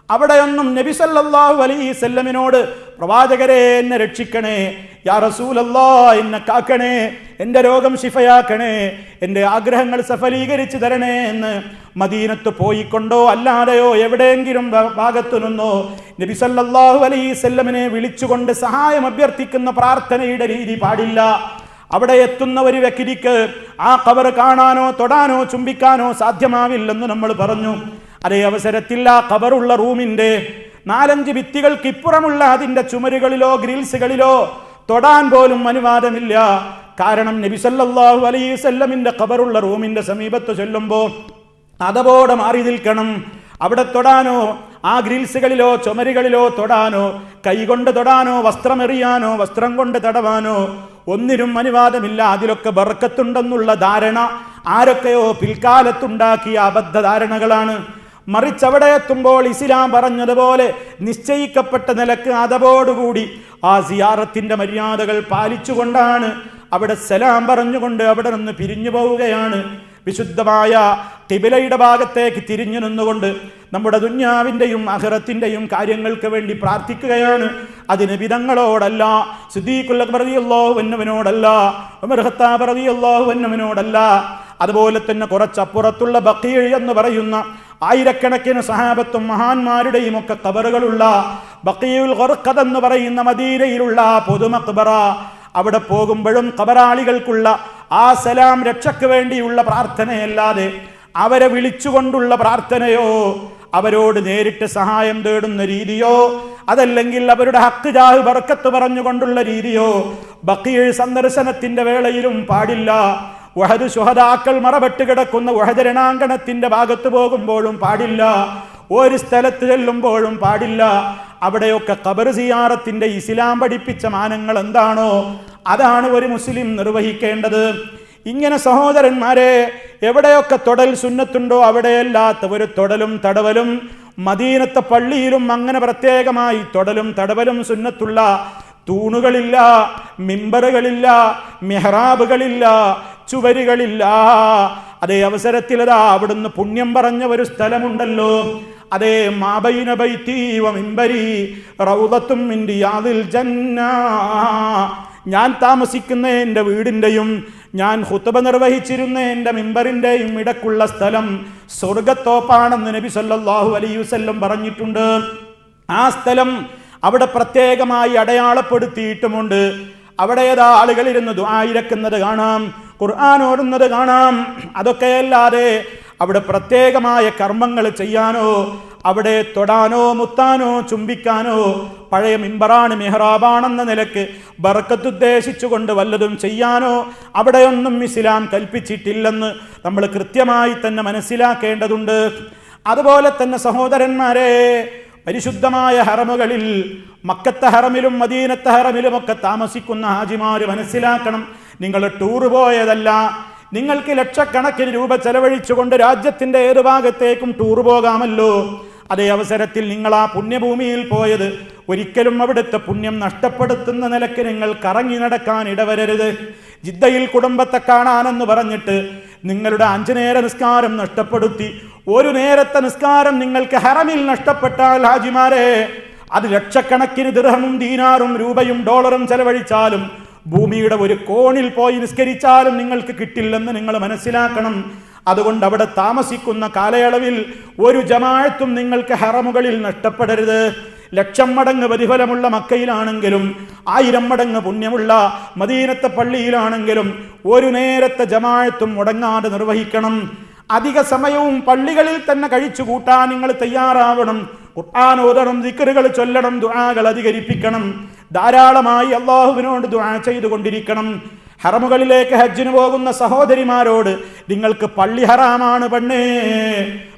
അവിടെയൊന്നും നബി സല്ലല്ലാഹു അലൈഹി വസല്ലമിനോട് പ്രവാചകരെ എന്നെ രക്ഷിക്കണേ, യാ റസൂലല്ലാഹ് എന്നെ കാക്കണേ, എൻ്റെ രോഗം ശിഫയാക്കണേ, എൻ്റെ ആഗ്രഹങ്ങൾ സഫലീകരിച്ചു തരണേ എന്ന് മദീനത്ത് പോയിക്കൊണ്ടോ അല്ലാതെയോ എവിടെയെങ്കിലും ഭാഗത്തു നിന്നോ നബി സല്ലല്ലാഹു അലൈഹി വസല്ലമിനെ വിളിച്ചുകൊണ്ട് സഹായം അഭ്യർത്ഥിക്കുന്ന പ്രാർത്ഥനയുടെ രീതി പാടില്ല. അവിടെ എത്തുന്ന ഒരു വ്യക്തിക്ക് ആ ഖബർ കാണാനോ തൊടാനോ ചുംബിക്കാനോ സാധ്യമാവില്ലെന്ന് നമ്മൾ പറഞ്ഞു. അതേ അവസരത്തിൽ ആ ഖബറുള്ള റൂമിന്റെ 4-5 ഭിത്തികൾക്ക് ഇപ്പുറമുള്ള അതിന്റെ ചുമരുകളിലോ ഗ്രിൽസുകളിലോ തൊടാൻ പോലും അനുവാദമില്ല. കാരണം നബി സല്ലല്ലാഹു അലൈഹി വസല്ലമിന്റെ ഖബറുള്ള റൂമിന്റെ സമീപത്ത് ചെല്ലുമ്പോൾ അതപോടെ മാറി നിൽക്കണം. അവിടെ തൊടാനോ ആ ഗ്രിൽസുകളിലോ ചുമരുകളിലോ തൊടാനോ കൈകൊണ്ട് തൊടാനോ വസ്ത്രമെറിയാനോ വസ്ത്രം കൊണ്ട് തടവാനോ ഒന്നിനും അനുവാദമില്ല. അതിലൊക്കെ ബർക്കത്തുണ്ടെന്നുള്ള ധാരണ ആരൊക്കെയോ പിൽക്കാലത്തുണ്ടാക്കിയ അബദ്ധ ധാരണകളാണ്. മറിച്ച് അവിടെ എത്തുമ്പോൾ ഇസ്ലാം പറഞ്ഞതുപോലെ നിശ്ചയിക്കപ്പെട്ട നിലക്ക് അതോടുകൂടി ആ സിയാറത്തിന്റെ മര്യാദകൾ പാലിച്ചുകൊണ്ടാണ് അവിടെ സലാം പറഞ്ഞുകൊണ്ട് അവിടെ നിന്ന് പിരിഞ്ഞു പോവുകയാണ്. വിശുദ്ധമായ ഖിബലയുടെ ഭാഗത്തേക്ക് തിരിഞ്ഞു നിന്നുകൊണ്ട് നമ്മുടെ ദുന്യാവിൻ്റെയും ആഖിറത്തിൻ്റെയും കാര്യങ്ങൾക്ക് വേണ്ടി പ്രാർത്ഥിക്കുകയാണ്. അത് നബി തങ്ങളോടല്ല, സിദ്ദീഖുൽ അക്ബർ റളിയല്ലാഹു അൻഹുവിനോടല്ല, ഉമർ ഖത്താബ് റളിയല്ലാഹു അൻഹുവിനോടല്ല. അതുപോലെ തന്നെ കുറച്ചപ്പുറത്തുള്ള ബഖീ എന്ന് പറയുന്ന ആയിരക്കണക്കിന് സഹാബത്തും മഹാന്മാരുടെയും ഒക്കെ ഖബറുകളുള്ള ബഖീഉൽ ഖർഖദ് എന്ന് പറയുന്ന മദീനയിലുള്ള പൊതുമഖ്ബറ, അവിടെ പോകുമ്പോഴും ഖബറാളികൾക്കുള്ള ആ സലാം രക്ഷയ്ക്ക് വേണ്ടിയുള്ള പ്രാർത്ഥനയല്ലാതെ അവരെ വിളിച്ചുകൊണ്ടുള്ള പ്രാർത്ഥനയോ അവരോട് നേരിട്ട് സഹായം തേടുന്ന രീതിയോ അതല്ലെങ്കിൽ അവരുടെ ഹക്ക് ജാഹ് ബർക്കത്ത് പറഞ്ഞുകൊണ്ടുള്ള രീതിയോ ബഖീഉ സന്ദർശനത്തിന്റെ വേളയിലും പാടില്ല. ഉഹദ് ശുഹദാക്കൾ മറപെട്ട് കിടക്കുന്ന ഉഹദ് രണാങ്കണത്തിന്റെ ഭാഗത്ത് പോകുമ്പോഴും പാടില്ല. ഒരു സ്ഥലത്ത് ചെല്ലുമ്പോഴും പാടില്ല. അവിടെയൊക്കെ ഖബർ സിയാറത്തിന്റെ ഇസ്ലാം പഠിപ്പിച്ച മാനങ്ങൾ എന്താണോ അതാണ് ഒരു മുസ്ലിം നിർവഹിക്കേണ്ടത്. ഇങ്ങനെ സഹോദരന്മാരെ, എവിടെയൊക്കെ തൊടൽ സുന്നത്തുണ്ടോ അവിടെയല്ലാത്ത ഒരു തൊടലും തടവലും മദീനത്തെ പള്ളിയിലും അങ്ങനെ പ്രത്യേകമായി തൊടലും തടവലും സുന്നത്തുള്ള തൂണുകളില്ല, മിമ്പറുകളില്ല, മിഹ്റാബുകളില്ല, ചുവരുകളില്ല. അതേ അവസരത്തിൽ അവിടുന്ന് പുണ്യം പറഞ്ഞ ഒരു സ്ഥലമുണ്ടല്ലോ, അതേ മാബൈന ബൈതി വ മിമ്പരി റൗദത്തും മിൻ റിയാദിൽ ജന്ന, ഞാൻ താമസിക്കുന്ന എൻ്റെ വീടിൻ്റെയും ഞാൻ ഖുത്ബ നിർവഹിച്ചിരുന്ന എൻ്റെ മിമ്പറിൻ്റെയും ഇടക്കുള്ള സ്ഥലം സ്വർഗത്തോപ്പാണെന്ന് നബി സല്ലല്ലാഹു അലൈഹി വസല്ലം പറഞ്ഞിട്ടുണ്ട്. ആ സ്ഥലം അവിടെ പ്രത്യേകമായി അടയാളപ്പെടുത്തിയിട്ടുമുണ്ട്. അവിടെ ഏതാ ആളുകൾ ഇരുന്ന് ദുആ ഇരക്കുന്നത് കാണാം, ഖുർആൻ ഓതുന്നത് കാണാം. അതൊക്കെയല്ലാതെ അവിടെ പ്രത്യേകമായ കർമ്മങ്ങൾ ചെയ്യാനോ അവിടെ തൊടാനോ മുത്താനോ ചുംബിക്കാനോ പഴയ മിമ്പറാണ് മെഹ്റാബാണെന്ന നിലക്ക് ബർക്കത്തുദ്ദേശിച്ചുകൊണ്ട് വല്ലതും ചെയ്യാനോ അവിടെയൊന്നും ഇസ്ലാം കൽപ്പിച്ചിട്ടില്ലെന്ന് നമ്മൾ കൃത്യമായി തന്നെ മനസ്സിലാക്കേണ്ടതുണ്ട്. അതുപോലെ തന്നെ സഹോദരന്മാരെ, പരിശുദ്ധമായ ഹറമുകളിൽ മക്കത്തെ ഹറമിലും മദീനത്തെ ഹറമിലുമൊക്കെ താമസിക്കുന്ന ഹാജിമാര് മനസ്സിലാക്കണം, നിങ്ങൾ ടൂർ പോയതല്ല. നിങ്ങൾക്ക് ലക്ഷക്കണക്കിന് രൂപ ചെലവഴിച്ചുകൊണ്ട് രാജ്യത്തിന്റെ ഏത് ഭാഗത്തേക്കും ടൂർ പോകാമല്ലോ. അതേ അവസരത്തിൽ നിങ്ങൾ ആ പുണ്യഭൂമിയിൽ പോയത് ഒരിക്കലും അവിടുത്തെ പുണ്യം നഷ്ടപ്പെടുത്തുന്ന നിലയ്ക്ക് നിങ്ങൾ കറങ്ങി നടക്കാൻ ഇടവരരുത്. ജിദ്ദയിൽ കുടുംബത്തെ കാണാനെന്ന് പറഞ്ഞിട്ട് നിങ്ങളുടെ 5 നേര നിസ്കാരം നഷ്ടപ്പെടുത്തി ഒരു നേരത്തെ നിസ്കാരം നിങ്ങൾക്ക് ഹറമിൽ നഷ്ടപ്പെട്ടാൽ ഹാജിമാരെ, അത് ലക്ഷക്കണക്കിന് ദിർഹമും ദീനാറും രൂപയും ഡോളറും ചെലവഴിച്ചാലും ഭൂമിയുടെ ഒരു കോണിൽ പോയി നിസ്കരിച്ചാലും നിങ്ങൾക്ക് കിട്ടില്ലെന്ന് നിങ്ങൾ മനസ്സിലാക്കണം. അതുകൊണ്ട് അവിടെ താമസിക്കുന്ന കാലയളവിൽ ഒരു ജമാഅത്തും നിങ്ങൾക്ക് ഹറമുകളിൽ നഷ്ടപ്പെടരുത്. 1,00,000 മടങ്ങ് പ്രതിഫലമുള്ള മക്കയിലാണെങ്കിലും 1000 മടങ്ങ് പുണ്യമുള്ള മദീനത്തെ പള്ളിയിലാണെങ്കിലും ഒരു നേരത്തെ ജമാഅത്തും മുടങ്ങാതെ നിർവഹിക്കണം. അധിക സമയവും പള്ളികളിൽ തന്നെ കഴിച്ചു കൂട്ടാൻ നിങ്ങൾ തയ്യാറാവണം. ഖുർആൻ ഓതണം, ദിക്റുകൾ ചൊല്ലണം, ദുആകൾ അധികരിപ്പിക്കണം. ധാരാളമായി അല്ലാഹുവിനോട് ദുആ ചെയ്തുകൊണ്ടിരിക്കണം. ഹറമുകളിലേക്ക് ഹജ്ജിന് പോകുന്ന സഹോദരിമാരോട്, നിങ്ങൾക്ക് പള്ളി ഹറാമാണ് പെണ്ണേ.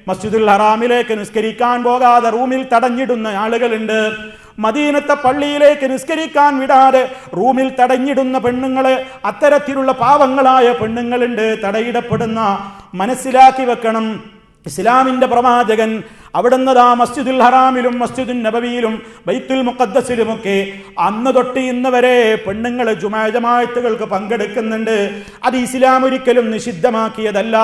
മസ്ജിദുൽ ഹറാമിലേക്ക് നിസ്കരിക്കാൻ പോകാതെ റൂമിൽ തടഞ്ഞിടുന്ന ആളുകളുണ്ട്. മദീനത്തെ പള്ളിയിലേക്ക് നിസ്കരിക്കാൻ വിടാതെ റൂമിൽ തടഞ്ഞിടുന്ന പെണ്ണുങ്ങളെ, അത്തരത്തിലുള്ള പാവങ്ങളായ പെണ്ണുങ്ങളുണ്ട്, തടയിടപ്പെടുന്ന. മനസ്സിലാക്കി വെക്കണം, ഇസ്ലാമിന്റെ പ്രവാചകൻ അവിടുന്ന് മസ്ജിദുൽ ഹറാമിലും മസ്ജിദുൽ നബവിയിലും ബൈത്തുൽ മുഖദ്ദസിലുമൊക്കെ അന്ന് തൊട്ട് ഇന്ന് വരെ പെണ്ണുങ്ങൾ ജമാഅത്തുകൾക്ക് പങ്കെടുക്കുന്നുണ്ട്. അത് ഇസ്ലാം ഒരിക്കലും നിഷിദ്ധമാക്കിയതല്ല.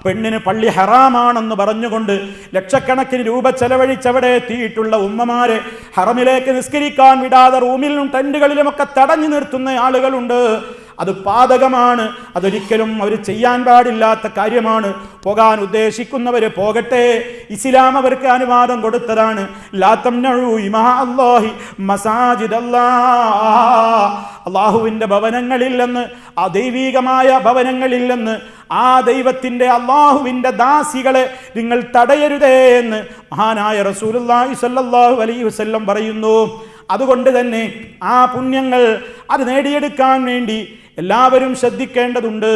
പെണ്ണിന് പള്ളി ഹറാമാണെന്ന് പറഞ്ഞുകൊണ്ട് ലക്ഷക്കണക്കിന് രൂപ ചെലവഴിച്ചവിടെ എത്തിയിട്ടുള്ള ഉമ്മമാരെ ഹറമിലേക്ക് നിസ്കരിക്കാൻ വിടാതെ റൂമിലും ടെന്റുകളിലുമൊക്കെ തടഞ്ഞു നിർത്തുന്ന ആളുകളുണ്ട്. അത് പാതകമാണ്. അതൊരിക്കലും അവർ ചെയ്യാൻ പാടില്ലാത്ത കാര്യമാണ്. പോകാൻ ഉദ്ദേശിക്കുന്നവര് പോകട്ടെ, ഇസ്ലാം അവർക്ക് അനുവാദം കൊടുത്തതാണ്. ലാ തംനഉ ഇമാ അല്ലാഹി മസാജിദല്ലാഹ്, അല്ലാഹുവിന്റെ ഭവനങ്ങളിൽ നിന്ന്, ആ ദൈവികമായ ഭവനങ്ങളിൽ നിന്ന്, ആ ദൈവത്തിന്റെ അല്ലാഹുവിന്റെ ദാസികളെ നിങ്ങൾ തടയരുതേ എന്ന് മഹാനായ റസൂലുള്ളാഹി സ്വല്ലല്ലാഹു അലൈഹി വസല്ലം പറയുന്നു. അതുകൊണ്ട് തന്നെ ആ പുണ്യങ്ങൾ അത് നേടിയെടുക്കാൻ വേണ്ടി എല്ലാവരും ശ്രദ്ധിക്കേണ്ടതുണ്ട്.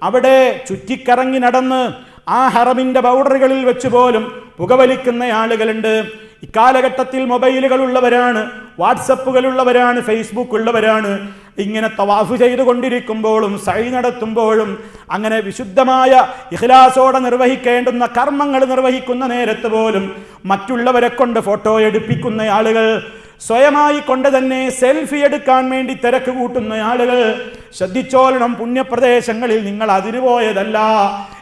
അവിടെ ചുറ്റിക്കറങ്ങി നടന്ന് ആ ഹറമിന്റെ ബൗണ്ടറികളിൽ വെച്ച് പോലും പുകവലിക്കുന്ന ആളുകളുണ്ട്. ഇക്കാലഘട്ടത്തിൽ മൊബൈലുകൾ ഉള്ളവരാണ്, വാട്സപ്പുകൾ ഉള്ളവരാണ്, ഫേസ്ബുക്ക് ഉള്ളവരാണ്. ഇങ്ങനെ തവാഫ് ചെയ്തുകൊണ്ടിരിക്കുമ്പോഴും സഅയ് നടത്തുമ്പോഴും അങ്ങനെ വിശുദ്ധമായ ഇഖ്ലാസോടെ നിർവഹിക്കേണ്ടുന്ന കർമ്മങ്ങൾ നിർവഹിക്കുന്ന നേരത്ത് പോലും മറ്റുള്ളവരെ കൊണ്ട് ഫോട്ടോ എടുപ്പിക്കുന്ന ആളുകൾ, സ്വയമായി കൊണ്ട് തന്നെ സെൽഫി എടുക്കാൻ വേണ്ടി തിരക്ക് കൂട്ടുന്ന ആളുകൾ, ശ്രദ്ധിച്ചോളണം. പുണ്യപ്രദേശങ്ങളിൽ നിങ്ങൾ അതിന് പോയതല്ല,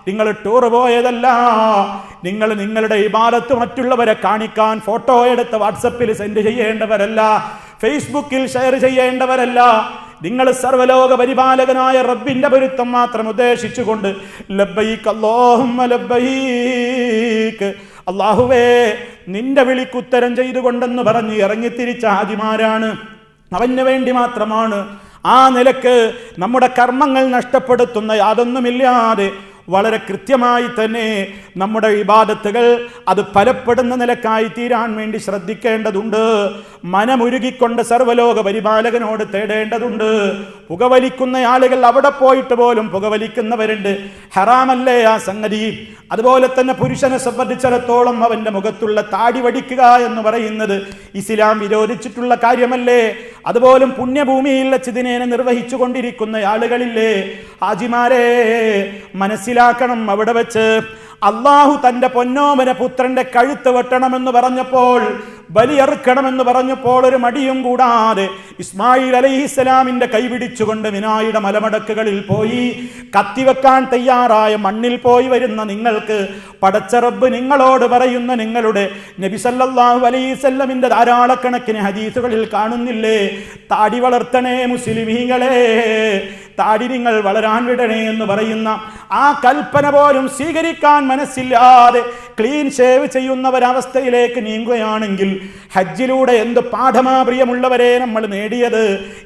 നിങ്ങൾ ടൂർ പോയതല്ല. നിങ്ങൾ നിങ്ങളുടെ ഇബാദത്ത് മറ്റുള്ളവരെ കാണിക്കാൻ ഫോട്ടോ എടുത്ത് വാട്സപ്പിൽ സെൻഡ് ചെയ്യേണ്ടവരല്ല, ഫേസ്ബുക്കിൽ ഷെയർ ചെയ്യേണ്ടവരല്ല. നിങ്ങൾ സർവ്വലോക പരിപാലകനായ റബ്ബിന്റെ പൊരുത്തം മാത്രം ഉദ്ദേശിച്ചുകൊണ്ട് ലബ്ബൈക് അല്ലാഹുമ്മ ലബ്ബൈക്, അല്ലാഹുവേ നിന്റെ വിളിക്കുത്തരം ചെയ്തുകൊണ്ടെന്ന് പറഞ്ഞ് ഇറങ്ങിത്തിരിച്ച ഹാജിമാരാണ്. അവന് വേണ്ടി മാത്രമാണ്. ആ നിലക്ക് നമ്മുടെ കർമ്മങ്ങൾ നഷ്ടപ്പെടുത്തുന്ന യാതൊന്നുമില്ലാതെ വളരെ കൃത്യമായി തന്നെ നമ്മുടെ ഇബാദത്തുകൾ അത് ഫലപ്പെടുന്ന നിലക്കായി തീരാൻ വേണ്ടി ശ്രദ്ധിക്കേണ്ടതുണ്ട്. മനമുരുകിക്കൊണ്ട് സർവ്വലോക പരിപാലകനോട് തേടേണ്ടതുണ്ട്. പുകവലിക്കുന്ന ആളുകൾ അവിടെ പോയിട്ട് പോലും പുകവലിക്കുന്നവരുണ്ട്. ഹറാമല്ലേ ആ സംഗതി? അതുപോലെ തന്നെ പുരുഷനെ സംബന്ധിച്ചിടത്തോളം അവന്റെ മുഖത്തുള്ള താടി വടിക്കുക എന്ന് പറയുന്നത് ഇസ്ലാം വിരോധിച്ചിട്ടുള്ള കാര്യമല്ലേ? അതുപോലും പുണ്യഭൂമിയിൽ വെച്ച് ഇതിനെ നിർവഹിച്ചു കൊണ്ടിരിക്കുന്ന ആളുകളില്ലേ? ഹാജിമാരെ മനസ്സിലാക്കണം, അവിടെ വെച്ച് അള്ളാഹു തന്റെ പൊന്നോമന പുത്രന്റെ കഴുത്ത് വെട്ടണമെന്ന് പറഞ്ഞപ്പോൾ, ബലിയറുക്കണമെന്ന് പറഞ്ഞപ്പോൾ ഒരു മടിയും കൂടാതെ ഇസ്മായിൽ അലൈഹിസ്സലാമിന്റെ കൈപിടിച്ചുകൊണ്ട് മിനായുടെ മലമടക്കുകളിൽ പോയി കത്തിവെക്കാൻ തയ്യാറായ മണ്ണിൽ പോയി വരുന്ന നിങ്ങൾക്ക് പടച്ച റബ്ബ് നിങ്ങളോട് പറയുന്ന നിങ്ങളുടെ നബി സല്ലല്ലാഹു അലൈഹി വസല്ലമിന്റെ ധാരാളക്കണക്കിന് ഹദീസുകളിൽ കാണുന്നില്ലേ? താടി വളർത്തണേ മുസ്ലിമീങ്ങളെ, താടി നിങ്ങൾ വളരാൻ വിടണേ എന്ന് പറയുന്ന ആ കൽപ്പന പോലും സ്വീകരിക്കാൻ മനസ്സില്ലാതെ ക്ലീൻ ഷേവ് ചെയ്യുന്ന ഒരവസ്ഥയിലേക്ക് നീങ്ങുകയാണെങ്കിൽ ഹജ്ജിലൂടെ എന്ത് പാഠമാ പ്രിയമുള്ളവരെ നമ്മൾ നേടിയത്?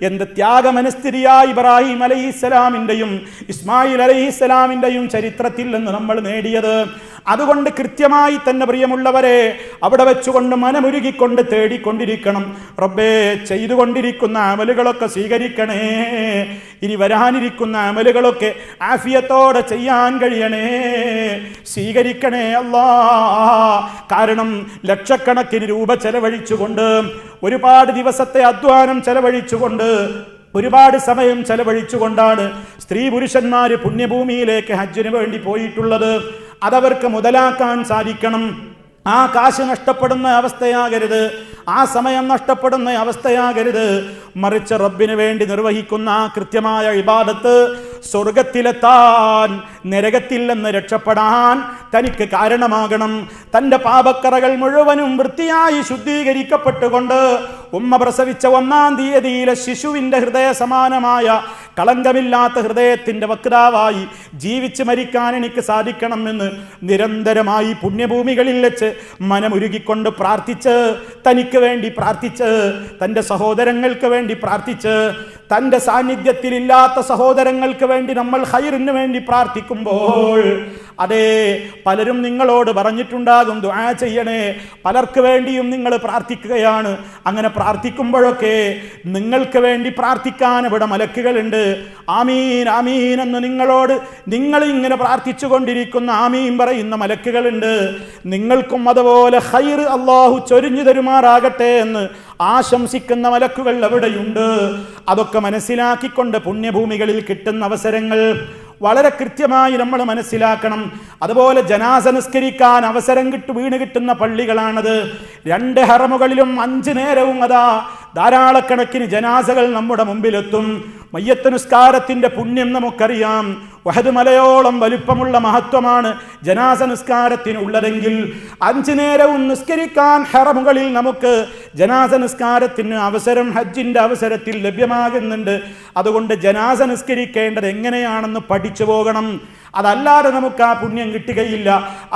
എന്ത് ത്യാഗമനസ്ഥിതിയായ ഇബ്രാഹിം അലൈഹിസ്സലാമിൻ്റെയും ഇസ്മായിൽ അലൈഹിസ്സലാമിൻ്റെയും ചരിത്രത്തിൽ നിന്ന് നമ്മൾ നേടിയത്. അതുകൊണ്ട് കൃത്യമായി തന്നെ പ്രിയമുള്ളവരെ അവിടെ വെച്ചുകൊണ്ട് മനമുരുകിക്കൊണ്ട് തേടിക്കൊണ്ടിരിക്കണം. റബ്ബേ, ചെയ്തുകൊണ്ടിരിക്കുന്ന അമലുകളൊക്കെ സ്വീകരിക്കണേ. ഇനി വരാനിരിക്കുന്ന അമലുകളൊക്കെ ആഫിയത്തോടെ ചെയ്യാൻ കഴിയണേ, സ്വീകരിക്കണേ അല്ലാ. കാരണം ലക്ഷക്കണക്കിന് രൂപ ചെലവഴിച്ചുകൊണ്ട്, ഒരുപാട് ദിവസത്തെ അധ്വാനം ചെലവഴിച്ചുകൊണ്ട്, ഒരുപാട് സമയം ചെലവഴിച്ചുകൊണ്ടാണ് സ്ത്രീ പുരുഷന്മാര് പുണ്യഭൂമിയിലേക്ക് ഹജ്ജിന് വേണ്ടി പോയിട്ടുള്ളത്. അതവർക്ക് മുതലാക്കാൻ സാധിക്കണം. ആ കാശ് നഷ്ടപ്പെടുന്ന അവസ്ഥയാകരുത്, ആ സമയം നഷ്ടപ്പെടുന്ന അവസ്ഥയാകരുത്. മറിച്ച് റബ്ബിന് വേണ്ടി നിർവഹിക്കുന്ന ആ കൃത്യമായ ഇബാദത്ത് സ്വർഗത്തിലെത്താൻ, നരകത്തിൽ നിന്ന് രക്ഷപ്പെടാൻ തനിക്ക് കാരണമാകണം. തൻ്റെ പാപക്കറകൾ മുഴുവനും വൃത്തിയായി ശുദ്ധീകരിക്കപ്പെട്ടുകൊണ്ട് ഉമ്മ പ്രസവിച്ച 1-ാം തീയതിയിലെ ശിശുവിൻ്റെ ഹൃദയ സമാനമായ കളങ്കമില്ലാത്ത ഹൃദയത്തിൻ്റെ വക്താവായി ജീവിച്ച് മരിക്കാൻ എനിക്ക് സാധിക്കണമെന്ന് നിരന്തരമായി പുണ്യഭൂമികളിൽ വെച്ച് മനമുരുകിക്കൊണ്ട് പ്രാർത്ഥിച്ച്, തനിക്ക് വേണ്ടി പ്രാർത്ഥിച്ച്, തൻ്റെ സഹോദരങ്ങൾക്ക് വേണ്ടി പ്രാർത്ഥിച്ച്, തൻ്റെ സാന്നിധ്യത്തിലില്ലാത്ത സഹോദരങ്ങൾക്ക് വേണ്ടി നമ്മൾ ഖൈറിന് വേണ്ടി പ്രാർത്ഥിക്കുമ്പോൾ, അതേ പലരും നിങ്ങളോട് പറഞ്ഞിട്ടുണ്ടാകും ദുആ ചെയ്യണേ, പലർക്ക് വേണ്ടിയും നിങ്ങൾ പ്രാർത്ഥിക്കുകയാണ്. അങ്ങനെ പ്രാർത്ഥിക്കുമ്പോഴൊക്കെ നിങ്ങൾക്ക് വേണ്ടി പ്രാർത്ഥിക്കാൻ ഇവിടെ മലക്കുകളുണ്ട്. ആമീൻ ആമീൻ എന്ന് നിങ്ങൾ ഇങ്ങനെ പ്രാർത്ഥിച്ചു കൊണ്ടിരിക്കുന്ന ആമീൻ പറയുന്ന മലക്കുകളുണ്ട്. നിങ്ങൾക്കും അതുപോലെ ഖൈർ അല്ലാഹു ചൊരിഞ്ഞു തരുമാറാകട്ടെ എന്ന് ആശംസിക്കുന്ന മലക്കുകൾ അവിടെയുണ്ട്. അതൊക്കെ മനസ്സിലാക്കിക്കൊണ്ട് പുണ്യഭൂമികളിൽ കിട്ടുന്ന അവസരങ്ങൾ വളരെ കൃത്യമായി നമ്മൾ മനസ്സിലാക്കണം. അതുപോലെ ജനാസ നിസ്കരിക്കാൻ അവസരം വീണ് കിട്ടുന്ന പള്ളികളാണത്. 2 ഹറമുകളിലും 5 നേരവും അതാ ധാരാളക്കണക്കിന് ജനാസകൾ നമ്മുടെ മുമ്പിലെത്തും. മയ്യത്ത് നിസ്കാരത്തിൻ്റെ പുണ്യം നമുക്കറിയാം. വഹദ് മലയോളം വലുപ്പമുള്ള മഹത്വമാണ് ജനാസ നിസ്കാരത്തിനുള്ളതെങ്കിൽ 5 നേരവും നിസ്കരിക്കാൻ ഹറമുകളിൽ നമുക്ക് ജനാസ നിസ്കാരത്തിന് അവസരം ഹജ്ജിൻ്റെ അവസരത്തിൽ ലഭ്യമാകുന്നുണ്ട്. അതുകൊണ്ട് ജനാസ നിസ്കരിക്കേണ്ടത് എങ്ങനെയാണെന്ന് പഠിച്ചു പോകണം. അതല്ലാതെ നമുക്ക് ആ പുണ്യം കിട്ടുകയില്ല.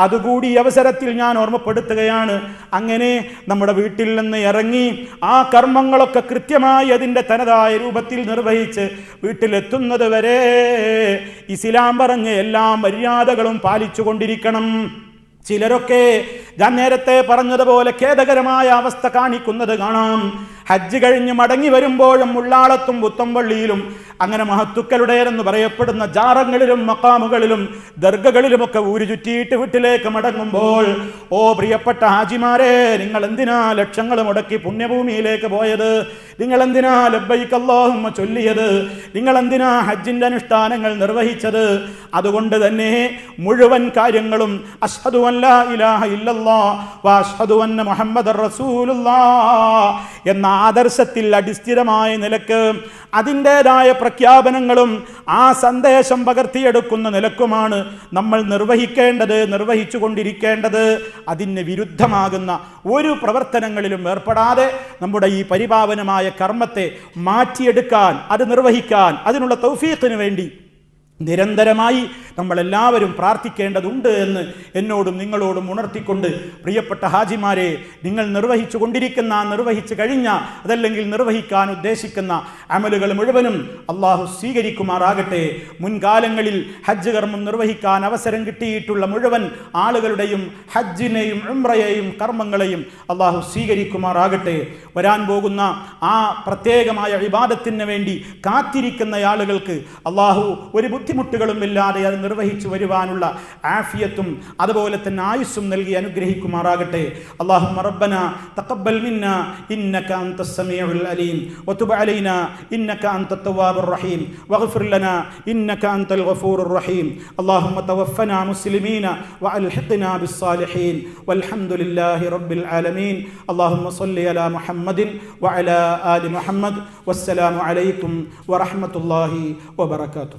അതുകൂടി ഈ അവസരത്തിൽ ഞാൻ ഓർമ്മപ്പെടുത്തുകയാണ്. അങ്ങനെ നമ്മുടെ വീട്ടിൽ നിന്ന് ഇറങ്ങി ആ കർമ്മങ്ങളൊക്കെ കൃത്യമായി അതിൻ്റെ തനതായ രൂപത്തിൽ നിർവഹിച്ച് വീട്ടിലെത്തുന്നത് വരെ ഇസ്ലാം പറഞ്ഞ എല്ലാ മര്യാദകളും പാലിച്ചു കൊണ്ടിരിക്കണം. ചിലരൊക്കെ ഞാൻ നേരത്തെ പറഞ്ഞതുപോലെ ഖേദകരമായ അവസ്ഥ കാണിക്കുന്നത് കാണാം. ഹജ്ജ് കഴിഞ്ഞ് മടങ്ങി വരുമ്പോഴും ഉള്ളാളത്തും പുത്തമ്പള്ളിയിലും അങ്ങനെ മഹത്തുക്കളുടേതെന്ന് പറയപ്പെടുന്ന ജാറങ്ങളിലും മക്കാമുകളിലും ദർഗകളിലുമൊക്കെ ഊരു ചുറ്റിയിട്ട് വീട്ടിലേക്ക് മടങ്ങുമ്പോൾ, ഓ പ്രിയപ്പെട്ട ഹാജിമാരെ, നിങ്ങൾ എന്തിനാ ലക്ഷങ്ങൾ മുടക്കി പുണ്യഭൂമിയിലേക്ക് പോയത്? നിങ്ങൾ എന്തിനാ ലബ്ബൈക അല്ലാഹുമ്മ ചൊല്ലിയത്? നിങ്ങൾ എന്തിനാ ഹജ്ജിൻ്റെ അനുഷ്ഠാനങ്ങൾ നിർവഹിച്ചത്? അതുകൊണ്ട് തന്നെ മുഴുവൻ കാര്യങ്ങളും അശ്ഹദു അൻ ലാ ഇലാഹ ഇല്ലല്ലാഹ് വ അശ്ഹദു അന്ന മുഹമ്മദർ റസൂലുള്ളാഹ് എന്ന ആദർശത്തിൽ അടിസ്ഥിതമായ നിലക്ക് അതിൻ്റെതായ പ്രഖ്യാപനങ്ങളും ആ സന്ദേശം പകർത്തിയെടുക്കുന്ന നിലക്കുമാണ് നമ്മൾ നിർവഹിച്ചു കൊണ്ടിരിക്കേണ്ടത്. അതിന് വിരുദ്ധമാകുന്ന ഒരു പ്രവർത്തനങ്ങളിലും ഏർപ്പെടാതെ നമ്മുടെ ഈ പരിപാവനമായ കർമ്മത്തെ മാറ്റിയെടുക്കാൻ, അത് നിർവഹിക്കാൻ, അതിനുള്ള തൗഫീഖിന് വേണ്ടി നിരന്തരമായി നമ്മളെല്ലാവരും പ്രാർത്ഥിക്കേണ്ടതുണ്ട് എന്ന് എന്നോടും നിങ്ങളോടും ഉണർത്തിക്കൊണ്ട്, പ്രിയപ്പെട്ട ഹാജിമാരെ, നിങ്ങൾ നിർവഹിച്ചു കഴിഞ്ഞ അതല്ലെങ്കിൽ നിർവഹിക്കാൻ ഉദ്ദേശിക്കുന്ന അമലുകൾ മുഴുവനും അള്ളാഹു സ്വീകരിക്കുമാറാകട്ടെ. മുൻകാലങ്ങളിൽ ഹജ്ജ് കർമ്മം നിർവഹിക്കാൻ അവസരം കിട്ടിയിട്ടുള്ള മുഴുവൻ ആളുകളുടെയും ഹജ്ജിനെയും ഉംറയെയും കർമ്മങ്ങളെയും അള്ളാഹു സ്വീകരിക്കുമാറാകട്ടെ. വരാൻ പോകുന്ന ആ പ്രത്യേകമായ ഇബാദത്തിന് വേണ്ടി കാത്തിരിക്കുന്ന ആളുകൾക്ക് അള്ളാഹു ഒരു ബുദ്ധിമുട്ടുകളും ഇല്ലാതെ അത് നിർവഹിച്ചു വരുവാനുള്ള ആഫിയത്തും അതുപോലെ തന്നെ ആയുസ്സും നൽകി അനുഗ്രഹിക്കുമാറാകട്ടെ. അല്ലാഹുമ്മ റബ്ബനാ തഖബ്ബൽ മിന്നാ ഇന്നക അൻതസ് സമീഉൽ അലീം വതുബ് അലൈനാ ഇന്നക അൻതത് തവ്വാബുർ റഹീം വഗ്ഫിർ ലനാ ഇന്നക അൻതൽ ഗഫൂറുർ റഹീം. അല്ലാഹുമ്മ തവഫനാ മുസ്ലിമീന വഅൽഹിഖ്നാ ബിസ്സാലിഹീൻ വൽഹംദുലില്ലാഹി റബ്ബിൽ ആലമീൻ. അല്ലാഹുമ്മ സ്വല്ലി അലാ മുഹമ്മദിൻ വഅലാ ആലി മുഹമ്മദ്. വസ്സലാമു അലൈക്കും വറഹ്മത്തുള്ളാഹി വബറകാതുഹു.